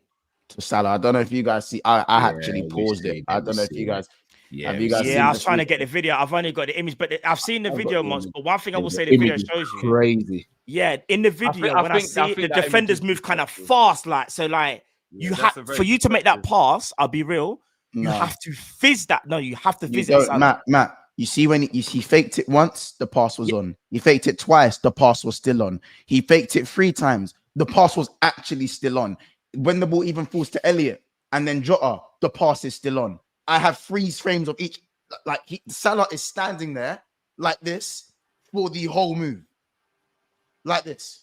to Salah. I don't know if you guys see. I actually paused it. I don't know if you guys. Yeah, I was trying to get the video. I've only got the image, but I've seen the video once. But one thing I will say, the video shows you crazy. Yeah, in the video, when I see it, the defenders move kind of fast, you have for you to make that pass. I'll be real. You have to fizz that. No, you have to fizz it. Matt. You see when he faked it once, the pass was on. He faked it twice, the pass was still on. He faked it 3 times, the pass was actually still on. When the ball even falls to Elliot and then Jota, the pass is still on. I have freeze frames of each. Salah is standing there like this for the whole move, like this.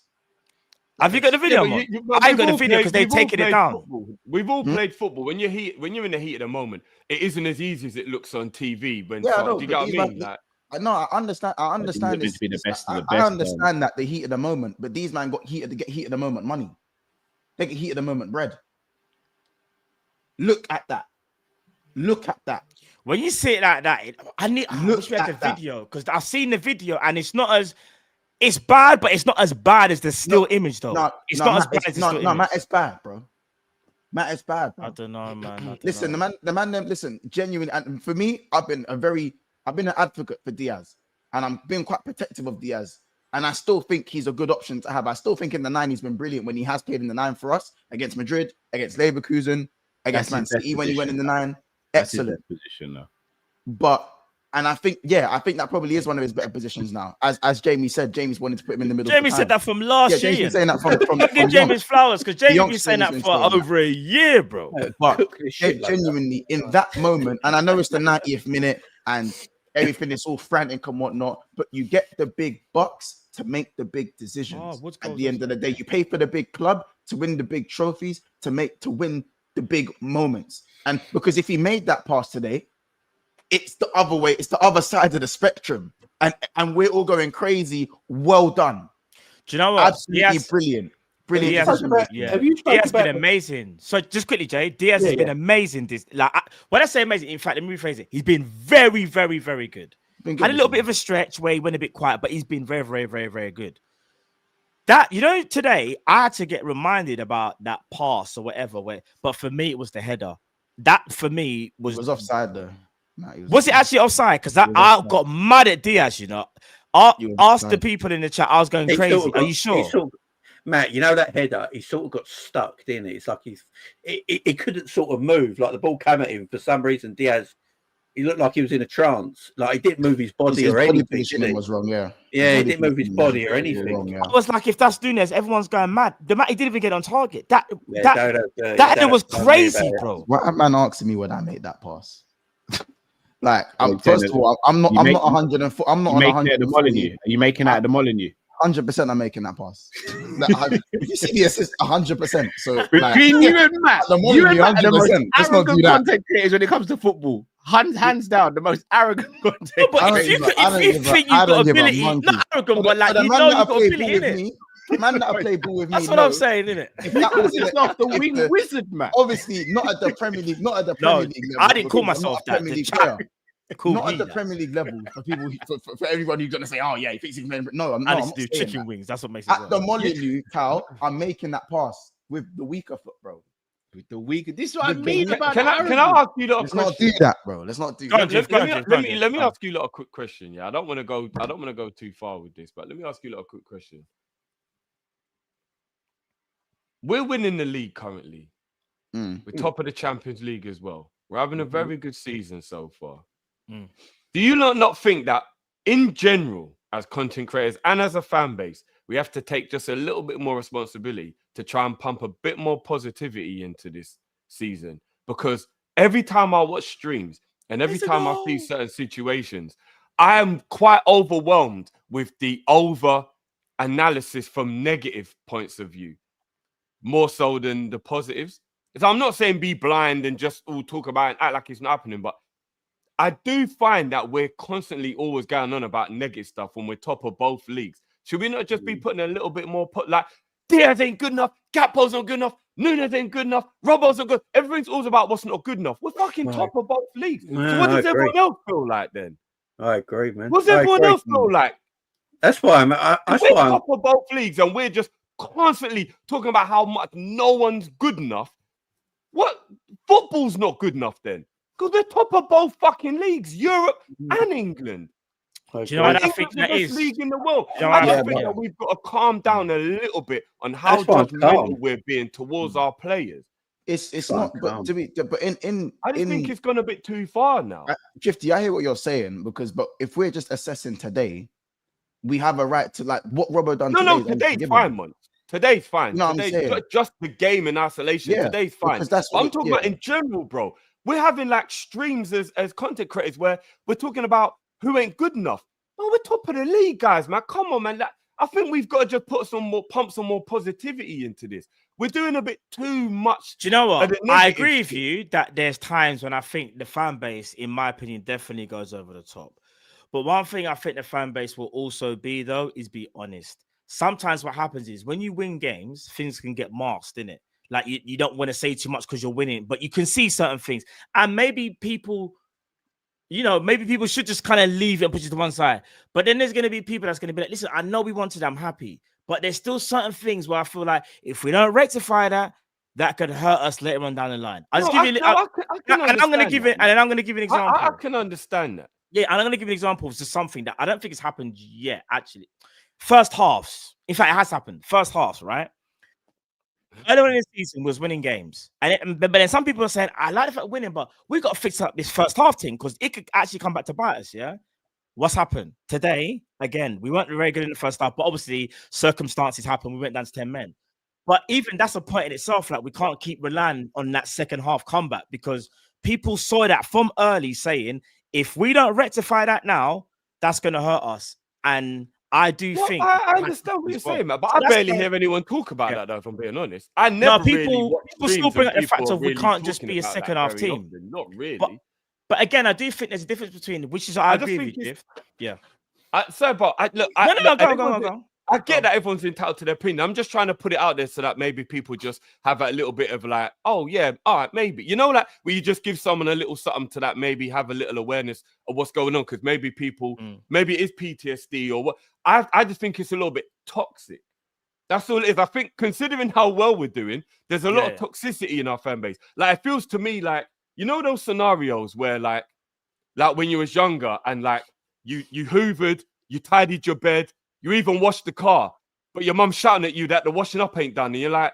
Have you got the video? I got the video because they've taken it down. Football. We've all played football. When you're in the heat of the moment, it isn't as easy as it looks on TV. Do you get what I mean? I understand. I understand this. I understand that the heat of the moment, but these men got heat of the moment money. They get heat of the moment bread. Look at that. When you say it like that, I wish we had the video because I've seen the video and it's bad, but it's not as bad as the still image though. It's not as bad as the still image. Matt, it's bad, bro. Matt, it's bad. Bro. I don't know, man. Listen, the man. Listen, genuine. And for me, I've been an advocate for Diaz, and I'm being quite protective of Diaz. And I still think he's a good option to have. I still think in the 9 he's been brilliant when he has played in the 9 for us against Madrid, against Leverkusen, against Man City when he went in the 9. Excellent position now. I think that probably is one of his better positions now. As Jamie said, Jamie's wanted to put him in the middle. Jamie said that from last year. Jamie's saying that from give Jamie's flowers because Jamie's been saying that for over a year, bro. But genuinely, in that moment, and I know it's the 90th minute and everything is all frantic and whatnot, but you get the big bucks to make the big decisions. At the end of the day, you pay for the big club to win the big trophies, to win the big moments. And because if he made that pass today, it's the other way, it's the other side of the spectrum. And we're all going crazy. Well done. Do you know what? Absolutely brilliant. Brilliant. Diaz has been amazing. So just quickly, Jay, Diaz has been amazing. When I say amazing, in fact, let me rephrase it. He's been very, very, very good. Had a little bit of a stretch where he went a bit quiet, but he's been very, very, very, very good. Today I had to get reminded about that pass or whatever. But for me, it was the header. That for me was offside though. Was it actually offside? Because I got mad at Diaz. Ask the people in the chat. I was going crazy. Are you sure? Matt, you know that header, he sort of got stuck, didn't it? It's like he couldn't sort of move. Like the ball came at him for some reason. Diaz he looked like he was in a trance. Like he didn't move his body or anything. Positioning was wrong, yeah. Yeah, he didn't move his body or anything. Wrong, yeah. I was like, if that's Nunez, everyone's going mad. The man, he didn't even get on target. That was crazy, bro. What man asking me when I made that pass? Like, first of all, I'm not 104. I'm not on 100. Are you making out the Molyneux? 100%, I'm making that pass. You see the assist, 100%. So between you and Matt, you and Matt are the most arrogant content creators when it comes to football. Hands down, the most arrogant content. No, but if you think you've got ability, not arrogant, but like you know you've got ability in it. Man that play ball with me. That's what I'm saying, isn't it? If that was it's not the wing wizard, man. Obviously, not at the Premier League. Not at the Premier League level. I didn't call myself that. Premier League player. Not at the Premier League level for people, for everyone who's gonna say, "Oh yeah, he thinks he can." No, I'm not. Do chicken wings. That's what makes it. At the Molyneux, Cal, I'm making that pass with the weaker foot, bro. With the weaker. This is what I mean about. Can I ask you a question? Let's not do that, bro. Let's not do that. Let me ask you a quick question. Yeah, I don't want to go too far with this, but let me ask you a quick question. We're winning the league currently. We're top of the Champions League as well. We're having a very good season so far. Do you not think that in general, as content creators and as a fan base, we have to take just a little bit more responsibility to try and pump a bit more positivity into this season? Because every time I watch streams and every time I see certain situations, I am quite overwhelmed with the over analysis from negative points of view, more so than the positives. So I'm not saying be blind and just all talk about it and act like it's not happening, but I do find that we're constantly always going on about negative stuff when we're top of both leagues. Should we not just be putting a little bit more, like, Diaz ain't good enough, Gakpo's not good enough, Nunez ain't good enough, Robert's not good. Everything's always about what's not good enough. We're fucking top of both leagues. So what does everyone else feel like then? I agree, man. What does everyone else feel like? That's why we're top of both leagues and we're just constantly talking about how much no one's good enough. What? Football's not good enough then? Because we're top of both fucking leagues, Europe and England. Do you know what I think that is? League in the world. I think that we've got to calm down a little bit on how judgmental we're being towards our players. It's not, but to be, but I just think it's gone a bit too far now. Gifty, I hear what you're saying but if we're just assessing today, we have a right to like what Robbo done. No, today's fine, man. Today's fine. No, today's just the game in isolation. Yeah, today's fine. I'm talking about in general, bro. We're having like streams as content creators where we're talking about who ain't good enough. No, we're top of the league, guys, man. Come on, man. I think we've got to just pump some more positivity into this. We're doing a bit too much. Do you know what? I agree with you that there's times when I think the fan base, in my opinion, definitely goes over the top. But one thing I think the fan base will also be, though, is be honest. Sometimes what happens is when you win games, things can get masked, innit? Like you don't want to say too much because you're winning, but you can see certain things. And maybe people, maybe people should just kind of leave it and push it to one side. But then there's going to be people that's going to be like, listen, I know we wanted, I'm happy. But there's still certain things where I feel like if we don't rectify that, that could hurt us later on down the line. I'm going to give it, and then I'm going to give an example. I can understand that. Yeah, and I'm going to give an example of something that I don't think it's happened yet, actually. First halves. In fact, it has happened. First halves, right? Earlier in the season was winning games. But then some people are saying, I like the fact winning, but we got to fix up this first half thing because it could actually come back to bite us, yeah? What's happened? Today, again, we weren't very good in the first half, but obviously circumstances happened. We went down to 10 men. But even that's a point in itself, like we can't keep relying on that second half comeback because people saw that from early saying, if we don't rectify that now, that's going to hurt us. And I think I understand what you're saying, man, but I barely hear anyone talk about that, though, if I'm being honest. I never people still bring up the fact of we can't just be a second half team. Not really. But again, I do think there's a difference between which is I agree with you. Yeah. Go. I get that everyone's entitled to their opinion. I'm just trying to put it out there so that maybe people just have a little bit of like, oh yeah, all right, maybe. Like where you just give someone a little something to that, maybe have a little awareness of what's going on because maybe people, maybe it is PTSD or what. I just think it's a little bit toxic. That's all it is. I think considering how well we're doing, there's a lot of toxicity in our fan base. Like it feels to me like, those scenarios where like when you was younger and like you hoovered, you tidied your bed, you even washed the car, but your mum's shouting at you that the washing up ain't done. And you're like,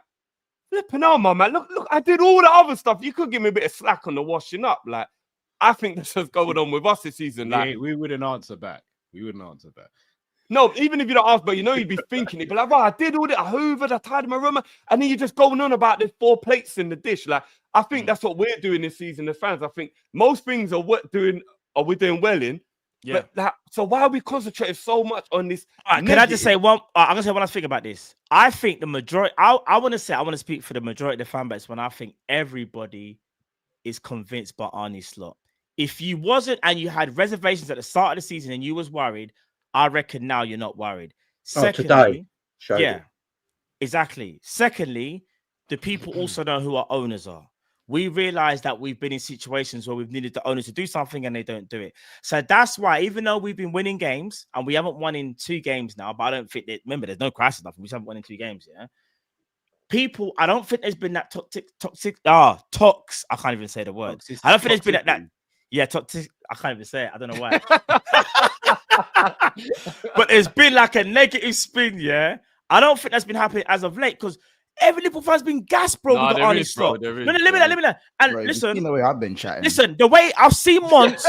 flipping out, mum, man. Look, I did all the other stuff. You could give me a bit of slack on the washing up. Like, I think that's what's going on with us this season. Like, we wouldn't answer back. No, even if you don't ask, but you'd be thinking it. But like, I did all that. I hoovered, I tidied my room, and then you're just going on about the 4 plates in the dish. Like, I think that's what we're doing this season as fans. I think most things are we're doing well in. Yeah. But so why are we concentrating so much on this? Can I just say one? I'm gonna say one last thing about this. I think the majority. I want to speak for the majority of the fan base when I think everybody is convinced by Arnie's slot. If you wasn't and you had reservations at the start of the season and you was worried, I reckon now you're not worried. Secondly, today. Exactly. Secondly, the people also know who our owners are. We realize that we've been in situations where we've needed the owners to do something and they don't do it. So that's why, even though we've been winning games and we haven't won in 2 games now, but I don't think that, remember, there's no crisis, nothing. We just haven't won in 2 games. Yeah. People, I don't think there's been that toxic. I can't even say the word. I don't think there's been that. Yeah, toxic. I can't even say it. I don't know why. But there's been like a negative spin, yeah. I don't think that's been happening as of late because every Liverpool fan's been gassed, bro. With the Arnie slot. No, let me that. And bro, listen, you know the way I've been chatting. Listen, the way I've seen Monts,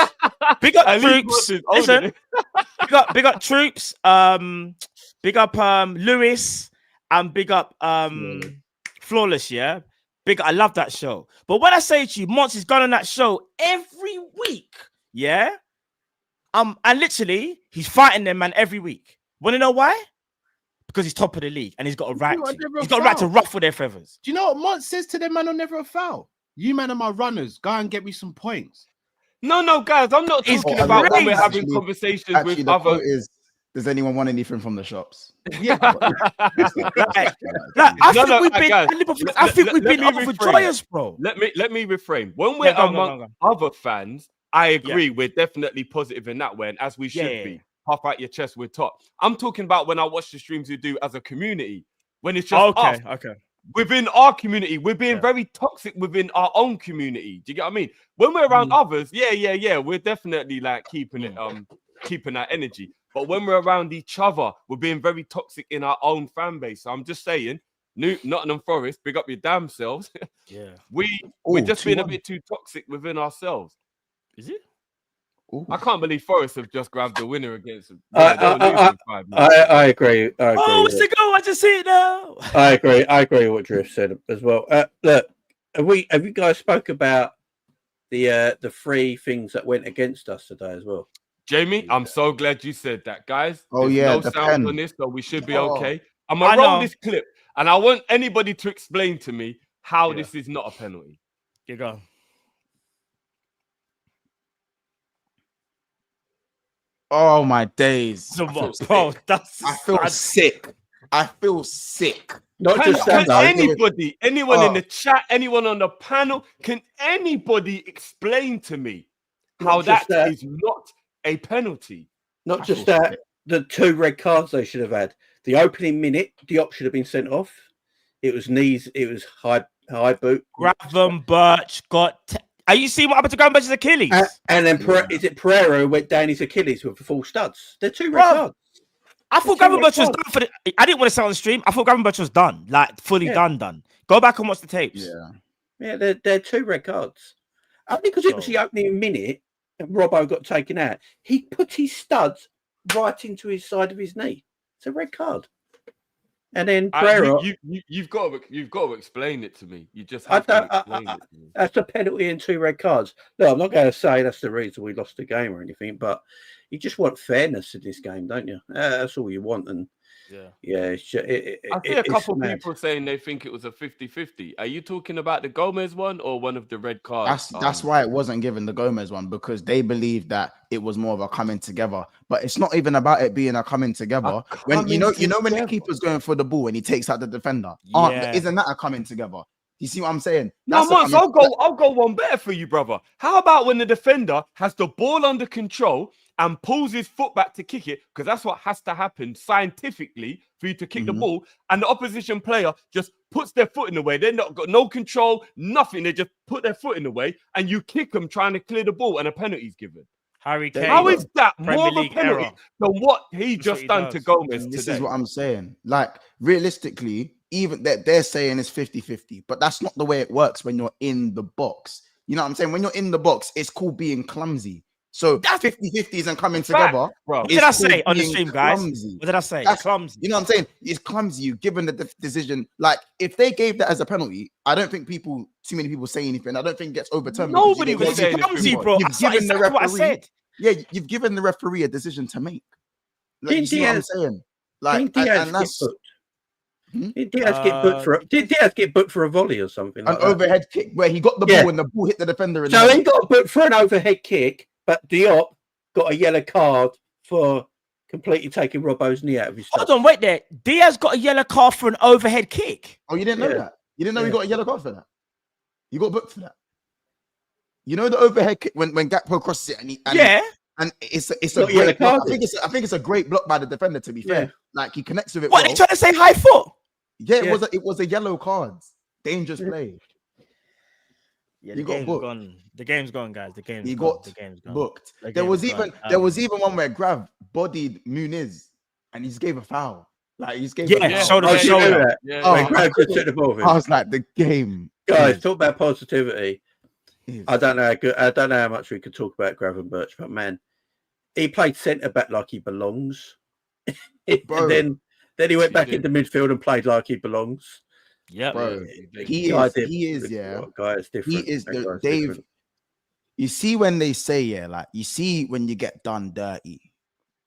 big up Troops. Listen, big up Troops. Big up Lewis, and big up Flawless. Yeah, I love that show. But when I say to you, Monts has gone on that show every week. Yeah. And literally, he's fighting them, man, every week. Want to know why? Because he's top of the league and he's got a right. He's got a right to ruffle their feathers. Do you know what Monts says to them, man? On never a foul. You man are my runners. Go and get me some points. No, guys, I'm not talking about when we're having conversations with other. Does anyone want anything from the shops? Yeah. I think we've been up for joyous, bro. Let me reframe. When we're among other fans, I agree. Yeah. We're definitely positive in that way, and as we should be. Puff out your chest, we're top. I'm talking about when I watch the streams we do as a community. When it's just us. Within our community, we're being very toxic within our own community. Do you get what I mean? When we're around others, we're definitely like keeping it, keeping that energy. But when we're around each other, we're being very toxic in our own fan base. So I'm just saying, Nottingham Forest, big up your damn selves. We're just being a bit too toxic within ourselves. Is it? Ooh. I can't believe Forest have just grabbed the winner against them. I agree. Oh, it's the goal. I just see it now. I agree with what Drift said as well. Look, have you guys spoke about the 3 things that went against us today as well? Jamie, I'm so glad you said that, guys. There's no sound on this, so we should be okay. I'm gonna roll this clip, and I want anybody to explain to me how this is not a penalty. You go. Oh my days! I feel sick. I feel sick. Not just anybody, anyone in the chat, anyone on the panel, can anybody explain to me how that is not a penalty? Not just that, the 2 red cards they should have had. The opening minute, Diop should have been sent off. It was knees. It was high boot. Gravenberch got. Are you seeing what happened to Gravenberch's Achilles? And then is it Pereira who went down his Achilles with the full studs? They're 2 red cards. I thought Gravenberch was done for I didn't want to say on the stream. I thought Gravenberch was done, like fully done. Go back and watch the tapes. Yeah, they're 2 red cards. Only because it was the opening minute and Robbo got taken out. He put his studs right into his side of his knee. It's a red card. And then Pereira, you've got to explain it to me. You just have to explain it to me. That's a penalty and 2 red cards. No, I'm not going to say that's the reason we lost the game or anything, but you just want fairness in this game, don't you? That's all you want. And I see a couple of people saying they think it was a 50-50. Are you talking about the Gomez one or one of the red cards? That's why it wasn't given the Gomez one, because they believed that it was more of a coming together. But it's not even about it being a coming together. When when the keeper's going for the ball and he takes out the defender, isn't that a coming together? You see what I'm saying? I'll go one better for you, brother. How about when the defender has the ball under control and pulls his foot back to kick it, because that's what has to happen scientifically for you to kick the ball, and the opposition player just puts their foot in the way. They're not got no control, nothing. They just put their foot in the way, and you kick them trying to clear the ball, and a penalty's given. Harry Kane. How is that more of a penalty than what he just done to Gomez today? This is what I'm saying. Like, realistically, even that they're saying it's 50-50, but that's not the way it works when you're in the box. You know what I'm saying? When you're in the box, it's called being clumsy. So 50-50s and coming together. Bro. What did I say on the stream, guys? Clumsy. What did I say? That's Clumsy. You know what I'm saying? It's clumsy. You've given the decision. Like, if they gave that as a penalty, I don't think too many people say anything. I don't think it gets overturned. Nobody was saying clumsy, bro. You've given the referee. What I said. Yeah, you've given the referee a decision to make. Like, you see what I'm saying? Like, and that's. Did Diaz get booked for a volley or something? An overhead kick where he got the ball and the ball hit the defender. So he got booked for an overhead kick, but Diop got a yellow card for completely taking Robbo's knee out of his top. Hold on, wait there. Diaz got a yellow card for an overhead kick. Oh, you didn't know that? You didn't know he got a yellow card for that? You got booked for that? You know the overhead kick when Gakpo crosses it and it's a great block. I think it's a great block by the defender, to be fair. Like, he connects with it. What, they trying to say high foot? Yeah, it was a yellow card. Dangerous play. Yeah, the game's gone. The game's gone, guys. The game's gone. Booked. There was even one where Grav bodied Nunez and he just gave a foul. Like, he just gave shoulder to shoulder. Grav just took the ball. I was like, the game. Guys, talk about positivity. I don't know how much we could talk about Gravenberch, but man, he played centre back like he belongs. And then he went back into midfield and played like he belongs. Yeah, bro. He is. Guy is different. He is Dave. Different. You see when they say, like, you see when you get done dirty,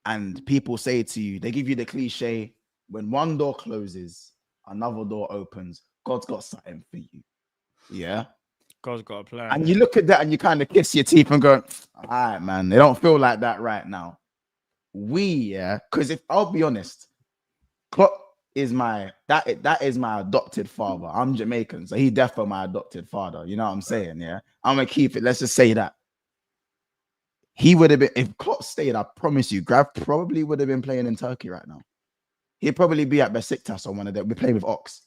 and people say to you, they give you the cliche: when one door closes, another door opens. God's got something for you. Yeah. God's got a plan. And you look at that and you kind of kiss your teeth and go, all right, man, they don't feel like that right now. Because if I'll be honest, Klopp is that is my adopted father. I'm Jamaican, so he definitely my adopted father. You know what I'm saying? Yeah. I'm gonna keep it. Let's just say that. He would have been, if Klopp stayed, I promise you, Grav probably would have been playing in Turkey right now. He'd probably be at Besiktas or one of them. We're playing with Ox.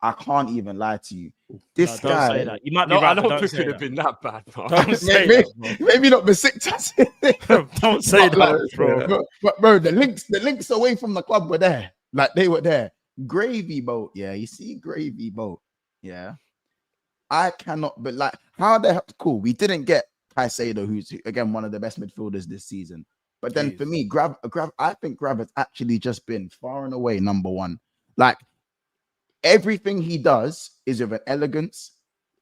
I can't even lie to you. This guy, say that. You might be right. I don't think it would have been that bad. Bro. Don't say that, maybe not Besiktas. Don't say that, bro. But bro, the links away from the club were there. Like, they were there. Gravy boat, yeah. You see, gravy boat, yeah. I cannot, but like, how the hell? Cool. We didn't get Caicedo, who's again one of the best midfielders this season. But then for me, Grav, I think Grav has actually just been far and away number one. Like, everything he does is with an elegance,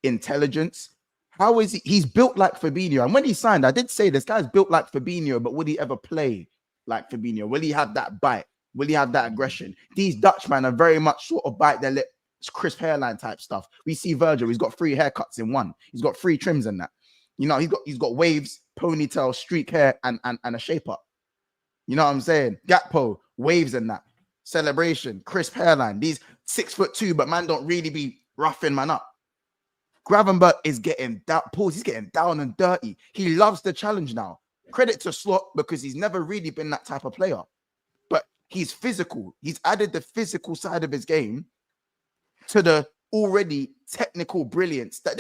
intelligence. How is he? He's built like Fabinho. And when he signed, I did say this guy's built like Fabinho, but will he ever play like Fabinho? Will he have that bite? Will he have that aggression? These Dutchmen are very much sort of bite their lip, crisp hairline type stuff. We see Virgil, he's got 3 haircuts in one. He's got 3 trims in that. You know, he's got waves, ponytail, streak hair, and a shape up. You know what I'm saying? Gakpo, waves in that. Celebration, crisp hairline. These 6'2", but man don't really be roughing man up. Gravenberch is getting down. He's getting down and dirty. He loves the challenge now. Credit to Slot because he's never really been that type of player. But he's physical. He's added the physical side of his game to the already technical brilliance. That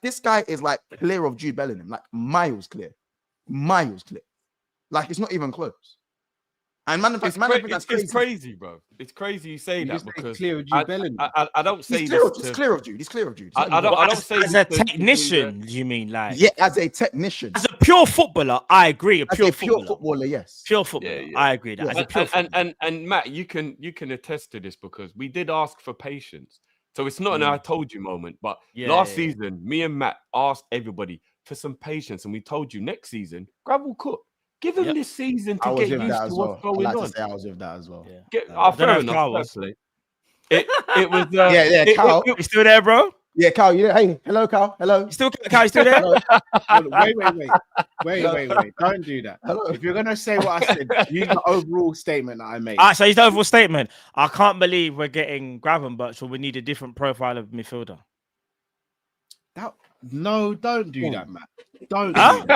this guy is like clear of Jude Bellingham, like miles clear. Like, it's not even close. And it's crazy, bro. It's crazy you say that because clear of Jude Bellingham. I don't say he's clear of Jude. He's clear of Jude. I don't say as a technician. You mean like as a technician, as a pure footballer? I agree. Pure footballer, yes. Pure footballer. Yeah. I agree. That as a pure footballer. And Matt, you can attest to this because we did ask for patience. So it's not an I told you moment, but last season, me and Matt asked everybody for some patience, and we told you next season, Grav will cook. Give him this season to get used to what's going on. I was with that as well. Fair enough. It was. Carl, you still there, bro? Yeah, Carl, you there? Hey, hello, Carl. Hello. You still there? Wait. Don't do that. Hello. If you're gonna say what I said, use the overall statement that I made. So use the overall statement. I can't believe we're getting Gravenberch, so we need a different profile of midfielder. No, don't do that, Matt. Don't do that.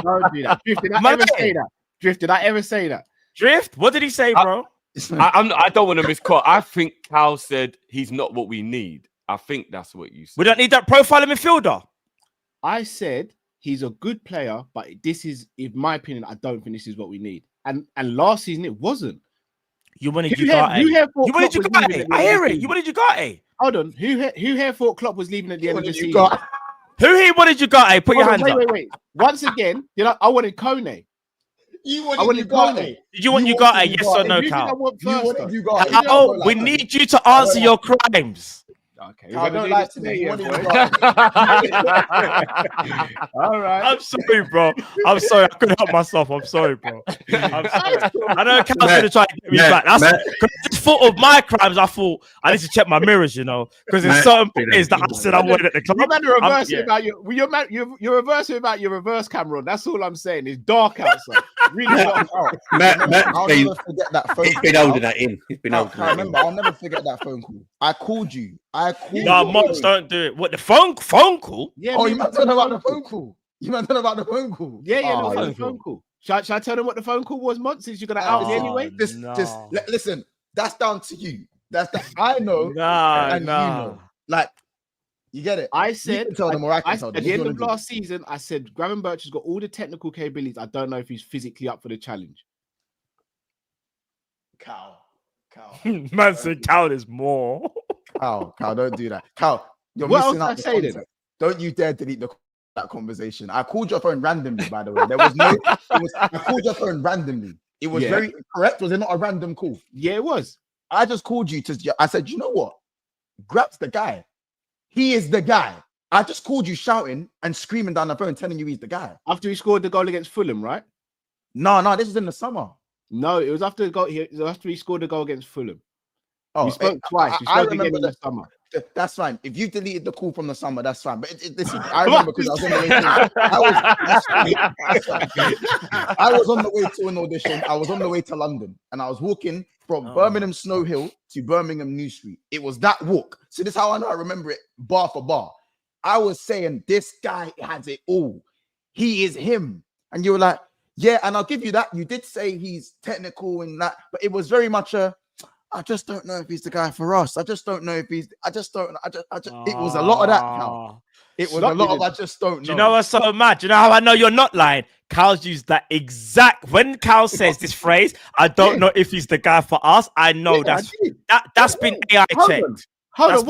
Don't do that. Drift, did I ever say that? Drift, did I ever say that? Drift? What did he say, bro? I don't want to misquote. I think Cal said he's not what we need. I think that's what you said. We don't need that profile of midfielder. I said he's a good player, but this is, in my opinion, I don't think this is what we need. And last season it wasn't. You wanted Ugarte. I hear it. You wanted Ugarte. Hold on. Who here thought Klopp was leaving at the end of the season? Who here wanted you got? Hey, put your hands up. Wait. Once again, I wanted Kone. You wanted Kone. Did you want you got a yes or no, Cal? You wanted We need you to answer your crimes. Okay, I don't like to be. All right. I'm sorry, bro. I'm sorry. I couldn't help myself. I'm sorry, bro. I'm sorry. I know Cal's going to try to get me back. That's because I just thought of my crimes. I thought I need to check my mirrors, because there's certain things that I said I wanted at the club. You're reversing about your reverse camera. That's all I'm saying. It's dark outside. Really dark. I'll never forget that phone call. He's been holding that in. I'll never forget that phone call. I called you. No, Monks, don't do it. What, the phone call? Yeah. Oh, you meant to know about the phone call. The phone call. Shall I tell them what the phone call was, Monks? Since you're gonna out me anyway. Listen. That's down to you. I know. Nah. You know. Like, you get it. I said. You can tell them, or I can tell them. At the end of last season, I said Gravenberch has got all the technical capabilities. I don't know if he's physically up for the challenge. Cow. Man said Cal is more. Cow, don't do that. Cow, you're what missing else out. I say then? Don't you dare delete that conversation. I called your phone randomly, by the way. There was no. I called your phone randomly. It was very correct. Was it not a random call? Yeah, it was. I just called you to. I said, you know what? Grab's the guy. He is the guy. I just called you shouting and screaming down the phone, telling you he's the guy. After he scored the goal against Fulham, right? No, this is in the summer. No, it was after the goal. After he scored the goal against Fulham. Oh, we spoke twice. We spoke again in the summer. That's fine. If you deleted the call from the summer, that's fine. But listen, I remember because I was on the way I was on the way to an audition. I was on the way to London, and I was walking from Birmingham Snow Hill to Birmingham New Street. It was that walk. So this is how I know I remember it bar for bar. I was saying, this guy has it all. He is him. And you were like, yeah, and I'll give you that. You did say he's technical and that, but it was very much I just don't know if he's the guy for us. I just don't know if he's. It was a lot of that, Cal. It was a lot of I just don't know. Do you know what's so mad? Do you know how I know you're not lying? Cal's used that exact. When Cal says this phrase, I don't know if he's the guy for us. I know that's been AI checked. Hold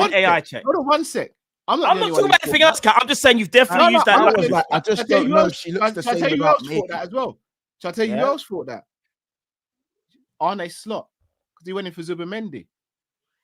on one sec. I'm not talking about anything else, Cal. I'm just saying you've definitely used that. I just don't know if she looks the same without me. That as well. Shall I tell you who else thought that? Arne Slot. Because he went in for Zubimendi.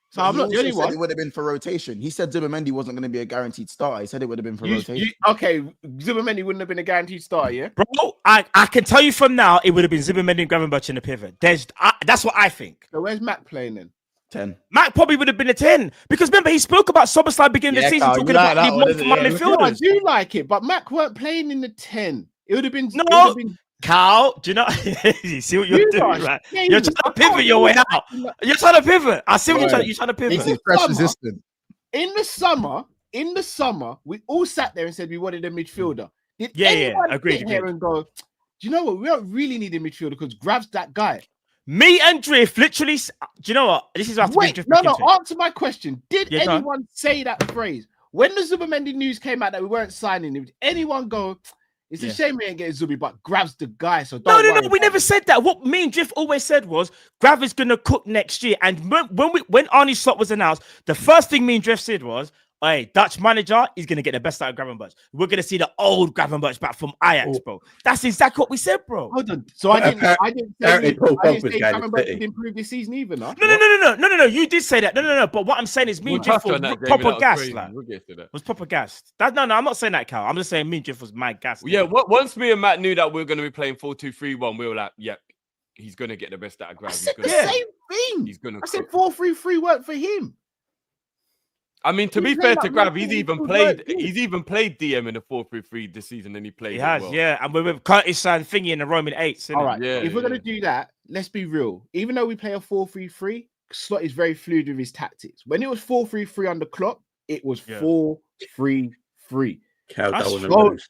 So I'm not the only one. It would have been for rotation. He said Zubimendi wasn't going to be a guaranteed starter. He said it would have been for rotation. Okay, Zubimendi wouldn't have been a guaranteed starter, yeah? Bro, I can tell you from now, it would have been Zubimendi and Gravenberch in the pivot. That's what I think. So where's Mac playing then? 10. Mac probably would have been a 10. Because remember, he spoke about Szoboszlai beginning of the season, talking about midfielders. I do like it, but Mac weren't playing in the 10. It would have been... No. Cal, do you know? You see what you're doing, right? You're trying to pivot your way out. You're trying to pivot. I see what you're trying to pivot. He's press resistant. In the summer, we all sat there and said we wanted a midfielder. Did anyone sit here and go, do you know what? We don't really need a midfielder because Grav's that guy. Me and Drift literally. Do you know what? This is after Drift. No. Answer my question. Did anyone say that phrase when the Zubimendi news came out that we weren't signing him? Did anyone go? It's a shame we ain't getting Zubi, but Grav's the guy. So no. We never said that. What me and Drift always said was Grav is gonna cook next year. And when Arnie's slot was announced, the first thing me and Drift said was, "Hey, Dutch manager is gonna get the best out of Gravenberch. We're gonna see the old Gravenberch back from Ajax, bro." That's exactly what we said, bro. Hold on. So I didn't say Gravenberch didn't improve this season either, no? No. You did say that. No. But what I'm saying is me and Drift was proper gas, like. We'll get to that. Was proper gas. No, I'm not saying that, Cal. I'm just saying me and Drift was mad gas. Yeah. Once me and Matt knew that we were gonna be playing 4-2-3-1, we were like, "Yep, he's gonna get the best out of Grav." I said the same thing. I said 4-3-3 worked for him. I mean, to be fair to Grav, he's even played DM in a 4-3-3 this season, and he played. He has, yeah. And with Curtis and Thingy in the Roman 8s. All right, if we're gonna do that, let's be real. Even though we play a 4-3-3, Slot is very fluid with his tactics. When it was 4-3-3 on the clock, it was 4-3-3. Cal don't want to lose.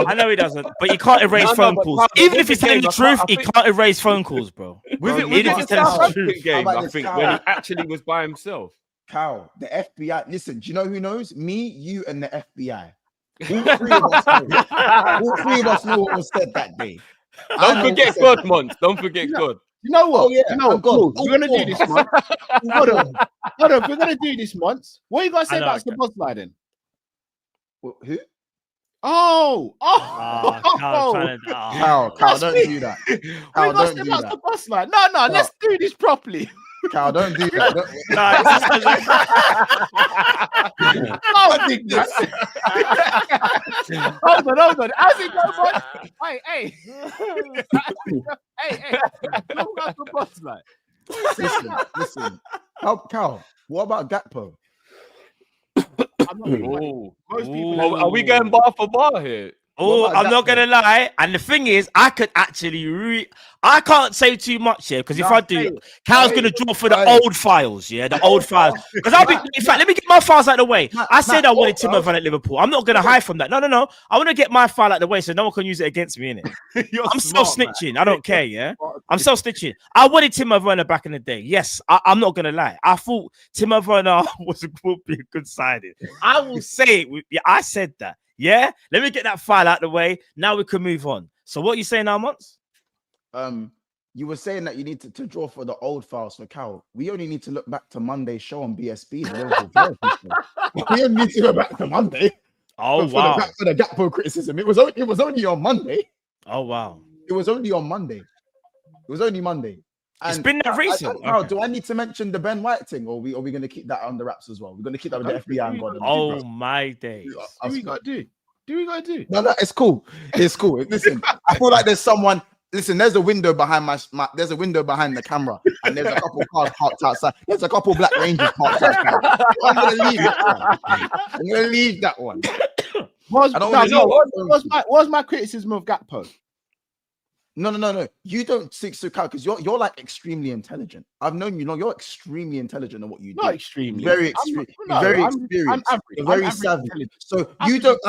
I know he doesn't, but he can't erase phone calls. Even if he's telling the truth, he can't erase phone calls, bro. Even if he's telling the truth, game, I think when he actually was by himself. Cal, the FBI. Listen, do you know who knows? Me, you, and the FBI. All three of us know what was said that day. Don't forget God, Mons. Don't forget God. You know what? Oh, yeah. You know what? Cool. We're gonna do this month. Hold on. We're gonna do this month. What are you gonna say about Szoboszlai then? Who? Oh, Cal, don't do that. Cal, don't do that. Szoboszlai. No, let's do this properly. Cal, don't do that. Hold on. How's it going, boy? Hey. Don't go Szoboszlai. Listen. Cal, what about Gakpo? Most people are we going bar for bar here? Oh, I'm not gonna lie, and the thing is, I could actually I can't say too much here because if I do, Cal's gonna draw for the old files, the old files. Because I'll be, in fact, let me get my files out of the way. I said I wanted Timo Werner at Liverpool. I'm not gonna hide from that. No. I want to get my file out of the way so no one can use it against me, innit? I'm self-snitching. I don't care, yeah. I'm self-snitching. I wanted Timo Werner back in the day. Yes, I'm not gonna lie. I thought Timo Werner would be a good signing. I will say it. I said that. Yeah, let me get that file out the way. Now we can move on. So what are you saying now, Mons? You were saying that you need to draw for the old files for Cal. We only need to look back to Monday's show on BSB. We only need to go back to Monday. Oh, for wow. For the Gakpo criticism. It was only on Monday. Oh, wow. It was only on Monday. And it's been that recent. Do I need to mention the Ben White thing, or are we going to keep that on the wraps as well? We're going to keep that with the FBI and God. Oh my days! What we got to do? No, it's cool. It's cool. Listen, I feel like there's someone. Listen, there's a window behind there's a window behind the camera, and there's a couple cars parked outside. There's a couple Black Rangers parked outside. I'm gonna leave that one. What's my criticism of Gakpo? No. You don't stick to Cal because you're like extremely intelligent. I've known you. You're extremely intelligent in what you do. Not extremely. Very experienced. You're very savvy. So you don't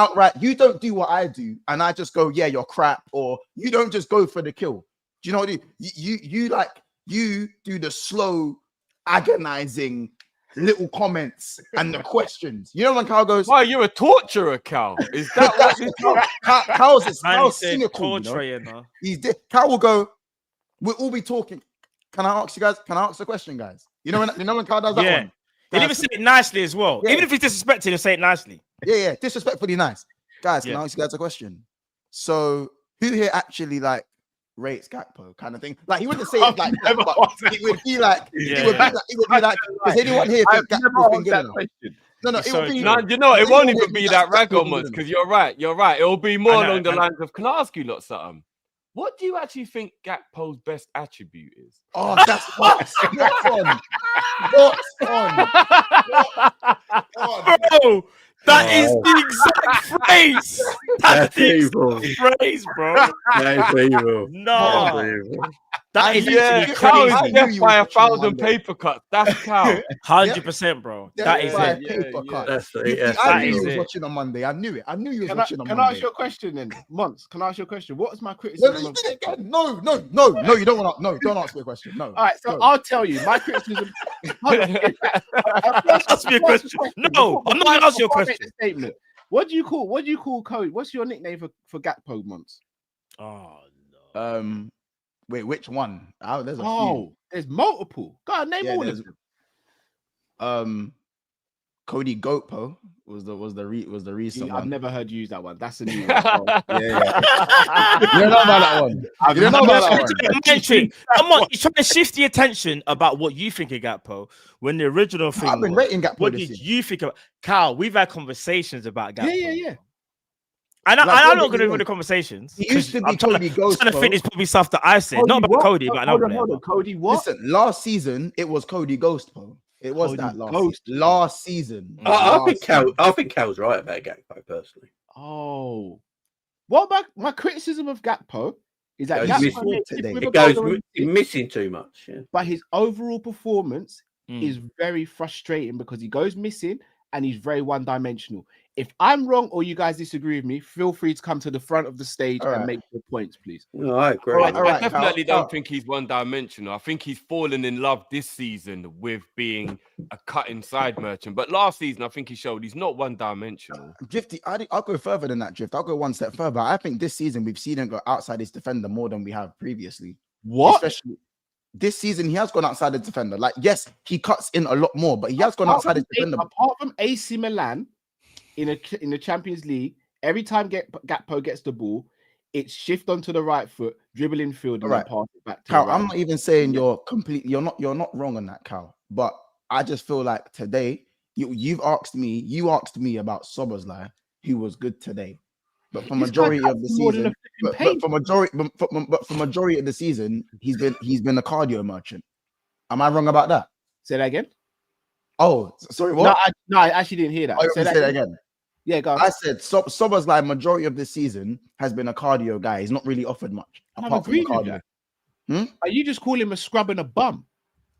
do what I do, and I just go, yeah, you're crap, or you don't just go for the kill. Do you know what I mean? You do the slow, agonizing little comments and the questions. You know when Cal goes, "Why you're a torturer, Cal?" Is that what this is? Cal's cynical. He's Cal will go. We'll all be talking. Can I ask you guys? Can I ask a question, guys? You know when Cal does that one. He'll even say it nicely as well. Yeah. Even if he's disrespecting, he'll say it nicely. Yeah, disrespectfully nice. Guys, can I ask you guys a question? So who here actually rates Gakpo kind of thing? Like he wouldn't say it like that, but it would be like it would be like does anyone here think Gakpo's been good enough? No, it would be it won't even be that raggle much because you're right. It will be more along the lines of, can I ask you lot something? What do you actually think Gakpo's best attribute is? Oh, that's what's on. Bro, that is the exact phrase. That's the exact phrase, bro. That's evil. No. That is crazy. By 1,000 paper cuts. That's Cal. 100%, bro. That is it. I knew he was watching on Monday. I knew it. I knew he was watching on Monday. Can I ask you a question then? Mons, can I ask you a question? What is my criticism? No, you don't want to. No, don't ask me a question. No. All right, so I'll tell you. My criticism. Ask me a question. No, I'm not going to ask you a question. Statement. What do you call Cody? What's your nickname for Gakpo, Mons? Oh, no. Wait, which one? There's a few. There's multiple. God, name all of them. Cody Gakpo was the recent one. I've never heard you use that one. That's a new one. You don't know about that one. You don't know about that one. Come on, you're trying to shift the attention about what you think of Gakpo when the original thing. I've been rating Gakpo. What did you think about Cal? We've had conversations about Gakpo. Yeah. And I'm not going to do the conversations. He used to be Cody Ghost. I'm trying to finish probably stuff that I said, not about Cody, but another player. Cody what? Listen, last season it was Cody Ghost, bro. It was Cody that last season. I think Cal's right about Gakpo personally. Oh, what about my criticism of Gakpo is that he's missing too much. Yeah. But his overall performance is very frustrating because he goes missing and he's very one-dimensional. If I'm wrong or you guys disagree with me, feel free to come to the front of the stage and make your points, please. No, I agree. I definitely don't think he's one-dimensional. I think he's fallen in love this season with being a cut-inside merchant. But last season, I think he showed he's not one-dimensional. Drifty, I'll go further than that, Drift. I'll go one step further. I think this season we've seen him go outside his defender more than we have previously. What? Especially this season, he has gone outside the defender. Like, yes, he cuts in a lot more, but he has gone outside his defender. Apart from AC Milan, in the Champions League, every time Gakpo gets the ball, it's shift onto the right foot, dribbling field, and then pass it back to Cal, the right. I'm not even saying you're not wrong on that, Cal. But I just feel like today, you asked me about Szoboszlai, who was good today. But for majority of the season, but for majority of the season, he's been a cardio merchant. Am I wrong about that? Say that again. Oh, sorry, what? No, I actually didn't hear that. Oh, say that again. Yeah, go on. I said Szoboszlai majority of the season has been a cardio guy. He's not really offered much apart from cardio. Are you just calling him a scrub and a bum?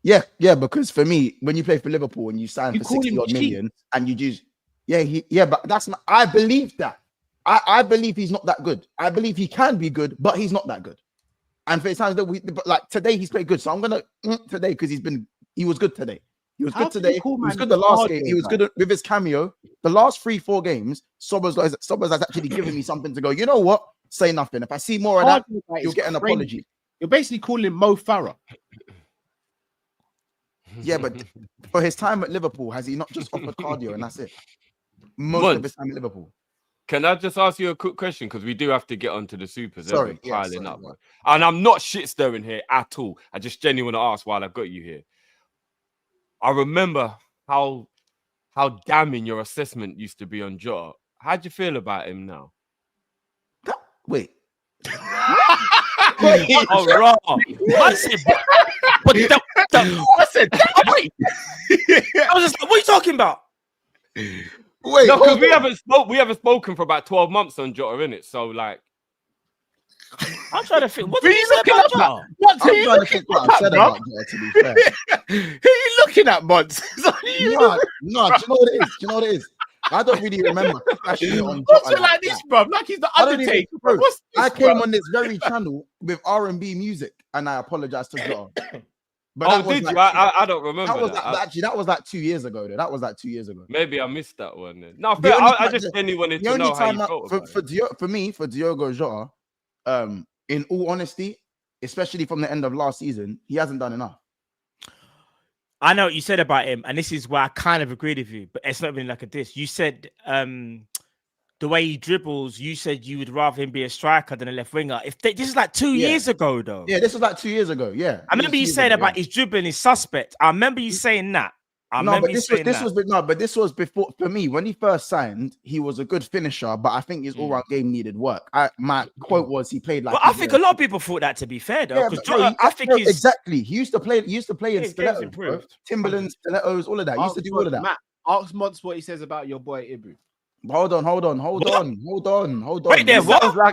Yeah, because for me, when you play for Liverpool and you sign for 60 odd million and you just but that's not. I believe that. I believe he's not that good. I believe he can be good, but he's not that good. And for it sounds that but like today he's played good. So I'm gonna today because he was good today. He was good today. He was good the last game. He was good with his cameo. The last 3-4 games, Szoboszlai's actually given me something to go, you know what? Say nothing. If I see more of that, you'll get an apology. You're basically calling him Mo Farah. Yeah, but for his time at Liverpool, has he not just offered cardio and that's it? Most of his time at Liverpool. Can I just ask you a quick question? Because we do have to get onto the supers. Sorry, piling up. Man. And I'm not shit stirring here at all. I just genuinely want to ask while I've got you here. I remember how damning your assessment used to be on Jota. How do you feel about him now? Wait. Oh, raw. I said, wait. I was just like, what are you talking about? Wait, no, because we haven't spoken for about 12 months on Jota, innit? So like, I'm trying to think. What did you say about Jota? What are you looking at, bro? To be fair. Who are you looking at, Mods? No, do you know what it is? I don't really remember crashing on Jota like this, bro. Like he's the Undertaker, bro. I came on this very channel with R&B music, and I apologize to Jota. But did you? I don't remember. That was like 2 years ago. Though. That was like 2 years ago. Maybe I missed that one. Then. No, I just genuinely wanted to know how you felt for Diogo Jota, in all honesty, especially from the end of last season, he hasn't done enough. I know what you said about him, and this is where I kind of agreed with you, but it's not really like a diss. You said the way he dribbles, you said you would rather him be a striker than a left winger. This is like 2 years ago, though. Yeah, this was like 2 years ago. Yeah, I remember you saying about his dribbling is suspect. I remember you saying that. But this was before for me when he first signed. He was a good finisher, but I think his all-round game needed work. My quote was he played like. Well, I think a lot of people thought that, to be fair, though. Exactly. He used to play in stilettos, Timberlands, stilettos, all of that. He used to do all of that. Matt, ask Mods what he says about your boy Ibu. Hold on. Wait there,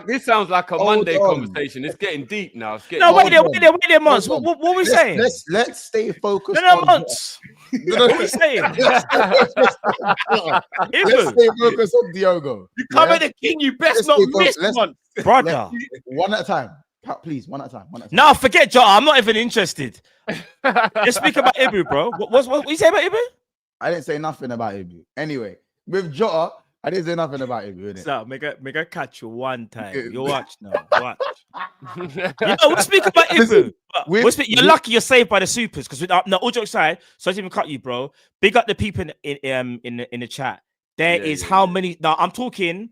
this sounds like a Monday conversation. It's getting deep now. Wait there, Monts. What are we saying? Let's stay focused. No, Monts. What are we saying? Let's stay focused on Diogo. You come at the king, you best not miss one. Brother. One at a time. Please, one at a time. No, forget Jota. I'm not even interested. Let's speak about Ibu, bro. What you say about Ibu? I didn't say nothing about Ibu. Anyway, with Jota, I didn't say nothing about Ibu, innit? So, make a catch you one time. You watch now. Watch. We'll speak about Ibu. You're lucky you're saved by the supers because no, all jokes aside, so I didn't even cut you, bro. Big up the people in the chat. There is how many. Now I'm talking.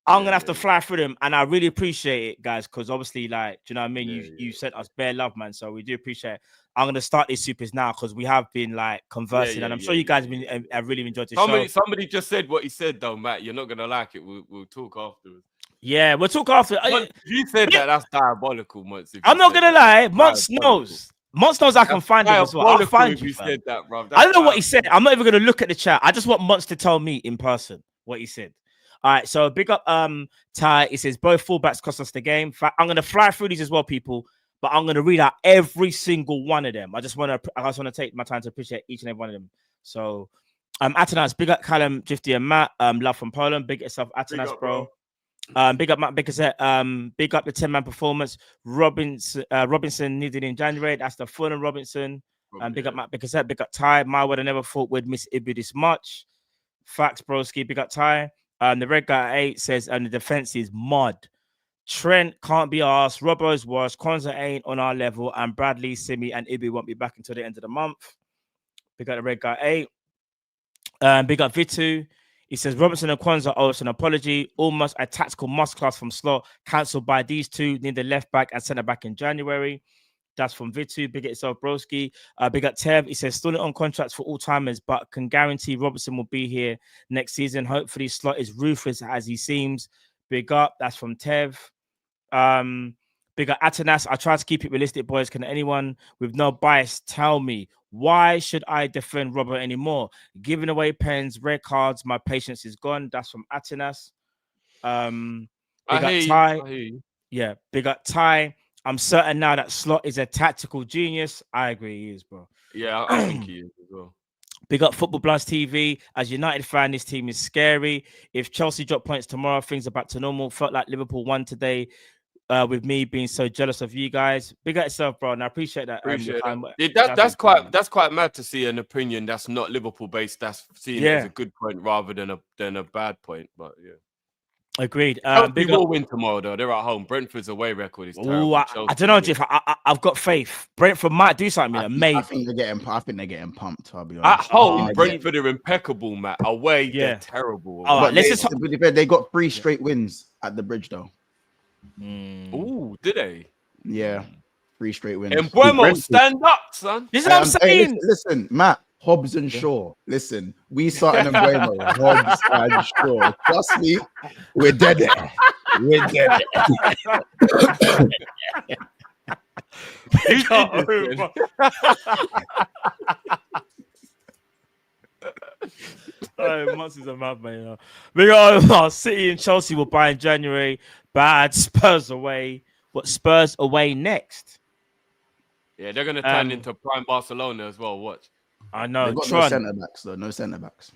I'm gonna have to fly through them, and I really appreciate it, guys, because obviously, like, do you know what I mean? You sent us bare love, man. So we do appreciate it. I'm gonna start these supers now because we have been like conversing, and I'm sure you guys have really enjoyed the show. Somebody just said what he said, though, Matt. You're not gonna like it. We'll talk afterwards. Yeah, we'll talk after. You said that's diabolical, Monts. I'm not gonna lie. Monts knows. Monts knows I can find him as well. I'll find you. Said that, bro. I don't know what he said. I'm not even gonna look at the chat. I just want Monts to tell me in person what he said. All right, so big up Ty. It says both fullbacks cost us the game. I'm gonna fly through these as well, people, but I'm gonna read out every single one of them. I just want to take my time to appreciate each and every one of them. So Atanas, big up Callum, Drifty and Matt. Love from Poland. Big yourself, Atanas, bro. Big up Matt Bickersett. Big up the 10-man performance. Robinson needed in January. That's the Fulham Robinson. Big up Matt Bickersett. Big up Ty. My word, I never thought we'd miss Ibu this much. Facts, broski. Big up Ty. The red guy at 8 says, and the defense is mud. Trent can't be asked. Robbo's worse. Quansah ain't on our level. And Bradley, Simi, and Ibu won't be back until the end of the month. Big up the red guy 8. Big up Vitu. He says Robertson and Quansah owes an apology. Almost a tactical masterclass from Slot, cancelled by these two. Need the left back and centre back in January. That's from Vitu. Big at yourself, broski. Big at Tev. He says still on contracts for all timers, but can guarantee Robertson will be here next season. Hopefully, Slot is ruthless as he seems. Big up. That's from Tev. Big up Atanas. I try to keep it realistic, boys. Can anyone with no bias tell me why should I defend Robert anymore? Giving away pens, red cards, my patience is gone. That's from Atanas. Big up Ty. Yeah, big up Ty. I'm certain now that Slot is a tactical genius. I agree, he is, bro. Yeah, I think he is as well. Big up Football Blast TV. As United fan, this team is scary. If Chelsea drop points tomorrow, things are back to normal. Felt like Liverpool won today. With me being so jealous of you guys. Big up yourself, bro, and I appreciate that. That's quite mad to see an opinion that's not Liverpool based. That's seen as a good point rather than a bad point. But yeah, agreed. We will win tomorrow though. They're at home. Brentford's away record is terrible. I don't know, Jeff. I've got faith. Brentford might do something amazing. I think they're getting pumped. I'll be honest. At home, Brentford are impeccable, Matt. Away, they're terrible. All right, they got 3 straight wins at the Bridge though. Ooh, did they? Yeah, 3 straight wins. And Buemo, stand up, son. This is what I'm saying. Hey, listen, Matt, Hobbs and Shaw. Listen, we started in Buemo, Hobbs and Shaw. Trust me, we're dead there. We're dead Months is a madman. We got City and Chelsea will buy in January. Bad. Spurs away. What Spurs away next? Yeah, they're gonna turn into prime Barcelona as well. Watch. I know. They've got no centre backs though. No centre backs.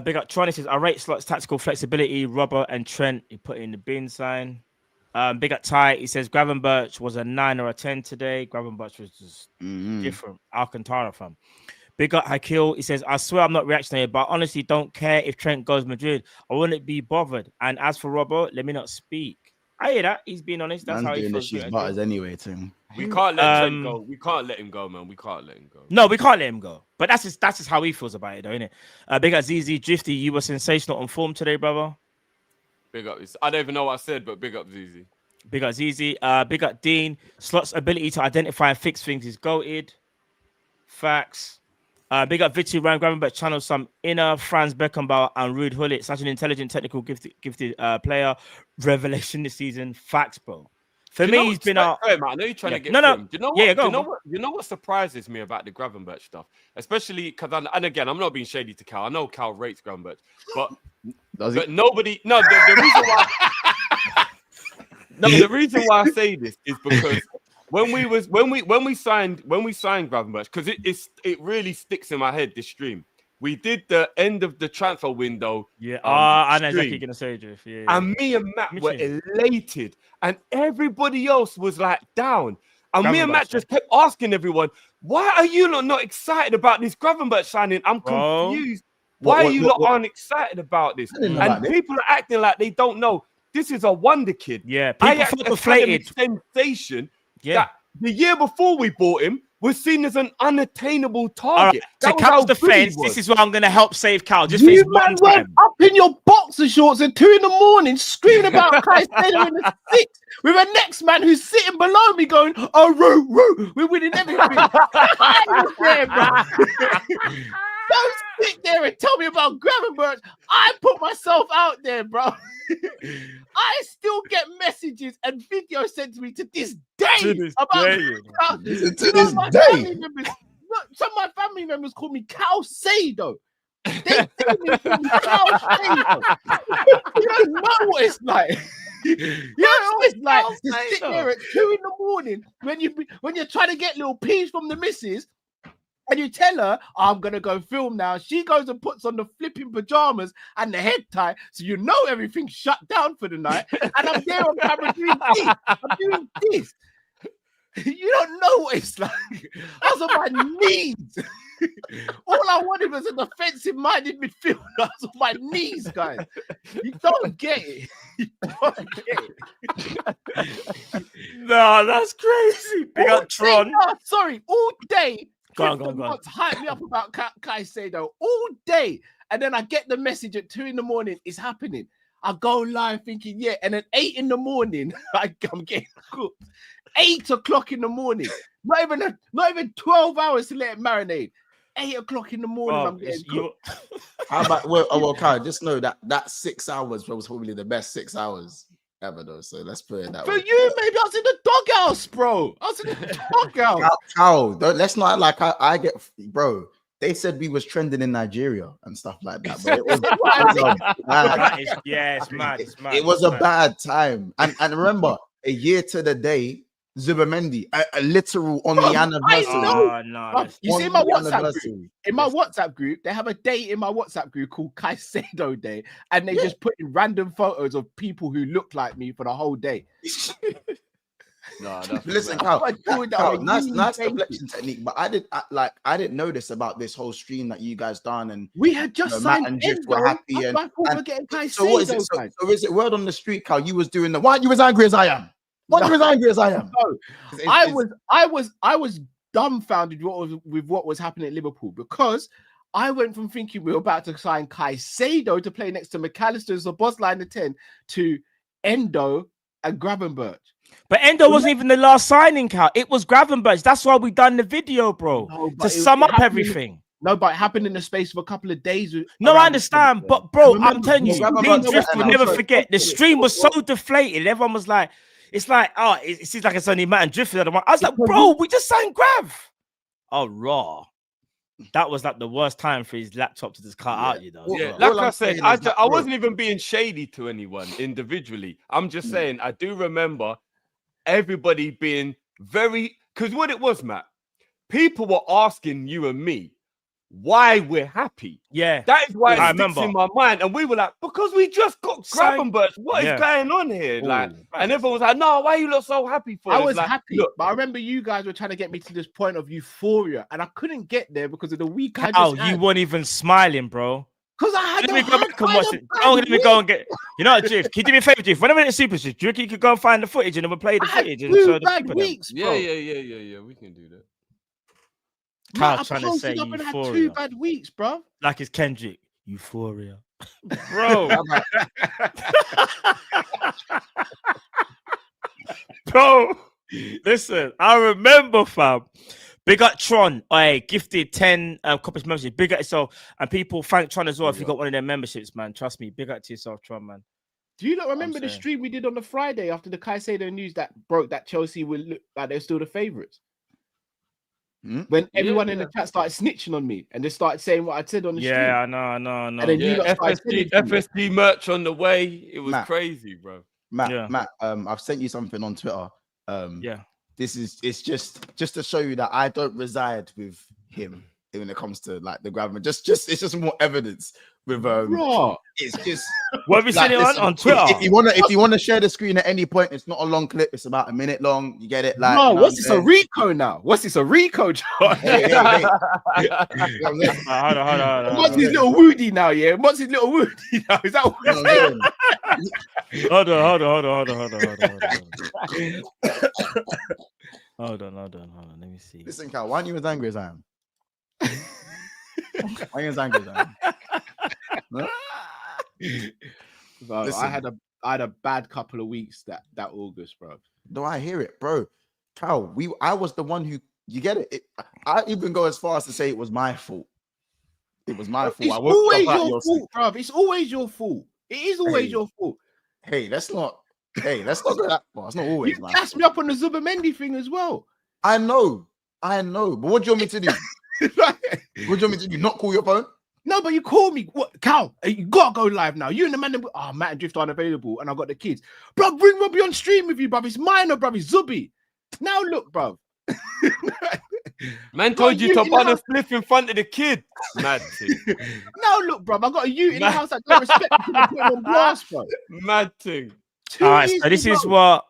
Big up Tron. He says I rate Slot's tactical flexibility. Robert and Trent. He put in the bin sign. Big up Ty. He says Gravenberch was a 9 or a 10 today. Gravenberch was just different. Alcantara fam. Big up Hakil. He says, I swear I'm not reactionary, but I honestly don't care if Trent goes Madrid. I wouldn't be bothered. And as for Robert, let me not speak. I hear that. He's being honest. That's how he feels. His butters anyway, Tim. We can't let Trent go. We can't let him go, man. We can't let him go. No, we can't let him go. But that's just how he feels about it, though, isn't it? Big up ZZ Drifty. You were sensational on form today, brother. Big up. I don't even know what I said, but big up ZZ. Big up ZZ. Big up Dean. Slot's ability to identify and fix things is goated. Facts. Big up Vitu Ryan Gravenberch channel some inner Franz Beckenbauer and Ruud Gullit. Such an intelligent, technical, gifted player. Revelation this season. Facts, bro. For me, he's been out. I know you're trying to get him. Do you know what surprises me about the Gravenberch stuff? Especially because, and again, I'm not being shady to Cal. I know Cal rates Gravenberch, but nobody. No, the reason why. The reason why I say this is because when we signed Gravenberch, because it really sticks in my head. This stream, we did the end of the transfer window. Yeah, I know exactly gonna say, Jeff. Yeah, and me and Matt were elated, and everybody else was like down. And me and Matt just kept asking everyone, "Why are you not excited about this Gravenberch signing? I'm confused. Why are you not excited about this?" And people are acting like they don't know. This is a wonder kid. Yeah, people feel deflated. Sensation. Yeah, that the year before we bought him was seen as an unattainable target. Right. To Cal's defense, this is where I'm going to help save Cal. Just you man went up in your boxer shorts at 2 a.m, screaming about Caicedo in the 6th with a next man who's sitting below me going, "Oh, Roo, we're winning everything." I was there, bro. Don't sit there and tell me about Gravenberch. I put myself out there, bro. I still get messages and videos sent to me to this day about some of my family members call me Caicedo. They say me Caicedo. You don't know what it's like. You know what it's like to sit there at 2 a.m. when you're trying to get little peas from the missus. And you tell her, I'm going to go film now. She goes and puts on the flipping pajamas and the head tie. So you know everything's shut down for the night. And I'm there on camera doing this. I'm doing this. You don't know what it's like. I was on my knees. All I wanted was a defensive-minded midfielder. I was on my knees, guys. You don't get it. You don't get it. No, that's crazy. Big up Tron. Sorry, all day. Go on. Hype me up about Caicedo all day, And then I get the message at 2 a.m. It's happening. I go live thinking, yeah. And at 8 a.m, I'm getting cooked. 8 o'clock in the morning. Not even 12 hours to let it marinate. 8 o'clock in the morning, I'm getting cooked. How about, well, Kyle, just know that 6 hours was probably the best 6 hours ever, though. So let's put it that way. For you, maybe I was in the doghouse, bro. I was in the doghouse. Kyle, let's not like I get, bro. They said we was trending in Nigeria and stuff like that. But it was, it's mad. It was a bad time. And remember, a year to the day, Zubimendi, a literal on the anniversary. You see my WhatsApp group? In my WhatsApp group, they have a day in my WhatsApp group called Caicedo Day, and they just put in random photos of people who look like me for the whole day. No, listen, Kyle, nice deflection technique, but I didn't know this about this whole stream that you guys done, and we had just signed Matt and Drift were happy, and so what is it? So is it word on the street, Kyle? You was doing the why you as angry as I am? Why you as angry as I am? No, I was dumbfounded with what was happening at Liverpool, because I went from thinking we were about to sign Caicedo to play next to McAllister, Szoboszlai and Trent, to Endo and Gravenberch. But Endo wasn't even the last signing, Cal. It was Gravenberch. That's why we done the video, bro. To sum up everything. No, but it happened in the space of a couple of days. No, I understand. But, bro, I'm telling you, me and Drift will never forget. The stream was so deflated. Everyone was like, it's like, oh, it seems like it's only Matt and Drift. I was like, bro, we just signed Grav. Oh, raw. That was like the worst time for his laptop to just cut out, you know. Yeah, like I said, I wasn't even being shady to anyone individually. I'm just saying, I do remember everybody being very, because what it was, Matt, people were asking you and me why we're happy. Yeah, that is why it sticks in my mind. And we were like, because we just got Gravenberch. What is going on here? Like, and everyone was like, no, why you look so happy for? I was happy, but I remember you guys were trying to get me to this point of euphoria, and I couldn't get there because of the week I just had. You weren't even smiling, bro. Because I had let me go back and watch it. Oh, let me go and get. You know what, Drift? Can you do me a favor, Drift? Whenever it's Super Drift, do you reckon you could go and find the footage and then we'll play the footage and show the people? Yeah. We can do that. Carl trying to say I've had 2 bad weeks, bro. Like it's Kendrick. Euphoria. Bro. Bro. Listen, I remember, fam. Big up Tron. I gifted 10 Kopish memberships. Big up yourself. And people thank Tron as well if you got one of their memberships, man. Trust me. Big up to yourself, Tron, man. Do you not remember the stream we did on the Friday after the Caicedo news that broke that Chelsea would look like they're still the favourites? When everyone in the chat started snitching on me and they started saying what I said on the stream. Yeah, I know. And then FSG merch on the way. It was crazy, bro. Matt, I've sent you something on Twitter. It's just to show you that I don't reside with him when it comes to like the Gravenberch. It's just more evidence with it's just what have you seen it on Twitter? If you wanna share the screen at any point, it's not a long clip, it's about a minute long. You get it? Like, no, what's this a Rico now? What's this a Rico? Hey. Hold on. What's his little woody now? Yeah, what's his little woody now? Is that what you're saying? Hold on. Let me see. Listen, Cal, why aren't you as angry as I am? Why are you as angry as I am? No? I had a bad couple of weeks that August, bro. Do I hear it, bro? Cal, I was the one who, you get it? I even go as far as to say it was my fault. It was my fault. It's always your fault, bro. It's always your fault. It is always your fault. Hey, let's not go that far. It's not always. You gassed me up on the Zubimendi thing as well. I know. But what do you want me to do? What do you want me to do? Not call your phone? No, but you call me. What, Cal? You gotta go live now. You and the man. Matt and Drift aren't available, and I got the kids. Bro, bring Robbie on stream with you, bro. It's minor, bro. It's Zubi. Now look, bro. Man told you to burn a spliff in front of the kid. Mad thing. Now look, bro. I got a you in the house that don't respect you. Put him on blast, bro. Mad thing. All right, so this is what.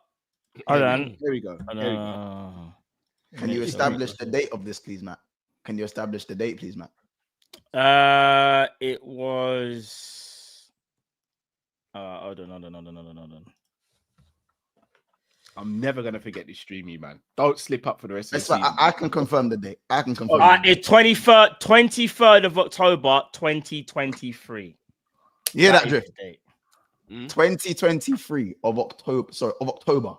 Hold on. There we go. Can you establish the date of this, please, Matt? Can you establish the date, please, Matt? It was. Hold on. I'm never gonna forget this stream, you man. Don't slip up for the rest of the season. I can confirm the date. I can confirm. It's 23rd of October, 2023. Yeah, that drift. Date. 2023 of October. Sorry, of October.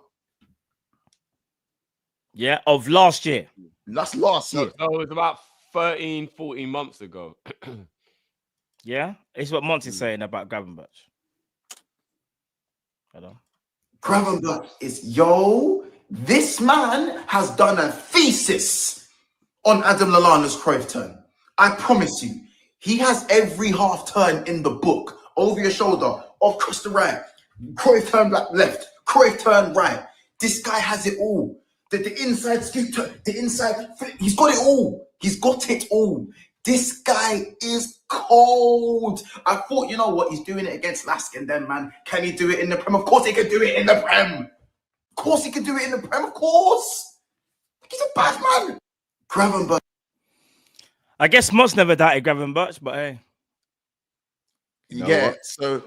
Yeah, of last year. That's last year. So it was about 13, 14 months ago. Yeah, it's what Monty's saying about Gravenberch. Hello. Gravenberch is this man has done a thesis on Adam Lallana's Cruyff turn. I promise you, he has every half turn in the book. Over your shoulder, across the right, Cruyff turn left, Cruyff turn right. This guy has it all. The inside scoop, the inside, he's got it all. He's got it all. This guy is cold. I thought, you know what? He's doing it against Lask and them, man. Can he do it in the Prem? Of course he can do it in the Prem. Of course he can do it in the Prem. Of course. He's a bad man. Gravenberch. I guess Mott's never doubted Gravenberch, but hey. Yeah. So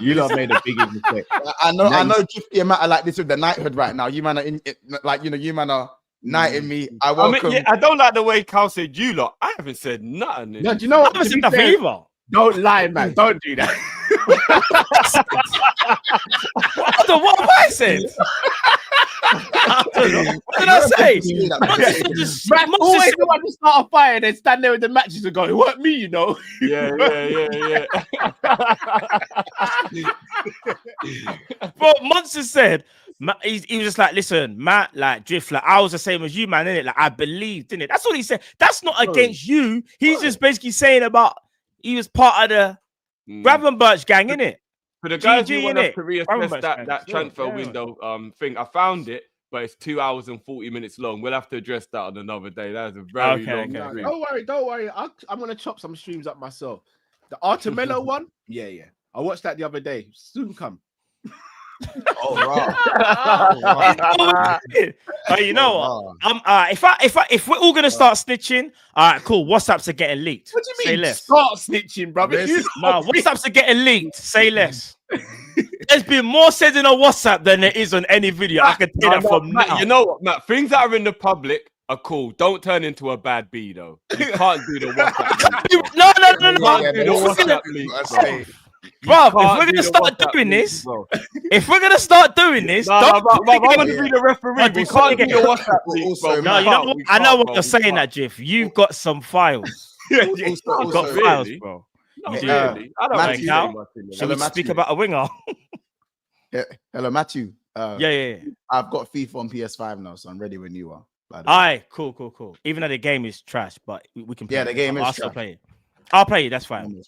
you lot made a big mistake. I know Gifty matter like this with the knighthood right now. You man are you man are knighting me. I welcome. I don't like the way Cal said you lot. I haven't said nothing. No, do you know what? I haven't said nothing either. Don't lie, man. Don't do that. What have I said? What did I say? Man, always want to start a fire and then stand there with the matches and go, it weren't me, you know. Yeah. But Monster said, he was just like, listen, Matt, like drift, like I was the same as you, man, innit? Like I believed in it. That's what he said. That's not against you. He's just basically saying about he was part of the Gravenberch gang, innit? For the guys who want to reassess that transfer window thing, I found it, but it's 2 hours and 40 minutes long. We'll have to address that on another day. That is a very long stream. Don't worry. I'm gonna chop some streams up myself. The Artemelo one, yeah. I watched that the other day. Soon come. Oh, right. You know what? If we're all gonna start snitching, all right, cool. WhatsApps are getting leaked. What do you mean? Say less. Start snitching, brother. No, WhatsApps are getting leaked. Say less. There's been more said in a WhatsApp than there is on any video. I can tell that from now. You know what, Matt? Things that are in the public are cool. Don't turn into a bad B though. You can't do the WhatsApp. No. Bro, if we're gonna start doing this, I'm gonna be the referee. We can't do the WhatsApp leaks, bro. No, I know what you're saying, that Jiff. You've got some files. You've got files, bro. Not really. I don't know. Shall we speak about a winger? Hello, Matthew. Yeah. I've got FIFA on PS5 now, so I'm ready when you are. Aye, cool. Even though the game is trash, but we can play. Yeah, the game is trash. still play it. I'll play it. That's fine.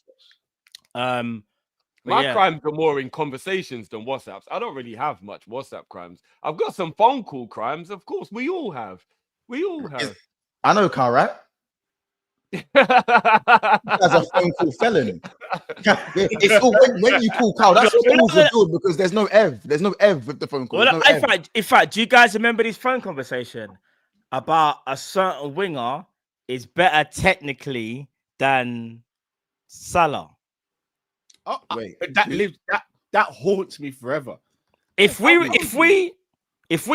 My crimes are more in conversations than WhatsApps. I don't really have much WhatsApp crimes. I've got some phone call crimes. Of course, we all have. I know Carl, right? As a phone call felon. It's all, when you call Carl, that's what calls are good because there's no Ev. There's no Ev with the phone call. Well, in fact, do you guys remember this phone conversation about a certain winger is better technically than Salah? Oh, wait, that haunts me forever. If we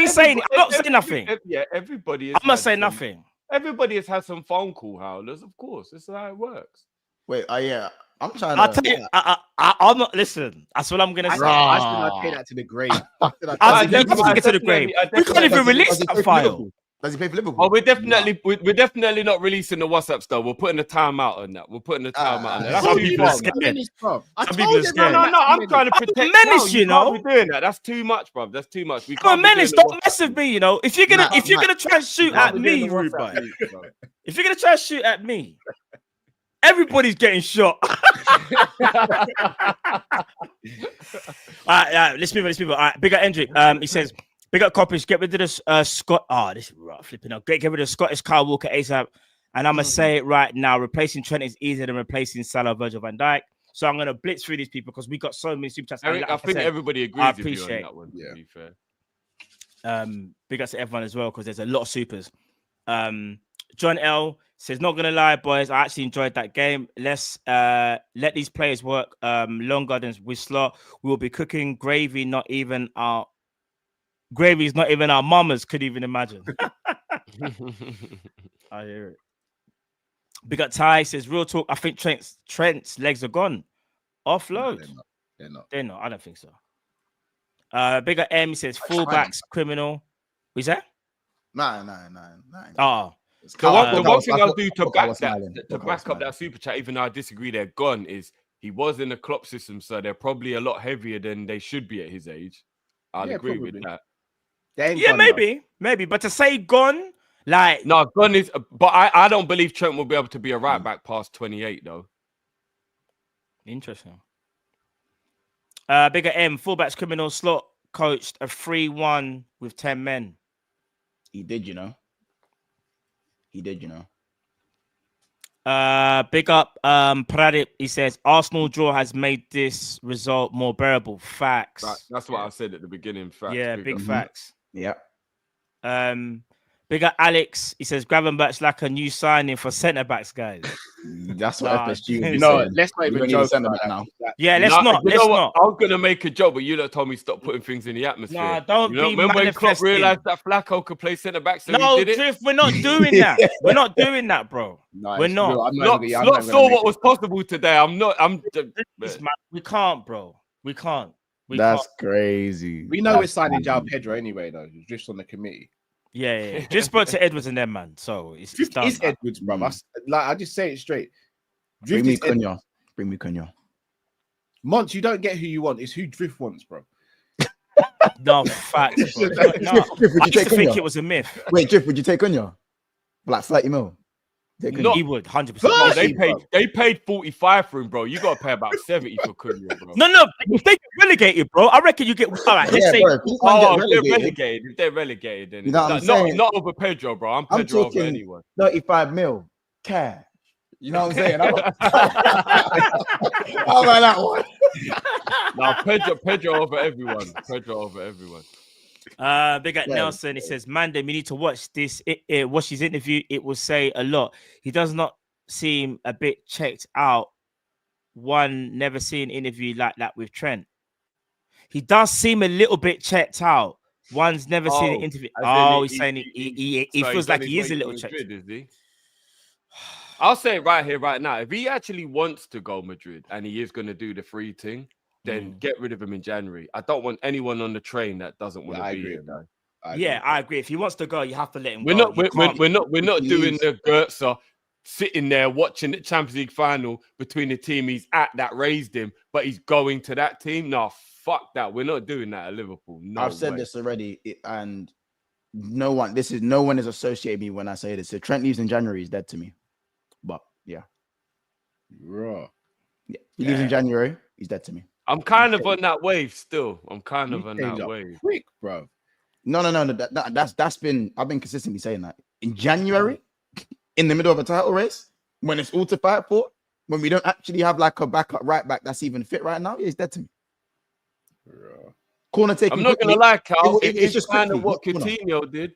say, I'm not saying nothing. Yeah, everybody. I'm not saying nothing. Everybody has had some phone call howlers, of course. This is how it works. Wait, yeah, I'm trying. I'll tell you, I'm not. Listen, that's what I'm gonna say. I take that to the grave. I take it to the grave. We can't even release that file. Does he play for Liverpool? Oh, we're definitely not releasing the WhatsApp stuff. We're putting a timeout on that. Some people are scared. No, I'm trying to protect. Menace, you know. We're doing that. That's too much, bro. That's too much. We can't. Menace, don't mess with me. You know, if you're gonna try and shoot at me, Ruben. If you're gonna try and shoot at me, everybody's getting shot. All right, let's move on. All right, big up Hendrick. He says. Big up Kopish, get rid of this Scott. Oh, this is rough. Flipping out. Get rid of Scottish Kyle Walker ASAP. And I'm going to say it right now. Replacing Trent is easier than replacing Salah, Virgil van Dijk. So I'm going to blitz through these people because we got so many super chats. I think everybody agrees with you on that one, to be fair. Big up to everyone as well because there's a lot of supers. John L says, not going to lie, boys. I actually enjoyed that game. Let's let these players work longer than Whistler. We will be cooking gravy, not even our gravy's not even our mamas could even imagine. I hear it. Big up Ty says, real talk, I think Trent's legs are gone. Offload. No, they're not. They're not. I don't think so. Big up M says, fullbacks, criminal. What's that? Nah. Oh. The one thing I'll do to back up that super chat, even though I disagree they're gone, is he was in the Klopp system, so they're probably a lot heavier than they should be at his age. I'll agree with that. Yeah, maybe. But to say gone, like no, gone is. But I don't believe Trent will be able to be a right back past 28 though. Interesting. Bigger M, fullbacks, criminal slot coached a 3-1 with 10 men. He did, you know. Big up Pradip. He says Arsenal draw has made this result more bearable. Facts. That's what I said at the beginning. Facts. Yeah, big facts. Yeah. Big up Alex. He says Gravenberch like a new signing for centre backs, guys. That's what FSG. No, let's not even joke centre back now. Yeah, let's not. I was gonna make a joke, but you lot told me stop putting things in the atmosphere. Nah, don't be remember when Klopp realised that Flacco could play centre back, so no, he did it? Drift, we're not doing that. We're not doing that, bro. No, we're not. Slot saw what was possible today. We can't, bro. We can't. That's crazy. We know we're signing João Pedro anyway, though. He's just on the committee. Yeah. Just spoke to Edwards and them, man. So it's done. It's Edwards, bro. I just say it straight. Bring me Cunha. Monts, you don't get who you want. It's who Drift wants, bro. No, facts, bro. No, I used to think it was a myth. Wait, Drift, would you take Cunha? Like 30 mil? No, he would 100%. No, they paid 45 for him, bro. You got to pay about 70 for Cunha, bro. No. If they get relegated, bro, I reckon you get. All right, let's say. If they're relegated, then you know what I'm saying? Not over Pedro, bro. I'm Pedro over anyone. 35 mil cash. You know what I'm saying? How about that one? No, Pedro over everyone. Big at Nelson. He says, Manda, we need to watch this. Watch his interview. It will say a lot. He does not seem a bit checked out. One never seen an interview like that with Trent. He does seem a little bit checked out. One's never seen an interview. He's saying he feels like he is a little checked. Is he? I'll say it right here, right now. If he actually wants to go Madrid and he is going to do the free thing, then get rid of him in January. I don't want anyone on the train that doesn't want to be here. I agree. If he wants to go, you have to let him go. We're not doing the Gertzer sitting there watching the Champions League final between the team he's at that raised him, but he's going to that team. No, fuck that. We're not doing that at Liverpool. No, I've said this already, and no one is associating me when I say this. If Trent leaves in January, he's dead to me. But yeah, he leaves in January, he's dead to me. I'm kind of on that wave still. Quick, bro. No. That's been. I've been consistently saying that. In January, in the middle of a title race, when it's all to fight for, when we don't actually have like a backup right back that's even fit right now, he's dead to me. Corner taking. I'm not gonna lie, Carl. It's just kind of what Coutinho did.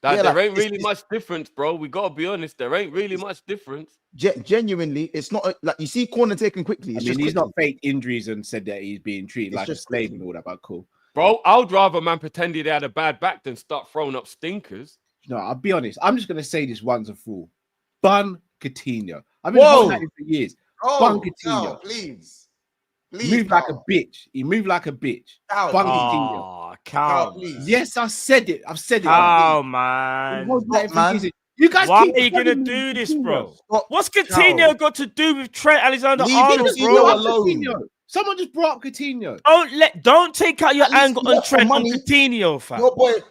There ain't really much difference, bro. We gotta be honest. There ain't really much difference. Genuinely, it's not like you see corner taken quickly. He's not fake injuries and said that he's being treated like a slave and all that. But cool, bro. I'd rather man pretend they had a bad back than start throwing up stinkers. No, I'll be honest. I'm just gonna say this once and for all. Bun Coutinho. I've been holding that for years. Bun Coutinho, no, please. Move like a bitch. He moved like a bitch. Bun Coutinho. Cal. Yes, I said it. I've said it. Oh man. You guys, why are you gonna do this, bro? What's Coutinho got to do with Trent Alexander-Arnold, bro? Someone just brought up Coutinho. Don't take out your anger on Trent on Coutinho, fam.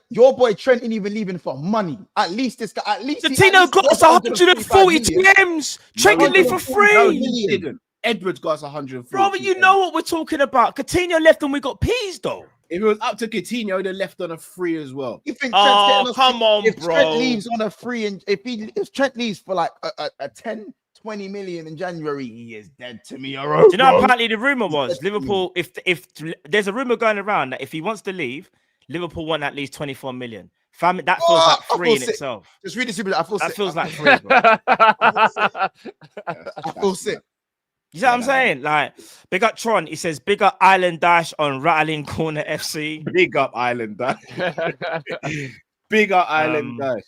Your boy Trent ain't even leaving for money. At least Coutinho got us 140 TMs. Trent can leave for free. No, he didn't. Edwards got us 140. Brother, you know what we're talking about. Coutinho left and we got peas, though. If it was up to Coutinho, they'd left on a free as well. You think come on, if bro. Trent leaves on a free, and if Trent leaves for like a 10, 20 million in January, he is dead to me. All right, do you know apparently the rumor was Liverpool, if there's a rumor going around that if he wants to leave, Liverpool want at least 24 million. Fam, that feels like free in itself. Just read the super. I feel sick. That feels like free, bro. I feel sick. You see what I'm saying? Like, big up Tron. He says, big up Island Dash on Rattling Corner FC. Big up Island Dash. Big up Island Dash.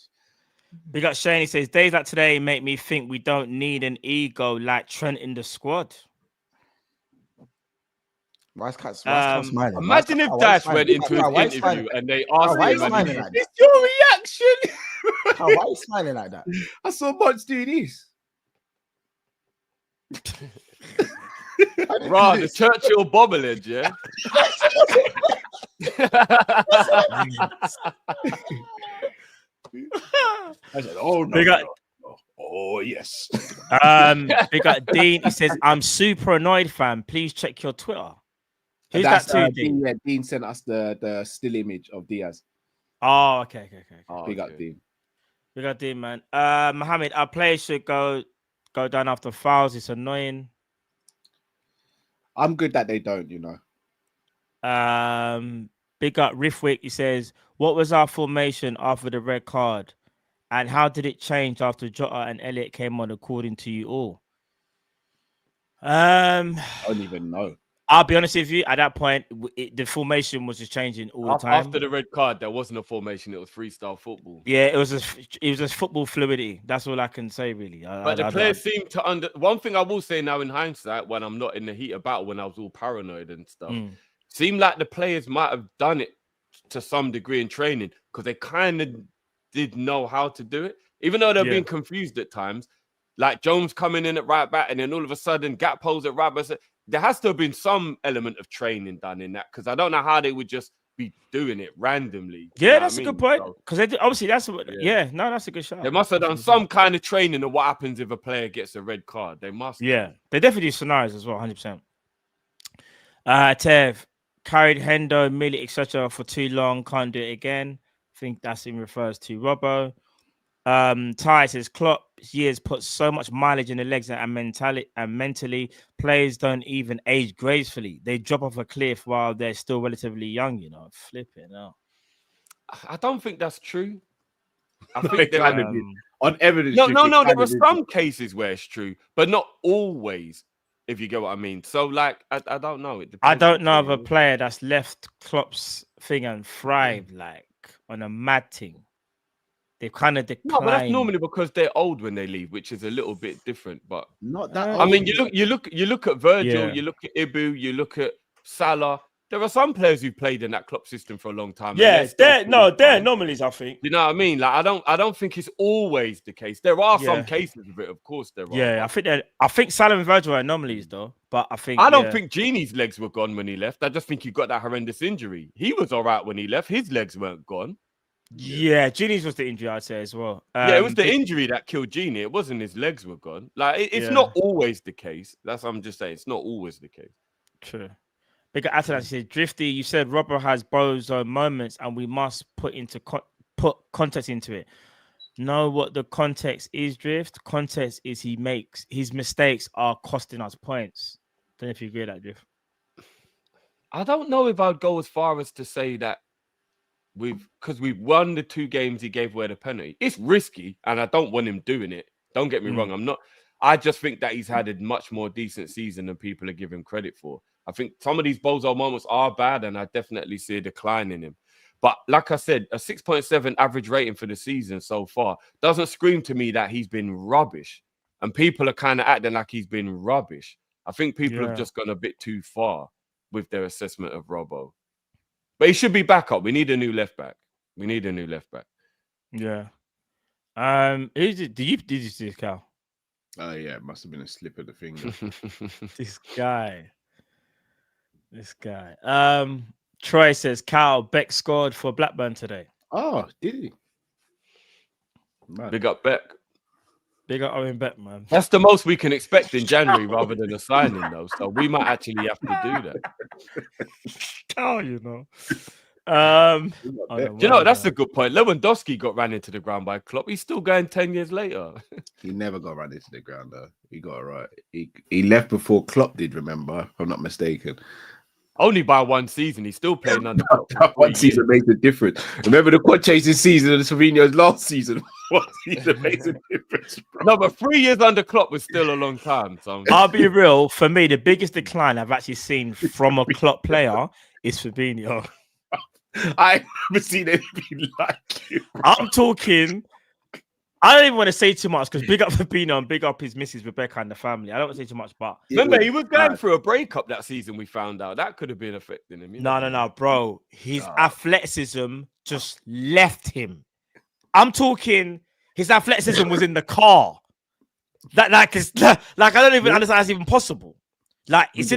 Big up Shane. He says, days like today make me think we don't need an ego like Trent in the squad. Smiling? Imagine if Dash went into his interview and they asked him, smiling like it's your reaction. Why are you smiling like that? I saw Munch do this. Right, the Churchill bobblehead, yeah. I said, "Oh no, oh yes." Big up Dean. He says, "I'm super annoyed, fam. Please check your Twitter." Who's that too, Dean? Yeah, Dean sent us the still image of Diaz. Oh, okay. Big up Dean. Big up Dean, man. Mohammed, our players should go down after fouls. It's annoying. I'm good that they don't, you know. Big up Riffwick. He says, what was our formation after the red card? And how did it change after Jota and Elliot came on, according to you all? I don't even know. I'll be honest with you. At that point, the formation was just changing all the time. After the red card, there wasn't a formation. It was freestyle football. Yeah, it was just football fluidity. That's all I can say, really. But the players seem to One thing I will say now in hindsight, when I'm not in the heat of battle, when I was all paranoid and stuff, seemed like the players might have done it to some degree in training because they kind of did know how to do it, even though they're being confused at times. Like Jones coming in at right back, and then all of a sudden Gakpo's at right back. There has to have been some element of training done in that, because I don't know how they would just be doing it randomly. Yeah, that's a good point. Because obviously that's what. Yeah, no, that's a good shot. They must have done some kind of training of what happens if a player gets a red card. They must. Yeah, they definitely do scenarios as well, 100%. Tev carried Hendo, Milik, etc. for too long. Can't do it again. I think that's in refers to Robbo. Ty says Klopp years put so much mileage in the legs and mentally players don't even age gracefully. They drop off a cliff while they're still relatively young, you know. Flipping out. I don't think that's true. I think they're on evidence. No. There are some cases where it's true, but not always. If you get what I mean. So, like, I don't know. I don't know of a player that's left Klopp's thing and thrived like on a mad thing. They kind of decline. No, but that's normally because they're old when they leave, which is a little bit different. But not that. I mean, you look at Virgil, you look at Ibu, you look at Salah. There are some players who played in that Klopp system for a long time. Yeah, they're anomalies, I think. You know what I mean? Like, I don't think it's always the case. There are some cases of it, of course. There are. Yeah, I think Salah and Virgil are anomalies, though. But I don't think Genie's legs were gone when he left. I just think he got that horrendous injury. He was all right when he left. His legs weren't gone. Yeah, Genie's was the injury, I'd say, as well. It was the injury that killed Genie. It wasn't his legs were gone. Like, it's not always the case. That's what I'm just saying. It's not always the case. True. Big Atalan said, Drifty, you said Robbo has bozo moments and we must put context into it. Know what the context is, Drift? Context is his mistakes are costing us points. Don't know if you agree with that, Drift. I don't know if I'd go as far as to say that because we've won the 2 games he gave away the penalty. It's risky, and I don't want him doing it. Don't get me wrong. I just think that he's had a much more decent season than people are giving him credit for. I think some of these bozo moments are bad, and I definitely see a decline in him. But like I said, a 6.7 average rating for the season so far doesn't scream to me that he's been rubbish. And people are kind of acting like he's been rubbish. I think people have just gone a bit too far with their assessment of Robbo. But he should be back up. We need a new left back. Yeah. Did you see this, Cal? Oh yeah, it must have been a slip of the finger. This guy. Troy says Cal Beck scored for Blackburn today. Oh, did he? Man. Big up Beck. Big up Owen Beck, man. That's the most we can expect in January rather than a signing, though. So we might actually have to do that. Oh, you know. You know, that's a good point. Lewandowski got ran into the ground by Klopp. He's still going 10 years later. He never got ran into the ground, though. He got it right. He left before Klopp did, remember, if I'm not mistaken. Only by one season. He's still playing under one season makes a difference. Remember the quad chasing season of Savinho's last season? One season makes a difference, bro. No, but 3 years under Klopp was still a long time. So I'll be real. For me, the biggest decline I've actually seen from a Klopp player is Fabinho. I haven't seen anything like you. I'm talking. I don't even want to say too much because big up Fabinho and big up his missus Rebecca and the family. I don't want to say too much, but remember he was going through a breakup that season. We found out that could have been affecting him. No, bro. His athleticism just left him. I'm talking. His athleticism was in the car. Like I don't even understand that's even possible. Like it's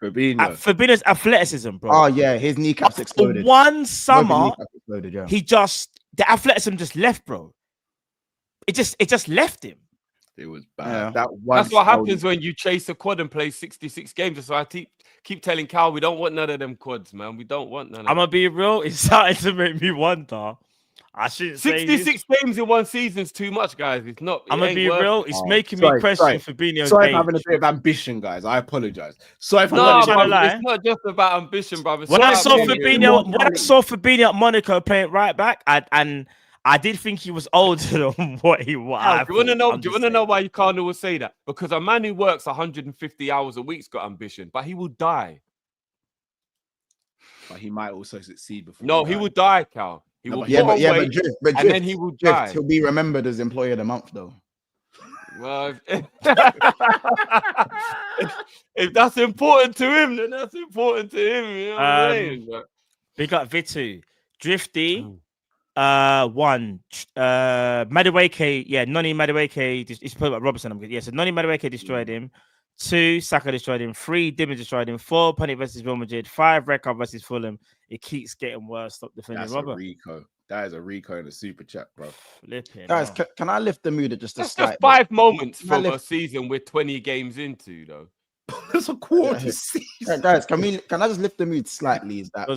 Fabinho's athleticism, bro. Oh yeah, his kneecaps exploded. One summer, the athleticism just left, bro. It just left him. It was bad. Yeah. That's what happens when you chase a quad and play 66 games. So I keep telling Cal, we don't want none of them quads, man. We don't want none of them. I'm gonna be real. It's starting to make me wonder. I shouldn't say 66 games in one season is too much, guys. It's not. I'm gonna be real. It's making me question Fabinho's Sorry age. for having a bit of ambition, guys. I apologize. Sorry for it's not just about ambition, brother. When I saw Fabinho at Monaco playing right back, I did think he was older than what he was. Do you want to know why you can't always say that? Because a man who works 150 hours a week's got ambition, but he will die. But he might also succeed before. No, he will die, Cal. He will but Drift, and then he will die. He'll be remembered as Employee of the Month, though. Well, if that's important to him, then that's important to him. You know what I'm saying? Big up Vitu, Drifty. One, Madueke, Noni Madueke. He's put about Robertson. So Noni Madueke destroyed him. 2, Saka destroyed him. 3, Dimmer destroyed him. 4, Punic versus Real Madrid. 5, Redcard versus Fulham. It keeps getting worse. Stop defending That's Robert. A Rico. That is a Rico in the super chat, bro. Guys, can I lift the mood just a slight? Just 5 moments from a season we're 20 games into, though. That's a quarter season. Guys, can I just lift the mood slightly? Is that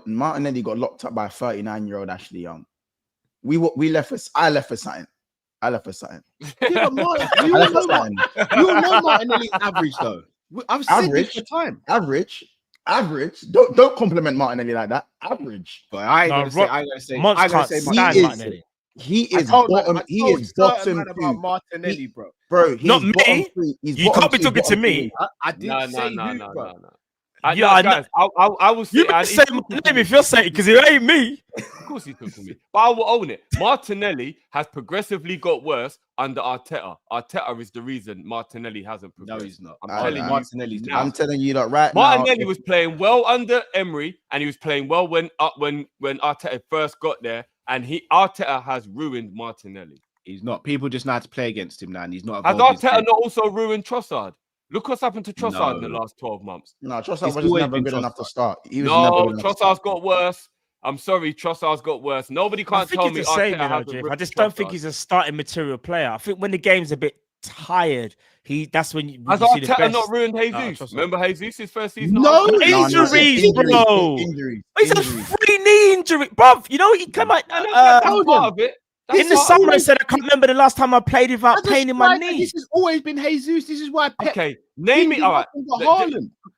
Martinelli got locked up by a 39-year-old Ashley Young. I left for something. Yeah, you know Martinelli's average though. I've said this for time. Average. Don't compliment Martinelli like that. Average. But I ain't gonna say Martinelli. He is bottom. He is bottom about Martinelli, bro. Bro, not me. You can't be talking to me. I didn't say bro. Guys, I will say. You better say my name if you're saying because it ain't me. Of course he took me, but I will own it. Martinelli has progressively got worse under Arteta. Arteta is the reason Martinelli hasn't progressed. No, he's not. I'm telling you that right now. Martinelli was playing well under Emery, and he was playing well when Arteta first got there. And Arteta has ruined Martinelli. He's not. People just know how to play against him now, and he's not. Has Arteta not also ruined Trossard? Look what's happened to Trossard in the last 12 months. No, Trossard was never good enough to start. Trossard's got worse. I'm sorry, Trossard's got worse. Nobody can't tell me. I just don't think he's a starting material player. I think when the game's a bit tired, that's when you. Has Arteta not ruined Jesus? Remember Jesus' first season? No injuries, bro. He's a free knee injury, bro. You know he came out. Part of it. In the summer, I said I can't remember the last time I played without pain in my knee. This has always been Jesus. This is why. Okay, name me. All right.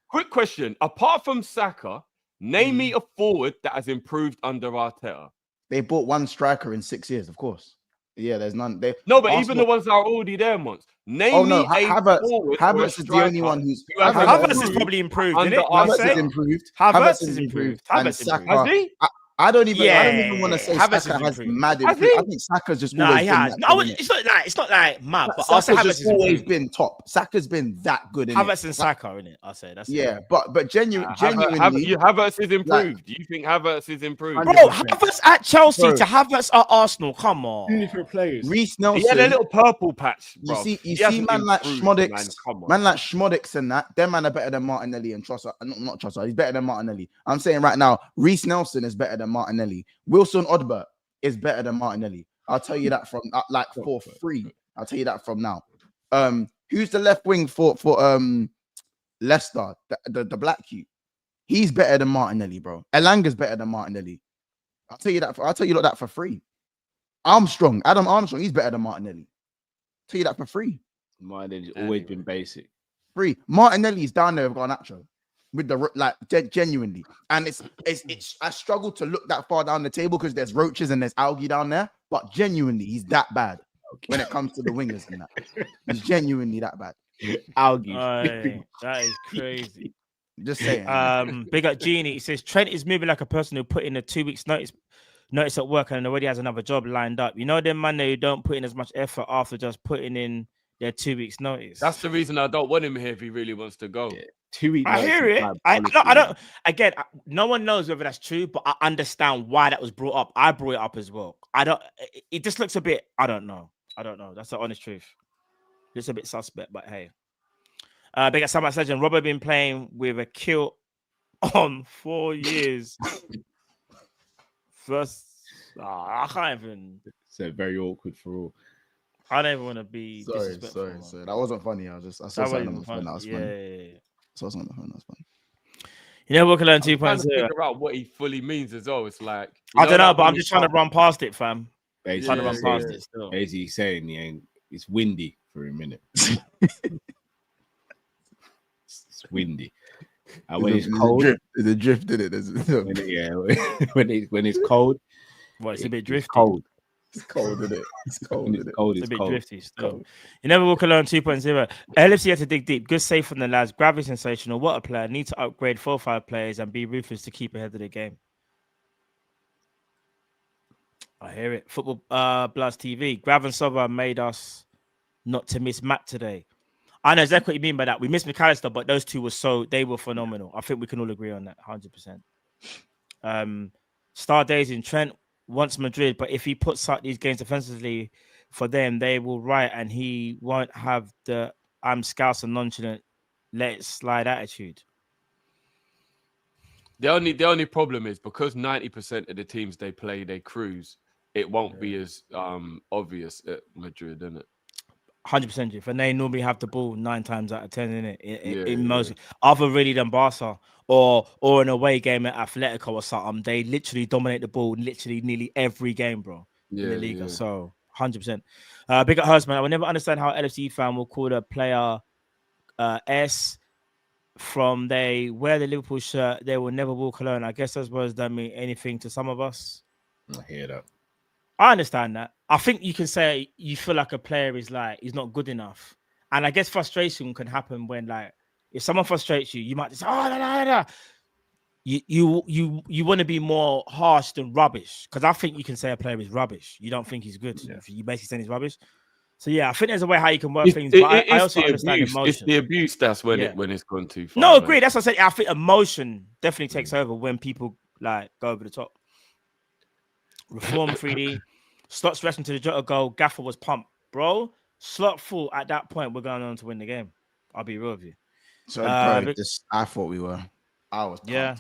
Quick question: apart from Saka, name me a forward that has improved under Arteta. They bought one striker in 6 years, of course. Yeah, there's none. But even the ones that are already there, once. Name me a forward. Havertz is the only one who's. Havertz has probably improved. Havertz has improved. Havertz has improved. Has he? I don't even want to say Saka has mad improved. I think Saka's just always been that. No, it's not like mad, but I'll say Saka's just always been top. Saka's been that good. Havertz and Saka, innit? I'll say that's but genuinely, Havertz is improved. Do you think Havertz is improved? Bro, Havertz at Chelsea to Havertz at Arsenal. Come on, different players. Reece Nelson. He had a little purple patch. Bro. You see, man like Schmodix and that. Them man are better than Martinelli and Trossard. Not Trossard. He's better than Martinelli. I'm saying right now, Reece Nelson is better than Martinelli. Wilson Odbert is better than Martinelli. I'll tell you that from for free. I'll tell you that from now. Who's the left wing for Leicester? The black cute. He's better than Martinelli, bro. Elanga's better than Martinelli. I'll tell you that for free. Adam Armstrong, he's better than Martinelli. I'll tell you that for free. Martinelli's always been basic. Free. Martinelli's down there with Garnacho. with the like genuinely, and it's I struggle to look that far down the table because there's roaches and there's algae down there, but genuinely he's that bad when it comes to the wingers and that. He's genuinely that bad. Algae. That is crazy. Just saying. Big up Genie. He says Trent is moving like a person who put in a 2 weeks notice at work and already has another job lined up. You know them man who don't put in as much effort after just putting in their 2 weeks notice. That's the reason I don't want him here if he really wants to go. Yeah. 2 weeks. I hear it. I don't. Again, no one knows whether that's true, but I understand why that was brought up. I brought it up as well. It just looks a bit. I don't know. That's the honest truth. It's a bit suspect, but hey. Big up Samuel Legend. Robert been playing with a kilt on 4 years. First, I can't even. It's very awkward for all. I don't even want to be. Sorry. That wasn't funny. I saw something on the phone that was funny. Yeah. I saw something on the phone that was funny. You know, we can learn 2.0. Trying to figure out what he fully means as well. It's like I don't know, but I'm just trying to run past it, fam. Basically, Trying to run past it still. Basically saying it's windy for a minute. It's windy. And when it's cold, there's a drift in it. When it's cold, it's a bit drifty. Cold. It's cold, isn't it? It's cold. It's a bit drifty still. You never walk alone 2.0. LFC had to dig deep. Good save from the lads. Gravity sensational. What a player. Need to upgrade 4-5 players and be ruthless to keep ahead of the game. I hear it. Football Blast TV. Grav and Sova made us not to miss Matt today. I know exactly what you mean by that. We missed McAllister, but those two they were phenomenal. I think we can all agree on that 100%. Star days in Trent wants Madrid, but if he puts out these games defensively for them, they will riot and he won't have the I'm scouse and nonchalant, let it slide attitude. The only problem is because 90% of the teams they play, they cruise, it won't be as obvious at Madrid, isn't it? 100%, Jeff. And they normally have the ball 9 times out of 10 in it. In most other really than Barca or an away game at Atletico or something, they literally dominate the ball literally nearly every game, bro. In the Liga. So 100%. Big up Hurstman. I will never understand how LFC fan will call a player S from they wear the Liverpool shirt. They will never walk alone. I guess those words don't mean anything to some of us. I hear that. I understand that. I think you can say you feel like a player is like he's not good enough, and I guess frustration can happen when like if someone frustrates you, you might just say, You want to be more harsh than rubbish because I think you can say a player is rubbish. You don't think he's good. Yeah. You basically saying he's rubbish. So yeah, I think there's a way how you can work things. But I also understand emotion. It's the abuse that's when it's gone too far. No, agree. That's what I said. I think emotion definitely takes over when people like go over the top. Reform 3D. Slot's reaction to the Jota goal. Gaffer was pumped. Bro, Slot thought at that point we're going on to win the game. I'll be real with you. So I thought we were. I was pumped. Yeah.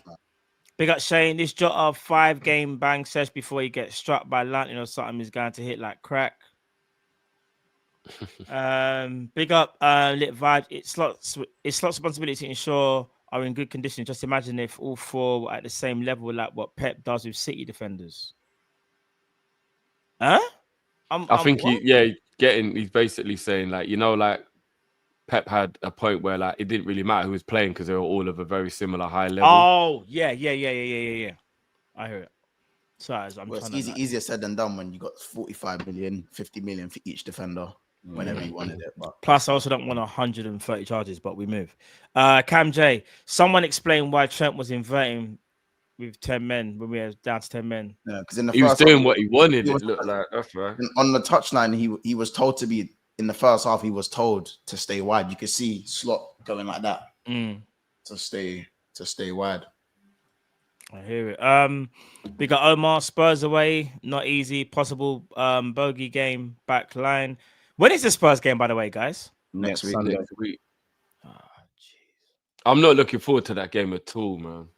Big up Shane. This Jota 5-game bang sesh before he gets struck by lightning or something is going to hit like crack. Big up Lit Vibe. It's Slot's responsibility to ensure are in good condition. Just imagine if all 4 were at the same level like what Pep does with City defenders. Huh? I think he's basically saying like, you know, like Pep had a point where like it didn't really matter who was playing because they were all of a very similar high level. Oh, yeah. I hear it. Sorry, it's easier said than done when you got 45 million, 50 million for each defender whenever you wanted it. But plus, I also don't want 130 charges, but we move. Cam J, someone explain why Trent was inverting with 10 men when we were down to 10 men. Yeah, because in the he first was doing half, what he wanted. It looked like that's right. On the touchline, he was told to be in the first half. He was told to stay wide. You could see Slot going like that to stay wide. I hear it. We got Omar Spurs away, not easy. Possible bogey game back line. When is the Spurs game, by the way, guys? Next week. Oh, I'm not looking forward to that game at all, man.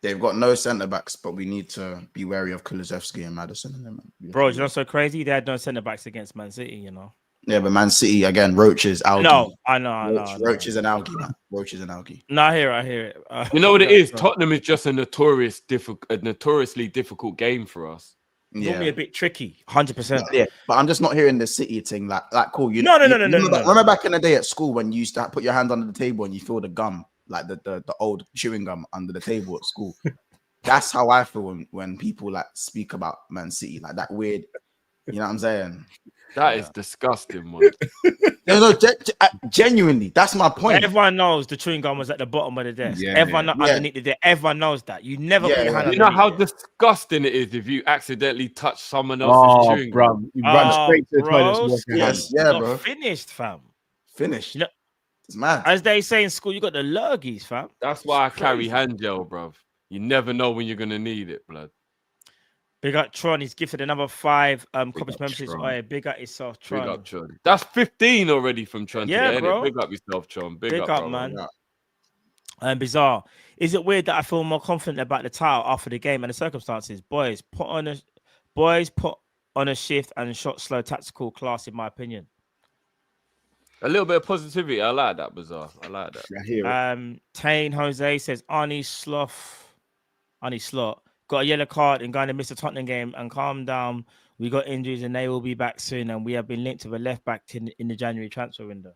They've got no centre backs, but we need to be wary of Kulusevski and Maddison. And them. Bro, you know so crazy? They had no centre backs against Man City, you know. Yeah, but Man City again, roaches, algae. No, I know. Roaches and algae, man. Roaches and algae. No, I hear it. You know what it is? Tottenham is just a notoriously difficult game for us. Yeah, normally a bit tricky, 100%. Yeah, but I'm just not hearing the City thing like cool. No. Remember back in the day at school when you used to put your hand under the table and you feel the gum like the old chewing gum under the table at school. That's how I feel when people like speak about Man City, like that weird. You know what I'm saying? That is disgusting, man. No, genuinely, that's my point. Everyone knows the chewing gum was at the bottom of the desk. Everyone knows underneath the desk. Everyone knows that. You never put your hand. You know how disgusting it is if you accidentally touch someone else's chewing gum. You run straight to the toilet. Yes, bro. Finished, fam. Finished. You know, it's mad. As they say in school, you got the lurgies, fam. That's why I carry hand gel, bro. You never know when you're gonna need it, blood. Big up Tron. He's gifted another 5 Kopish memberships. Oh, big up yourself, Tron. Big up Tron. That's 15 already from Tron. Yeah, today, bro. Big up yourself, Tron. Big up, bro. man. Bizarre. Is it weird that I feel more confident about the title after the game and the circumstances? Boys, put on a shift and shot slow tactical class, in my opinion. A little bit of positivity. I like that, Bizarre. I like that. I hear it. Tane Jose says Arnie Slot got a yellow card and going to miss the Tottenham game and calm down. We got injuries and they will be back soon. And we have been linked to the left back in the January transfer window.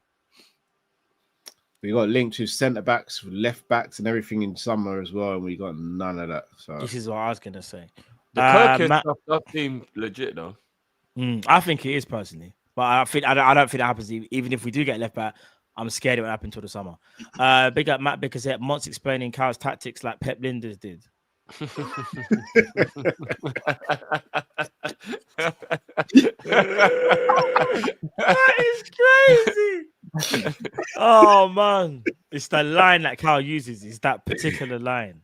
We got linked to centre backs, left backs, and everything in summer as well. And we got none of that. So this is what I was going to say. The Kirk stuff does seem legit, though. I think it is personally. But I don't think that happens. Even if we do get left back, I'm scared it will happen until the summer. Big up Matt because Mott's explaining Cal's tactics like Pep Linders did. That is crazy. Oh man, it's the line that Cal uses. It's that particular line.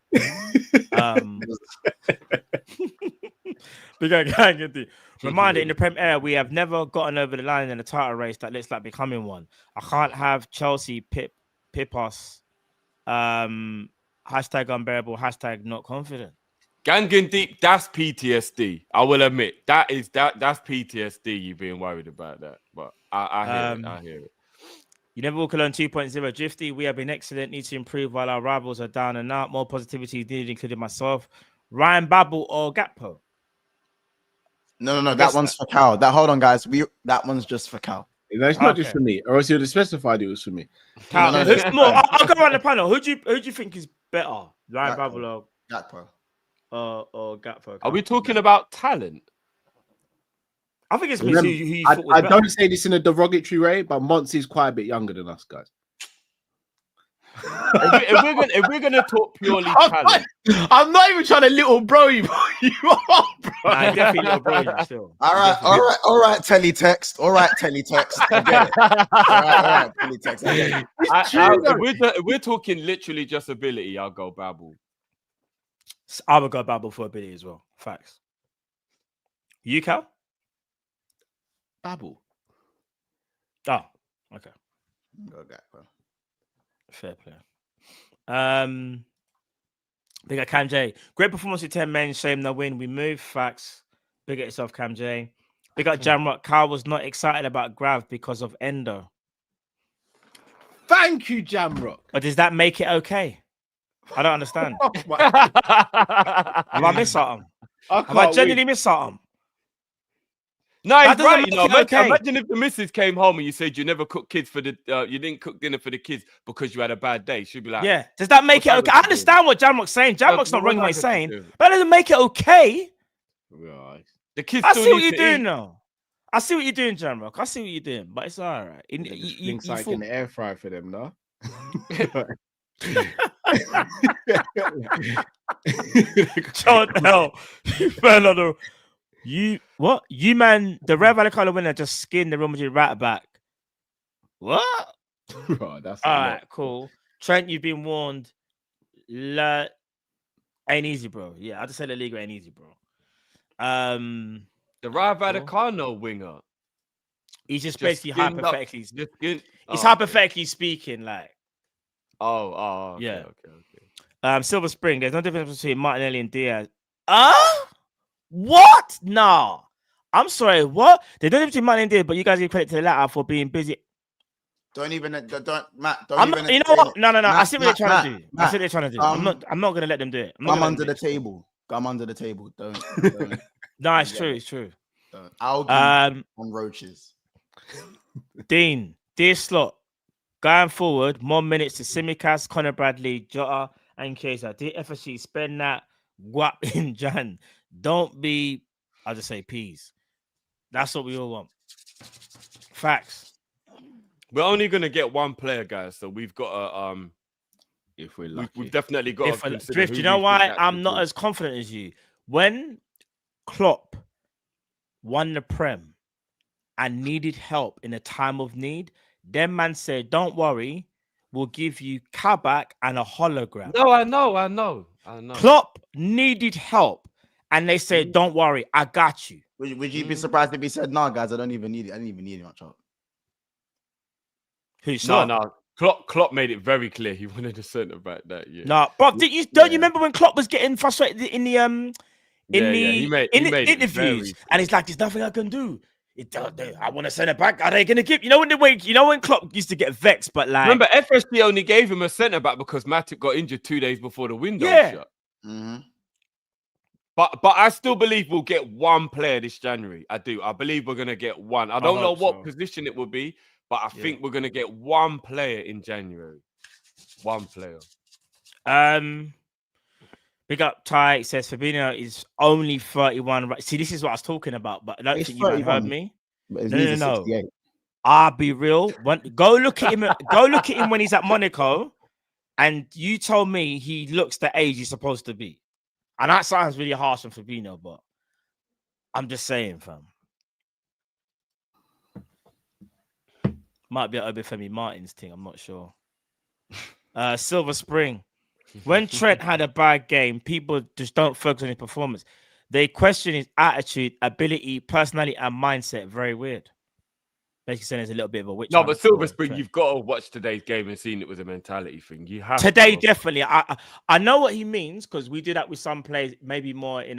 Big up gang. Reminder, in the Prem era, we have never gotten over the line in a title race that looks like becoming one. I can't have Chelsea pip us. Hashtag unbearable, hashtag not confident. Ganging deep, that's PTSD. I will admit that's PTSD. You being worried about that, but I hear it. You never walk alone 2.0 Drifty. We have been excellent. Need to improve while our rivals are down and out. More positivity needed, including myself. Ryan Babel or Gakpo? No. That one's for Cal. Hold on, guys. That one's just for Cal. No, it's not just for me, or else you'd have specified it was for me. Cal, I'll go around the panel. Who do you think is better, Ryan Babel or Gakpo? Or Gakpo? Are we talking about talent? I think it's me. I don't say this in a derogatory way, but Monts is quite a bit younger than us, guys. if we're gonna talk purely talent, I'm not even trying to little bro you. You are, bro. I definitely little bro you still. All right. Teletext. All right, teletext. I get it. All right, teletext. I get it. If we're talking literally just ability, I'll go Babel. I would go Babel for ability as well. Facts. You, Cal? Babel. Oh, okay. Go Gakpo. Fair play. Big up Cam J. Great performance with 10 men. Shame no win. We move. Facts. Big up yourself, Cam J. Big up Jamrock. Carl was not excited about Grav because of Endo. Thank you, Jamrock. But does that make it okay? I don't understand. Have I missed something? Have I genuinely missed something? No, he's right. You know, imagine if the missus came home and you said you never cooked kids for you didn't cook dinner for the kids because you had a bad day. She'd be like, yeah. Does that make it okay? I understand what Jamrock's saying. Jamrock's not wrong in what he's saying, but it doesn't make it okay. Right. The kids. I see what you're doing now. I see what you're doing, Jamrock. I see what you're doing, but it's all right. You like in the air fryer for them, no? John L. You what? You man, the Red Valley Color winner just skinned the Real Madrid right back. What? Oh, that's all right, cool. Trent, you've been warned. Ain't easy, bro. Yeah, I just said the league ain't easy, bro. The Red Valley Color winger. He's just basically hypothetically. He's hypothetically speaking, like. Oh, okay, yeah. Okay. Silver Spring. There's no difference between Martinelli and Diaz. What? No. I'm sorry. What? There's no difference between Martinelli and Diaz, but you guys give credit to the latter for being busy. Matt. You know what? No. Matt, I see what they're trying to do. Matt, I see what they're trying to do. I'm not gonna let them do it. I'm under the table. Come under the table. Don't. No, it's true. It's true. Algae on roaches. Dean, dear Slot, Going forward, more minutes to Tsimikas, Connor Bradley, Jota, and Kesa. Did FSG spend that guap in Jan? Don't be, I'll just say peas. That's what we all want. Facts. We're only gonna get one player, guys. So we've got to if we're lucky. We've definitely got to consider Drift, you know why I'm not as confident as you? When Klopp won the Prem and needed help in a time of need, then man said, don't worry, we'll give you Kabak and a hologram. No, I know. Klopp needed help and they said, don't worry, I got you. Would you be surprised if he said, no, guys, I don't even need it. I didn't even need much help. No. Klopp made it very clear he wanted a centre back that year. No, bro, don't you remember when Klopp was getting frustrated in the interviews, and he's like, "There's nothing I can do. I want to send it back. Are they gonna give?" When Klopp used to get vexed, but like, remember FSG only gave him a centre back because Matip got injured 2 days before the window shut. Mm-hmm. But I still believe we'll get one player this January. I do. I believe we're gonna get one. I don't know what position it will be, but I think we're gonna get one player in January. One player. Big up Ty. Says Fabinho is only 31. Right. See, this is what I was talking about, but I don't think you heard me. No. I'll be real. Go look at him. Go look at him when he's at Monaco, and you told me he looks the age he's supposed to be. And that sounds really harsh on Fabinho, but I'm just saying, fam. Might be an Obafemi Martins thing. I'm not sure. Silver Spring. When Trent had a bad game, people just don't focus on his performance. They question his attitude, ability, personality, and mindset. Very weird. Basically saying there's a little bit of a witch. No, but Silver Spring, you've got to watch today's game and seen it was a mentality thing. You have today, definitely. I know what he means because we do that with some players, maybe more in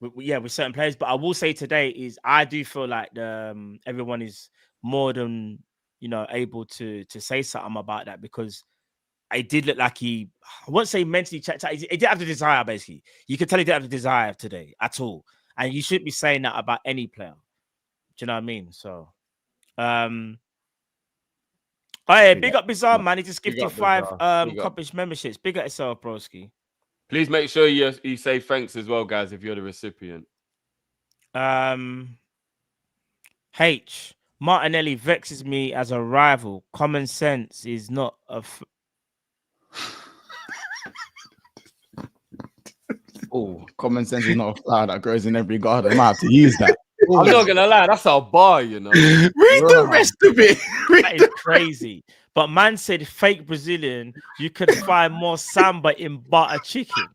with certain players. But I will say today is I do feel like everyone is more than able to say something about that, because it did look like I won't say mentally checked out. He didn't have the desire, basically. You could tell he didn't have the desire today at all. And you shouldn't be saying that about any player. Do you know what I mean? So, big up Bizarre, man. He just gifted 5 Kopish memberships. Big up yourself, broski. Please make sure you say thanks as well, guys, if you're the recipient. H. Martinelli vexes me as a rival. Common sense is not a... Common sense is not a flower that grows in every garden. I might have to use that. I'm not gonna lie, that's our bar, Read the rest of it. That is crazy. But man said fake Brazilian, you could find more samba in butter chicken.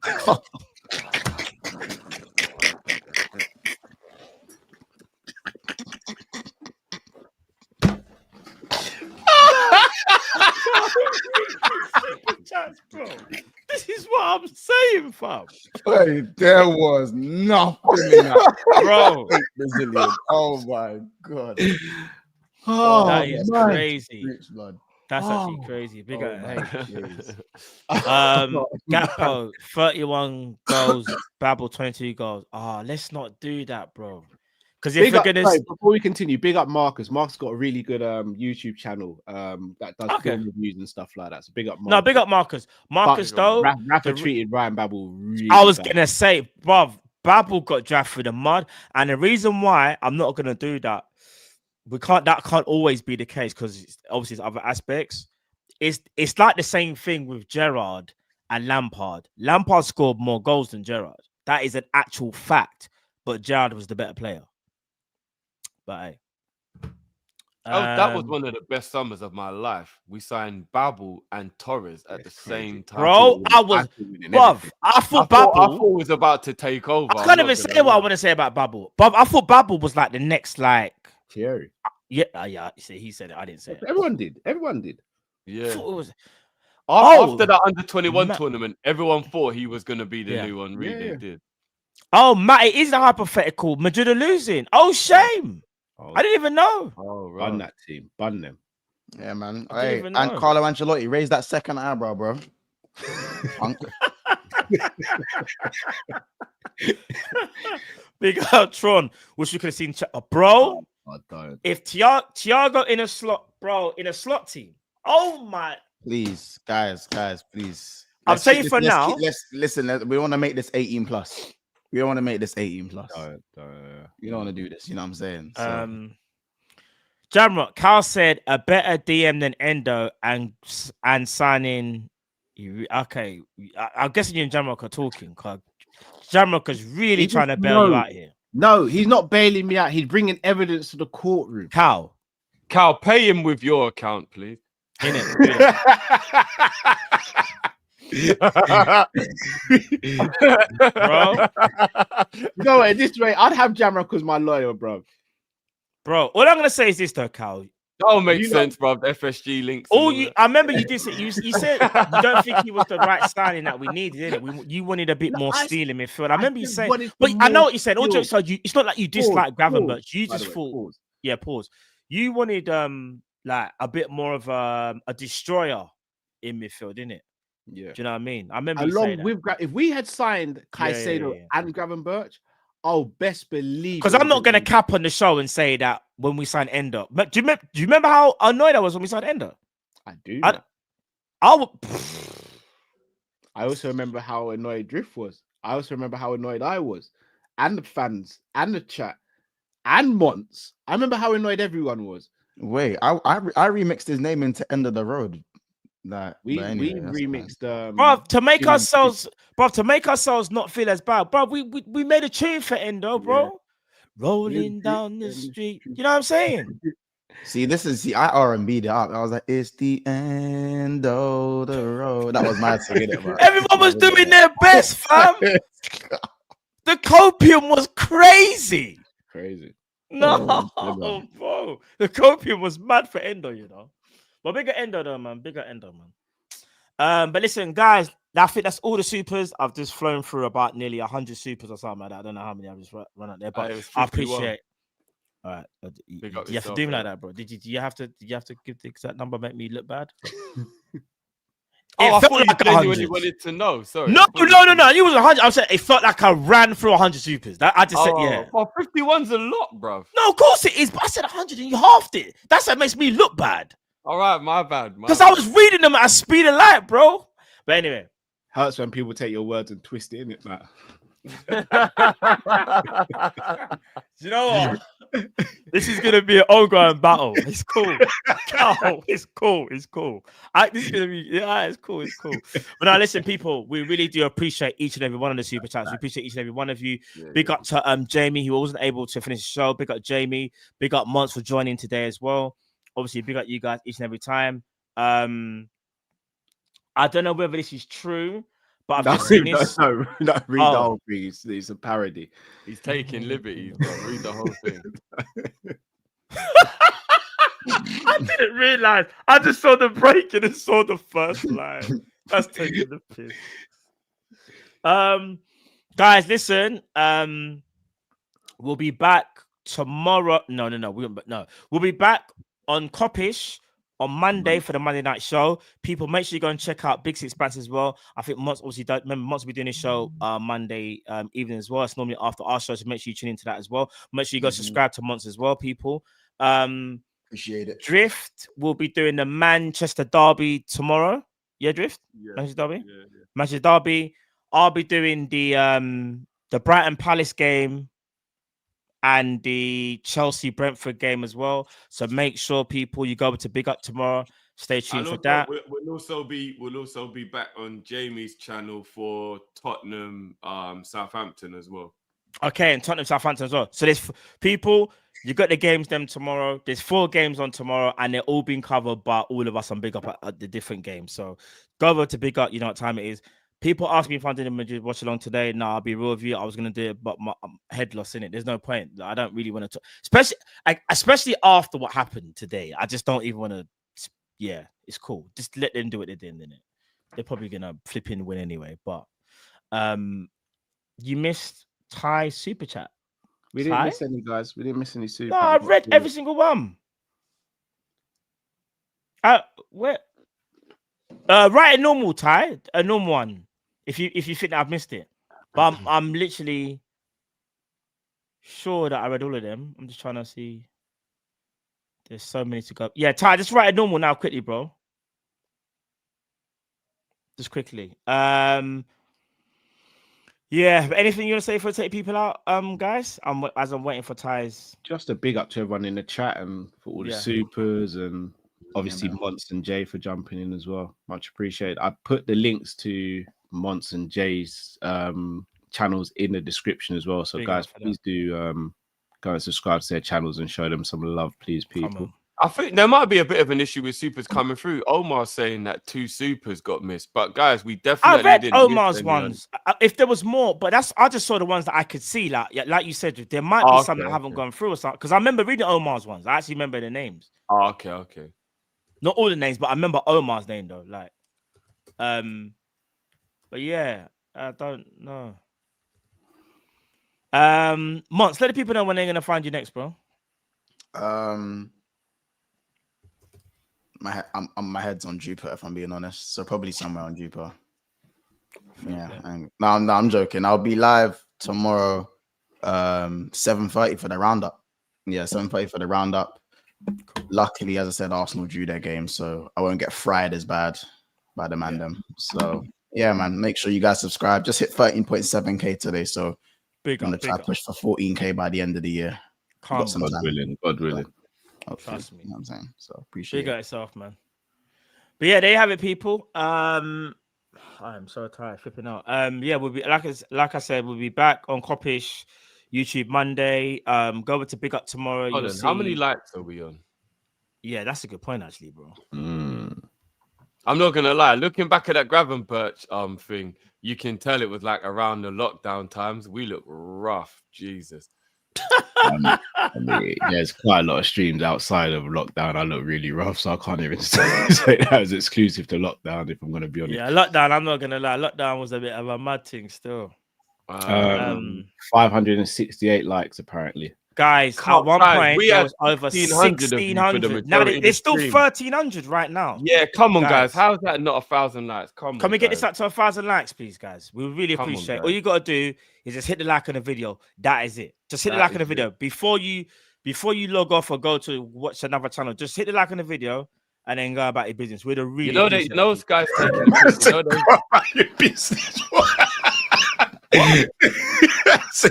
Bro. This is what I'm saying, fam. Hey, there was nothing in that, bro. Brazilian. Oh my god. That is crazy. That's actually crazy. Big Gakpo, 31 goals, Babel 22 goals. Let's not do that, bro. Because if we're gonna before we continue, big up Marcus. Marcus got a really good YouTube channel that does film reviews and stuff like that. So big up Marcus. No, big up Marcus. Marcus though, Rafa treated Ryan Babel really I was gonna say, bruv, Babel got dragged through the mud, and the reason why I'm not gonna do that, that can't always be the case, because obviously there's other aspects. It's like the same thing with Gerrard and Lampard. Lampard scored more goals than Gerrard. That is an actual fact. But Gerrard was the better player. But hey. That was one of the best summers of my life. We signed Babel and Torres at the same time. Bro, I thought Babel was about to take over. I can't even say what I want to say about Babel. But I thought Babel was like the next, like Thierry. Yeah. He said it. I didn't say it. Everyone did. Yeah. Was... After that under-21 tournament, everyone thought he was going to be the new one. Really did. Oh, Matt, it is a hypothetical. Madrid are losing. Oh, shame. I didn't even know. Bun that team. Bun them. Yeah, man. Hey, and Carlo Ancelotti raised that second eyebrow, bro. Big up Tron. Wish you could have seen bro. I don't. If Thiago in a slot bro, in a slot team. Oh my! Please, guys, please. I'm saying for now. Let's listen. We want to make this 18 plus. We don't want to make this 18 plus. You don't want to do this. You know what I'm saying? So. Jamrock, Carl said a better DM than Endo and signing. Okay, I'm guessing you and Jamrock are talking. Cause Jamrock is really trying to bail you out here. No, he's not bailing me out. He's bringing evidence to the courtroom. Cal, pay him with your account, please. In it. Bro, you know what? This way, I'd have Jamrock as my lawyer, bro. Bro, all I'm gonna say is this though, Cal. That'll make sense, bro. The FSG links. I remember you did say you said you don't think he was the right signing that we needed, didn't it? You wanted a bit more steel in midfield. I remember you saying, but I know what you said. Also, so it's not like you dislike Gravenberch. You just thought, pause. You wanted like a bit more of a destroyer in midfield, didn't it? Yeah. Do you know what I mean? I remember along with if we had signed Caicedo and Gravenberch, oh, best believe. Because I'm not going to cap on the show and say that when we signed Endo. But do you remember how annoyed I was when we signed Endo? I do. I also remember how annoyed Drift was. I also remember how annoyed I was, and the fans, and the chat, and Monts. I remember how annoyed everyone was. Wait, I remixed his name into End of the Road. Like, we remixed bro, to make ourselves not feel as bad, bro. We made a tune for Endo, bro. Rolling down the street. You know what I'm saying? I R&B'd it up. I was like, it's the end of the road. That was my singing it, bro. Everyone was doing their best, fam. The copium was crazy. No, bro. The copium was mad for Endo, you know. But bigger Endo though, man. But listen, guys, I think that's all the supers. I've just flown through about nearly 100 supers or something like that. I don't know how many I've just run out there, but I appreciate. All right, you have to do me like that, bro. Did you have to give the exact number? Make me look bad? I thought you genuinely wanted to know. Sorry. No. You was 100. I'm saying it felt like I ran through 100 supers. I just said, yeah. Well, 51's a lot, bro. No, of course it is. But I said 100 and you halved it. That's what makes me look bad. All right, my bad. Because I was reading them at a speed of light, bro. But anyway. Hurts when people take your words and twist it, innit, man? You know what? This is gonna be an ongoing battle. It's cool. It's cool. This is gonna be it's cool. But now listen, people, we really do appreciate each and every one of the super chats. We appreciate each and every one of you. Big up to Jamie, who wasn't able to finish the show. Big up Jamie. Big up Monts for joining today as well. Obviously, big up you guys each and every time. I don't know whether this is true. But I've just seen this. No, read the whole thing. It's a parody. He's taking liberties, bro. Read the whole thing. I didn't realize. I just saw the break and saw the first line. That's taking the piss. Guys, listen. We'll be back tomorrow. No. We'll be back on Kop-Ish on Monday for the Monday night show. People, make sure you go and check out Big Six Bands as well. I think Monts obviously don't remember. Monts will be doing his show Monday evening as well. It's normally after our show, so make sure you tune into that as well. Make sure you go subscribe to Monts as well, people. Appreciate it. Drift will be doing the Manchester Derby tomorrow. Yeah, Drift? Yeah. Manchester Derby? Yeah. Manchester Derby. I'll be doing the Brighton Palace game and the Chelsea Brentford game as well. So make sure, people, you go over to Big Up tomorrow. Stay tuned for that. We'll also be back on Jamie's channel for Tottenham, Southampton as well. Okay, and Tottenham, Southampton as well. So there's people. You got the games them tomorrow. There's 4 games on tomorrow, and they're all being covered by all of us on Big Up at the different games. So go over to Big Up. You know what time it is. People ask me if I'm doing a Madrid watch along today. No, I'll be real with you. I was gonna do it, but I'm head lost in it. There's no point. I don't really want to talk, especially after what happened today. I just don't even want to. Yeah, it's cool. Just let them do what they're doing, innit? They're probably gonna flip in win anyway. But you missed Ty super chat. We didn't miss any, guys. We didn't miss any super. No, I read every single one. Where? Write a normal, Ty, a normal one. If you think that I've missed it, but I'm literally sure that I read all of them. I'm just trying to see. There's so many to go. Yeah, Ty, just write a normal now quickly, bro. Just quickly. Yeah, but anything you want to say for take people out, guys? I'm waiting for Ty's. Just a big up to everyone in the chat and for all the supers and obviously Monts and Jay for jumping in as well. Much appreciated. I put the links to Monts and Jay's channels in the description as well. So guys, please do go and subscribe to their channels and show them some love, please, people. I think there might be a bit of an issue with supers coming through. Omar's saying that 2 supers got missed, but guys, we definitely read Omar's ones. If there was more, but I just saw the ones that I could see. Like you said, there might be some that haven't gone through or something. Because I remember reading Omar's ones. I actually remember the names. Oh, okay. Not all the names, but I remember Omar's name though. Like, but yeah, I don't know. Monts, let the people know when they're gonna find you next, bro. My head's on Jupiter, if I'm being honest. So probably somewhere on Jupiter. Yeah. No, I'm joking. I'll be live tomorrow, 7:30 for the roundup. Yeah, 7:30 for the roundup. Luckily, as I said, Arsenal drew their game, so I won't get fried as bad by the mandem. So yeah, man, make sure you guys subscribe. Just hit 13.7k today, so I'm gonna try to push for 14k by the end of the year. God willing. Trust me. You know what I'm saying? So appreciate it. Yourself, man. But yeah, there you have it, people. I'm so tired, flipping out. Yeah, we'll be like I said, we'll be back on Kopish YouTube Monday. Go over to Big Up tomorrow. Hold on. How many likes are we on? Yeah, that's a good point, actually, bro. I'm not gonna lie. Looking back at that Gravenberch thing, you can tell it was like around the lockdown times. We look rough, Jesus. There's quite a lot of streams outside of lockdown. I look really rough, so I can't even say that was exclusive to lockdown. If I'm going to be honest, yeah, lockdown. I'm not going to lie. Lockdown was a bit of a mad thing still. 568 likes apparently. Guys, at one point there was over 1,600. Now it's still 1,300 right now. Yeah, come on, guys. How's that not 1,000 likes? Can we get this up to 1,000 likes, please, guys? We really appreciate it. All you gotta do is just hit the like on the video. That is it. Just hit the like on the video before you log off or go to watch another channel. Just hit the like on the video and then go about your business. We're the really those guys taking your business.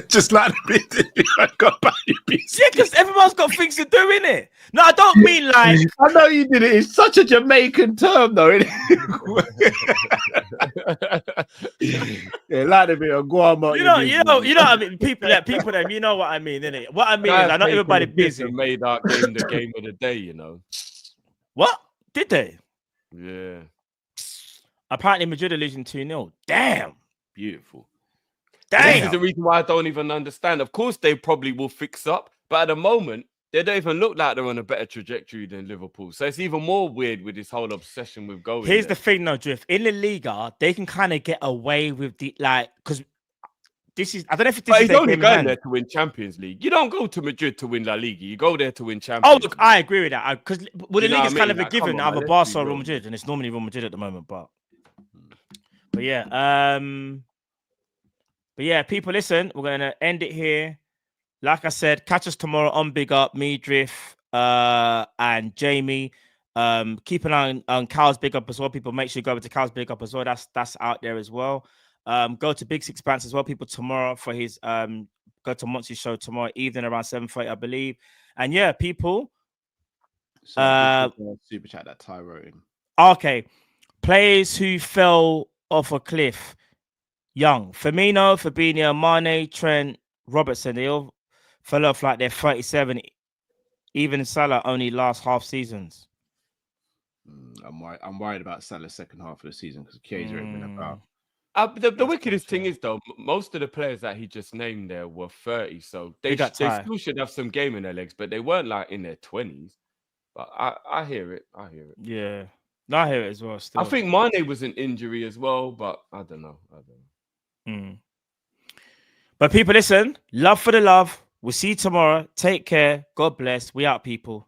Just like I got back your piece. Yeah, because everyone's got things to do, innit? No, I don't mean like. I know you did it. It's such a Jamaican term, though, innit? Yeah, like a bit of guamo. You know what I mean. People, them. You know what I mean, innit? What I mean is, I know everybody busy. Made our game the game of the day, you know. What did they? Yeah. Apparently, Madrid are losing 2-0. Damn. Beautiful. Damn. This is the reason why I don't even understand. Of course, they probably will fix up, but at the moment, they don't even look like they're on a better trajectory than Liverpool. So it's even more weird with this whole obsession with going. Here's the thing, though, Drift. In the Liga, they can kind of get away with the because this is. I don't know if this is. He's only going there to win Champions League. You don't go to Madrid to win La Liga. You go there to win Champions. Oh, look, I agree with that. Because the league is kind of a given out of Barca or Real Madrid, and it's normally Real Madrid at the moment. But yeah. But yeah, people, listen, we're going to end it here. Like I said, catch us tomorrow on Big Up, me, Drift, and Jamie. Keep an eye on Cal's Big Up as well. People, make sure you go over to Cal's Big Up as well. That's out there as well. Go to Big Six Pants as well, people, tomorrow for his go to Monty's show tomorrow evening around 7:30, I believe. And yeah, people. Super chat that Ty wrote in. Okay. Players who fell off a cliff. Young, Firmino, Fabinho, Mane, Trent, Robertson, they all fell off like they're 37. Even Salah only last half seasons. I'm worried about Salah's second half of the season because K's already been about. The wickedest thing is, though, most of the players that he just named there were 30, so they still should have some game in their legs, but they weren't like in their 20s. But I hear it. Yeah, no, I hear it as well. Still, I think Mane was an injury as well, but I don't know. But people, listen, love for the love. We'll see you tomorrow. Take care. God bless. We out, people.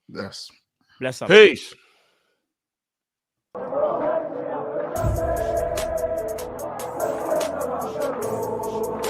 Yes. Bless up. Peace.